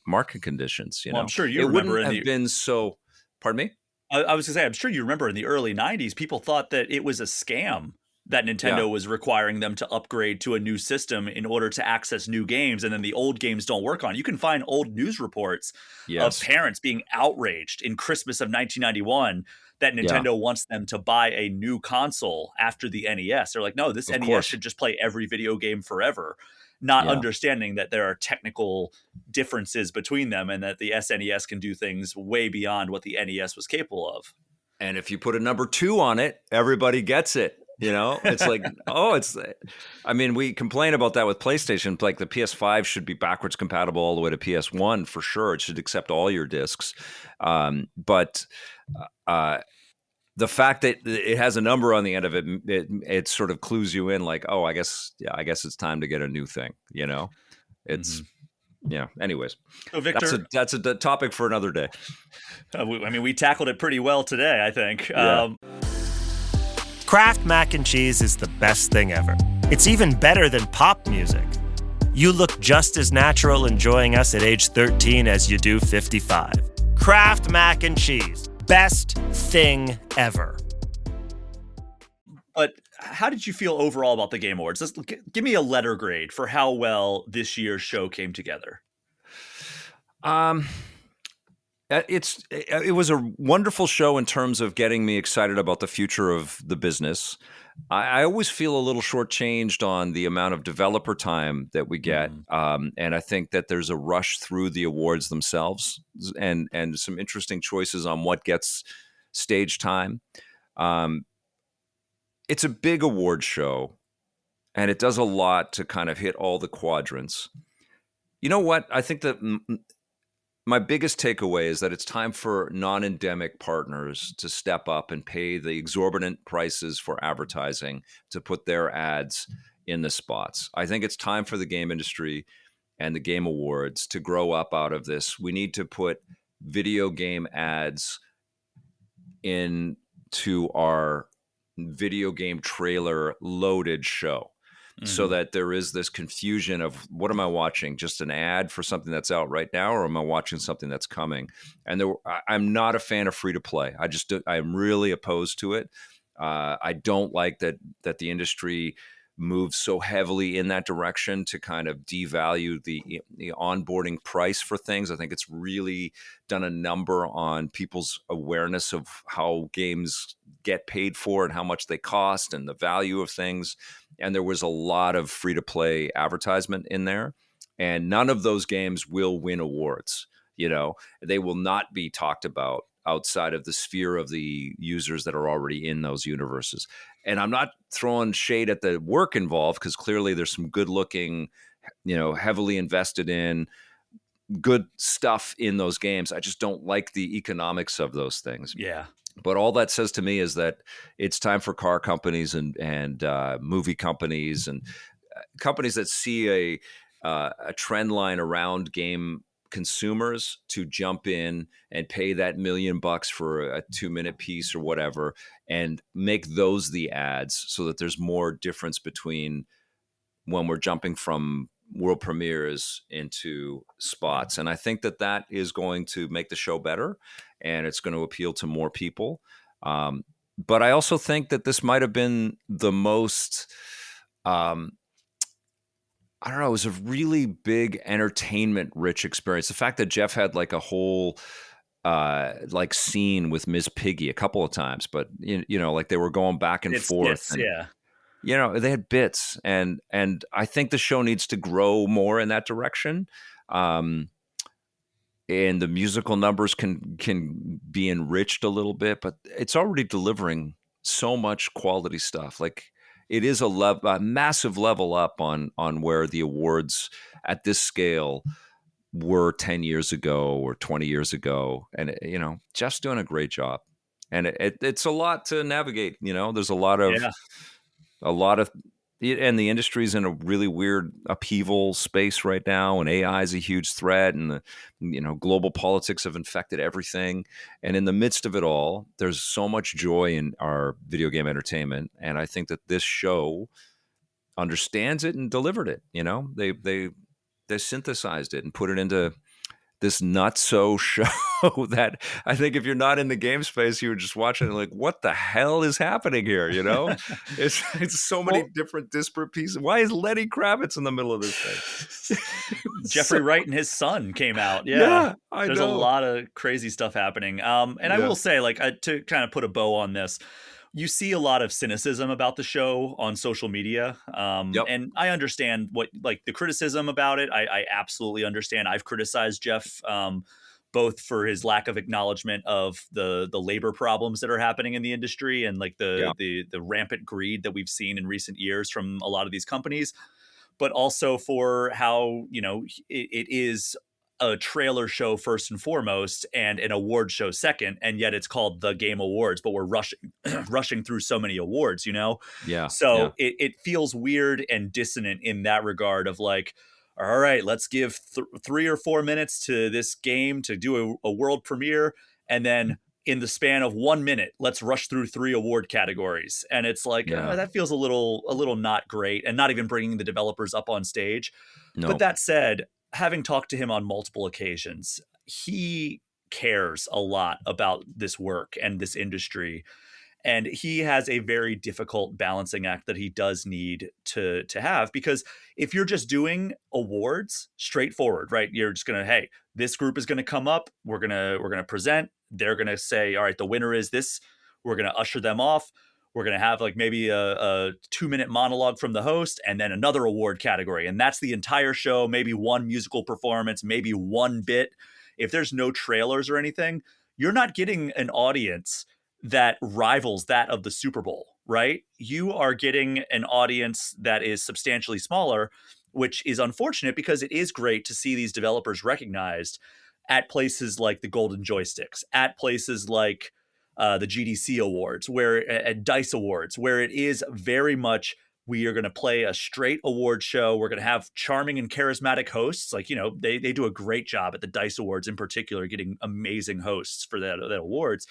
market conditions. Well, I'm sure you it remember wouldn't have been so. Pardon me? I was going to say, I'm sure you remember in the early 90s, people thought that it was a scam that Nintendo was requiring them to upgrade to a new system in order to access new games, and then the old games don't work on. You can find old news reports of parents being outraged in Christmas of 1991 that Nintendo wants them to buy a new console after the NES. They're like, no, this NES should just play every video game forever, not understanding that there are technical differences between them and that the SNES can do things way beyond what the NES was capable of. And if you put a number 2 on it, everybody gets it. It's like, we complain about that with PlayStation. Like the PS5 should be backwards compatible all the way to PS1 for sure. It should accept all your discs. But the fact that it has a number on the end of it, it sort of clues you in like, oh, I guess it's time to get a new thing. It's anyways, so Victor, that's a topic for another day. We tackled it pretty well today, I think. Kraft mac and cheese is the best thing ever. It's even better than pop music. You look just as natural enjoying us at age 13 as you do 55. Kraft mac and cheese. Best thing ever. But how did you feel overall about the Game Awards? Give me a letter grade for how well this year's show came together. It was a wonderful show in terms of getting me excited about the future of the business. I always feel a little shortchanged on the amount of developer time that we get, and I think that there's a rush through the awards themselves, and some interesting choices on what gets stage time. It's a big award show, and it does a lot to kind of hit all the quadrants. You know what? I think that my biggest takeaway is that it's time for non-endemic partners to step up and pay the exorbitant prices for advertising to put their ads in the spots. I think it's time for the game industry and the game awards to grow up out of this. We need to put video game ads into our video game trailer loaded show. So that there is this confusion of what am I watching? Just an ad for something that's out right now, or am I watching something that's coming? And I'm not a fan of free to play. I'm really opposed to it. I don't like that the industry moves so heavily in that direction to kind of devalue the onboarding price for things. I think it's really done a number on people's awareness of how games get paid for and how much they cost and the value of things. And there was a lot of free-to-play advertisement in there. And none of those games will win awards. They will not be talked about outside of the sphere of the users that are already in those universes. And I'm not throwing shade at the work involved, because clearly there's some good-looking, heavily invested in good stuff in those games. I just don't like the economics of those things. Yeah. But all that says to me is that it's time for car companies and movie companies and companies that see a trend line around game consumers to jump in and pay that $1 million for a 2-minute piece or whatever, and make those the ads, so that there's more difference between when we're jumping from world premieres into spots. And I think that is going to make the show better, and it's going to appeal to more people. But I also think that this might have been the most, I don't know, it was a really big entertainment rich experience. The fact that Jeff had like a whole like scene with Miss Piggy a couple of times, but like they were going back and forth, and yeah. they had bits, and I think the show needs to grow more in that direction. And the musical numbers can be enriched a little bit, but it's already delivering so much quality stuff. Like, it is a massive level up on where the awards at this scale were 10 years ago or 20 years ago. And, Jeff's doing a great job. And it's a lot to navigate. There's a lot of, and the industry's in a really weird upheaval space right now. And AI is a huge threat. And, global politics have infected everything. And in the midst of it all, there's so much joy in our video game entertainment. And I think that this show understands it and delivered it. They synthesized it and put it into this nutso show that I think if you're not in the game space, you were just watching it like, what the hell is happening here? It's so many different disparate pieces. Why is Lenny Kravitz in the middle of this thing? Jeffrey Wright and his son came out. Yeah, there's know. a lot of crazy stuff happening. And I will say, like, to kind of put a bow on this, you see a lot of cynicism about the show on social media. And I understand the criticism about it. I absolutely understand. I've criticized Jeff, both for his lack of acknowledgement of the labor problems that are happening in the industry, and like the rampant greed that we've seen in recent years from a lot of these companies, but also for how, it is a trailer show first and foremost and an award show second, and yet it's called the Game Awards, but we're rushing through so many awards, so it feels weird and dissonant in that regard of like, all right, let's give 3 or 4 minutes to this game to do a world premiere, and then in the span of 1 minute, let's rush through 3 award categories. And it's like, that feels a little not great, and not even bringing the developers up on stage. No. But that said, having talked to him on multiple occasions, he cares a lot about this work and this industry. And he has a very difficult balancing act that he does need to have, because if you're just doing awards straightforward, right? You're just going to, hey, this group is going to come up. We're going to present. They're going to say, all right, the winner is this. We're going to usher them off. We're going to have like maybe a 2-minute monologue from the host, and then another award category. And that's the entire show, maybe one musical performance, maybe one bit. If there's no trailers or anything, you're not getting an audience that rivals that of the Super Bowl, right? You are getting an audience that is substantially smaller, which is unfortunate, because it is great to see these developers recognized at places like the Golden Joysticks, at places like the GDC Awards, at DICE Awards, where it is very much, we are going to play a straight award show. We're going to have charming and charismatic hosts. Like, they do a great job at the DICE Awards in particular, getting amazing hosts for that awards.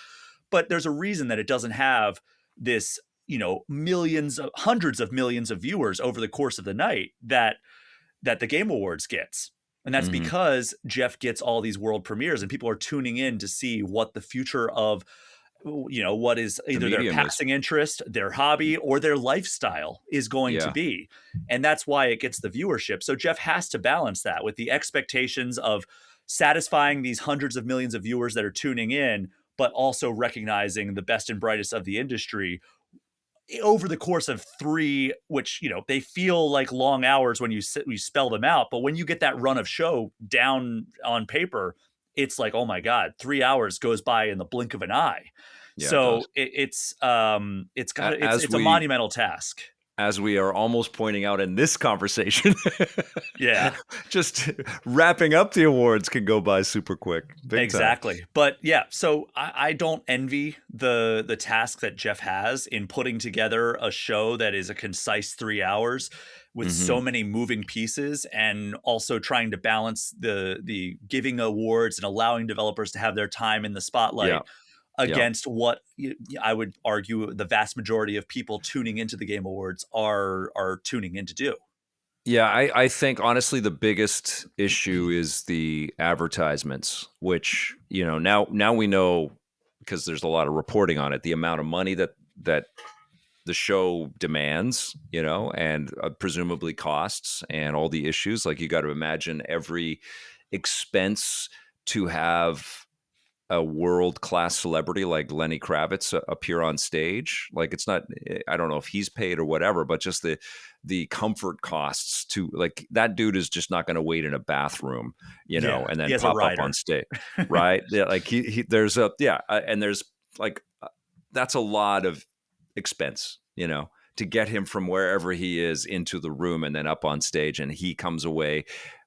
But there's a reason that it doesn't have this, hundreds of millions of viewers over the course of the night that the Game Awards gets. And that's because Jeff gets all these world premieres, and people are tuning in to see what the future of, what is either their passing interest, their hobby, or their lifestyle is going to be. And that's why it gets the viewership. So Jeff has to balance that with the expectations of satisfying these hundreds of millions of viewers that are tuning in, but also recognizing the best and brightest of the industry over the course of 3, which, they feel like long hours when you spell them out. But when you get that run of show down on paper, it's like, oh my God, 3 hours goes by in the blink of an eye. Yeah, so it's a monumental task. as we are almost pointing out in this conversation, Yeah. just wrapping up the awards can go by super quick. Big time. Exactly. But yeah, so I don't envy the task that Jeff has in putting together a show that is a concise 3 hours with so many moving pieces, and also trying to balance the giving awards and allowing developers to have their time in the spotlight Yeah. against what I would argue the vast majority of people tuning into the Game Awards are tuning in to do. Yeah, I think honestly the biggest issue is the advertisements, which, now we know, because there's a lot of reporting on it, the amount of money that the show demands, and presumably costs, and all the issues. Like, you got to imagine every expense to have a world-class celebrity like Lenny Kravitz appear on stage. Like, it's not, I don't know if he's paid or whatever, but just the comfort costs to, like, that dude is just not going to wait in a bathroom, and then pop up on stage, right? Yeah, like there's and there's like that's a lot of expense, to get him from wherever he is into the room and then up on stage, and he comes away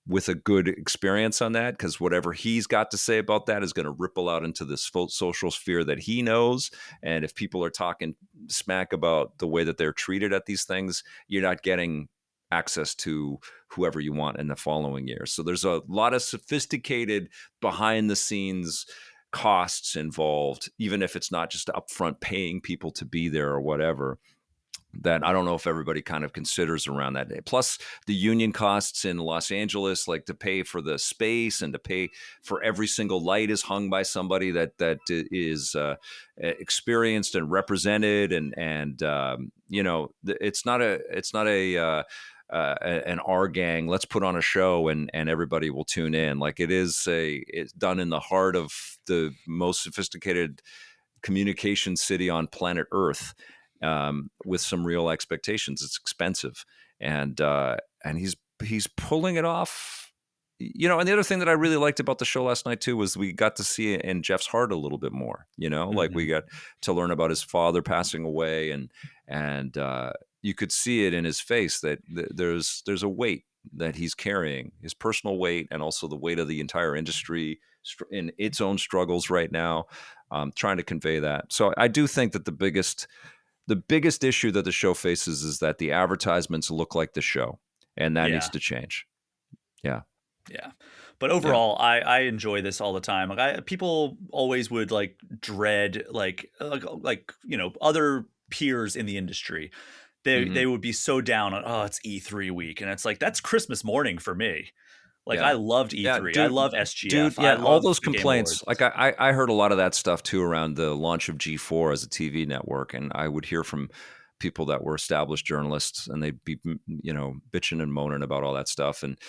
with a good experience on that, because whatever he's got to say about that is going to ripple out into this social sphere that he knows. And if people are talking smack about the way that they're treated at these things, you're not getting access to whoever you want in the following year. So there's a lot of sophisticated behind the scenes costs involved, even if it's not just upfront paying people to be there or whatever, that I don't know if everybody kind of considers around that day. Plus the union costs in Los Angeles, like to pay for the space and to pay for every single light is hung by somebody that is experienced and represented. And it's not an R gang, let's put on a show and everybody will tune in. Like, it's done in the heart of the most sophisticated communication city on planet Earth, with some real expectations. It's expensive, and he's pulling it off. And the other thing that I really liked about the show last night too was we got to see it in Jeff's heart a little bit more. Like, we got to learn about his father passing away, and you could see it in his face that there's a weight that he's carrying, his personal weight, and also the weight of the entire industry in its own struggles right now. Trying to convey that. So I do think that the biggest issue that the show faces is that the advertisements look like the show, and that needs to change. Yeah. Yeah. But overall, I enjoy this all the time. Like, people always would dread other peers in the industry. They would be so down on, oh, it's E3 week, and it's like, that's Christmas morning for me. Like, I loved E3. I love SGF. Dude, all those complaints. Like, I heard a lot of that stuff too around the launch of G4 as a TV network, and I would hear from people that were established journalists, and they'd be, bitching and moaning about all that stuff. And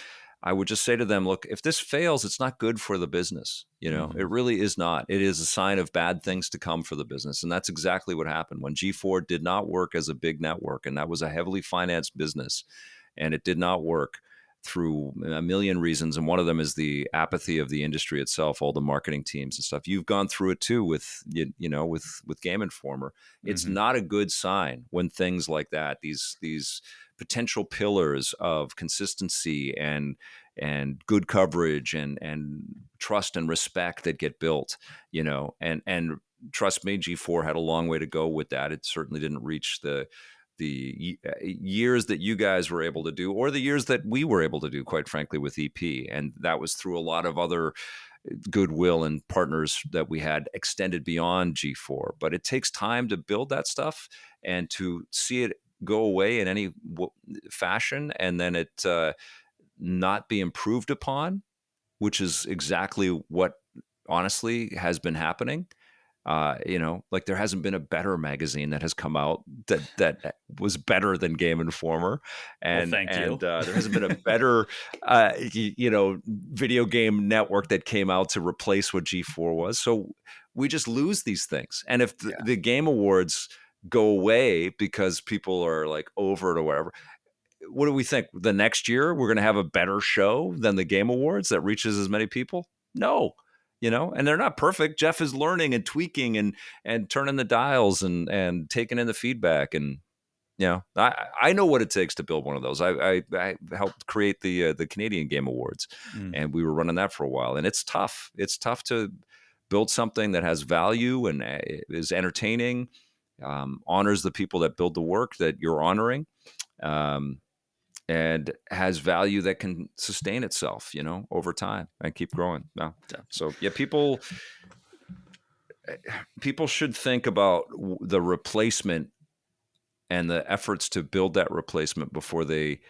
I would just say to them, look, if this fails, it's not good for the business. It really is not. It is a sign of bad things to come for the business. And that's exactly what happened when G4 did not work as a big network. And that was a heavily financed business, and it did not work through a million reasons. And one of them is the apathy of the industry itself, all the marketing teams and stuff. You've gone through it too with Game Informer. It's not a good sign when things like that, these potential pillars of consistency and good coverage and trust and respect that get built, and trust me, G4 had a long way to go with that. It certainly didn't reach the years that you guys were able to do, or the years that we were able to do, quite frankly, with EP. And that was through a lot of other goodwill and partners that we had extended beyond G4. But it takes time to build that stuff, and to see it go away in any fashion, and then it not be improved upon, which is exactly what honestly has been happening. Like, there hasn't been a better magazine that has come out that was better than Game Informer, and thank you. There hasn't been a better video game network that came out to replace what G4 was. So we just lose these things, and if the Game Awards go away because people are like over it or whatever, what do we think? The next year we're going to have a better show than the Game Awards that reaches as many people? No. And they're not perfect. Jeff is learning and tweaking and turning the dials and taking in the feedback. And I know what it takes to build one of those. I helped create the Canadian Game Awards, and we were running that for a while. And it's tough. It's tough to build something that has value and is entertaining, honors the people that build the work that you're honoring, and has value that can sustain itself, over time and keep growing. No. So yeah, people should think about the replacement and the efforts to build that replacement before they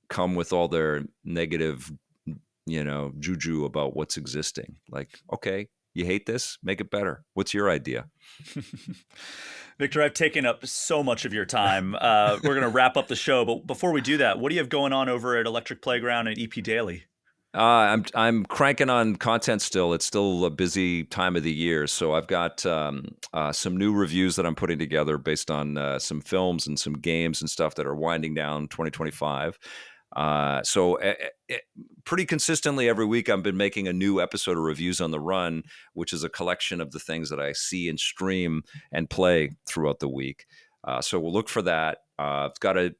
come with all their negative, juju about what's existing. Like, okay, you hate this, make it better. What's your idea? Victor, I've taken up so much of your time. We're going to wrap up the show, but before we do that, what do you have going on over at Electric Playground and EP Daily? I'm cranking on content still. It's still a busy time of the year. So I've got some new reviews that I'm putting together based on some films and some games and stuff that are winding down 2025. So pretty consistently every week I've been making a new episode of Reviews on the Run, which is a collection of the things that I see and stream and play throughout the week. So we'll look for that. I've got a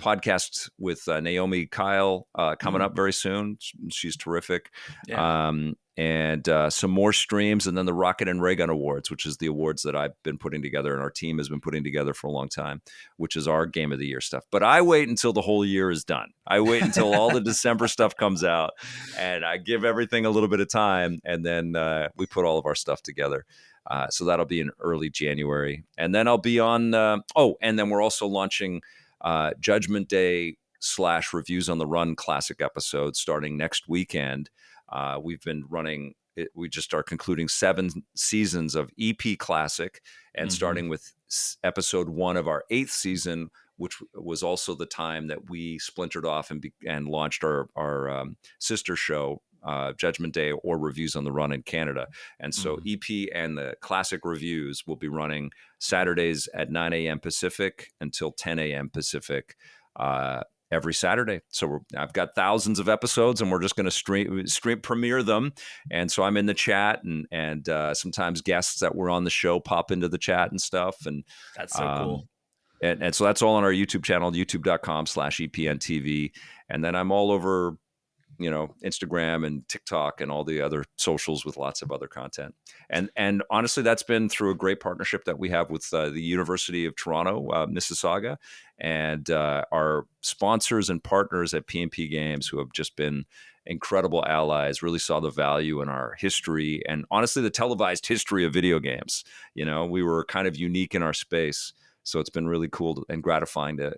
podcast with Naomi Kyle coming up very soon. She's terrific. Yeah. And some more streams, and then the Rocket and Ray Gun Awards, which is the awards that I've been putting together and our team has been putting together for a long time, which is our Game of the Year stuff. But I wait until the whole year is done. I wait until all the December stuff comes out, and I give everything a little bit of time, and then we put all of our stuff together. So that'll be in early January. And then I'll be on, and then we're also launching Judgment Day / Reviews on the Run classic episodes starting next weekend. We've been running, we just are concluding 7 seasons of EP Classic and starting with episode 1 of our 8th season, which was also the time that we splintered off and launched our sister show, Judgment Day or Reviews on the Run in Canada. And so EP and the classic reviews will be running Saturdays at 9 a.m. Pacific until 10 a.m. Pacific every Saturday. So I've got thousands of episodes, and we're just going to stream premiere them. And so I'm in the chat, and sometimes guests that were on the show pop into the chat and stuff. And that's so cool. And so that's all on our YouTube channel, youtube.com/EPNTV. And then I'm all over, Instagram and TikTok and all the other socials with lots of other content. And honestly, that's been through a great partnership that we have with the University of Toronto, Mississauga, and our sponsors and partners at P&P Games, who have just been incredible allies, really saw the value in our history and honestly, the televised history of video games. We were kind of unique in our space. So it's been really cool and gratifying to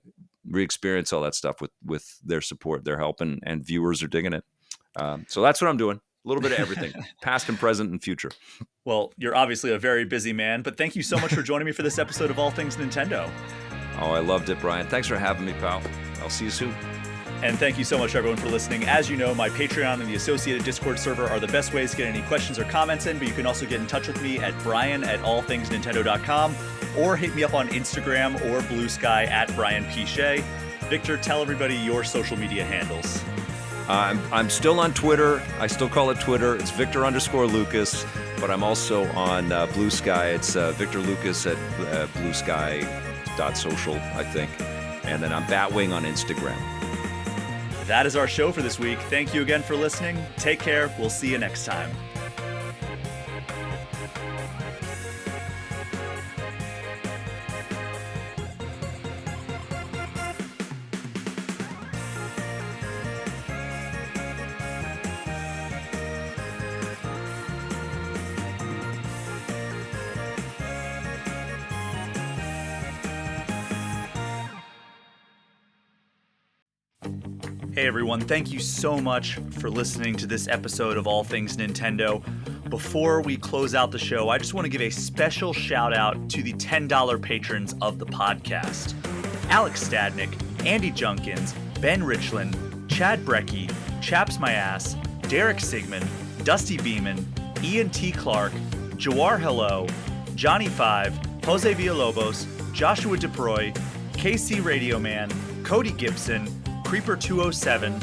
re-experience all that stuff with their support, their help, and viewers are digging it. So that's what I'm doing. A little bit of everything, past and present and future. Well, you're obviously a very busy man, but thank you so much for joining me for this episode of All Things Nintendo. Oh, I loved it, Brian. Thanks for having me, pal. I'll see you soon. And thank you so much, everyone, for listening. As you know, my Patreon and the associated Discord server are the best ways to get any questions or comments in, but you can also get in touch with me at brian@allthingsnintendo.com or hit me up on Instagram or Blue Sky at Brian P. Shea. Victor, tell everybody your social media handles. I'm still on Twitter. I still call it Twitter. It's Victor_Lucas, but I'm also on Blue Sky. It's Victor Lucas at bluesky.social, I think. And then I'm Batwing on Instagram. That is our show for this week. Thank you again for listening. Take care. We'll see you next time. Hey everyone, thank you so much for listening to this episode of All Things Nintendo. Before we close out the show, I just want to give a special shout out to the $10 patrons of the podcast. Alex Stadnick, Andy Junkins, Ben Richland, Chad Brecky, Chaps My Ass, Derek Sigmund, Dusty Beeman, Ian T. Clark, Jawar Hello, Johnny Five, Jose Villalobos, Joshua DeProy, KC Radio Man, Cody Gibson, Creeper 207,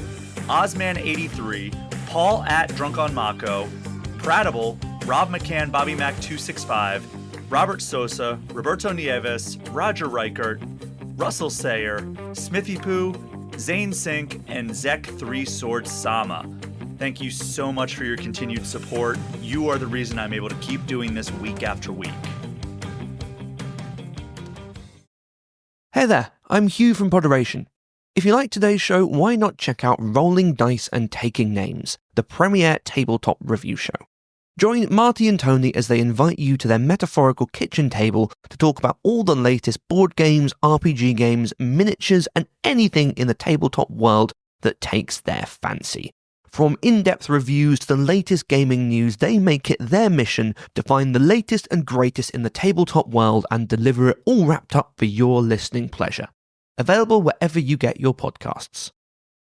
Ozman83, Paul at Drunk on Mako, Pratable, Rob McCann, Bobby Mac 265, Robert Sosa, Roberto Nieves, Roger Reichert, Russell Sayer, Smithy Poo, Zane Sink, and Zek 3 Sword Sama. Thank you so much for your continued support. You are the reason I'm able to keep doing this week after week. Hey there, I'm Hugh from Podderation. If you like today's show, why not check out Rolling Dice and Taking Names, the premier tabletop review show. Join Marty and Tony as they invite you to their metaphorical kitchen table to talk about all the latest board games, RPG games, miniatures, and anything in the tabletop world that takes their fancy. From in-depth reviews to the latest gaming news, they make it their mission to find the latest and greatest in the tabletop world and deliver it all wrapped up for your listening pleasure. Available wherever you get your podcasts.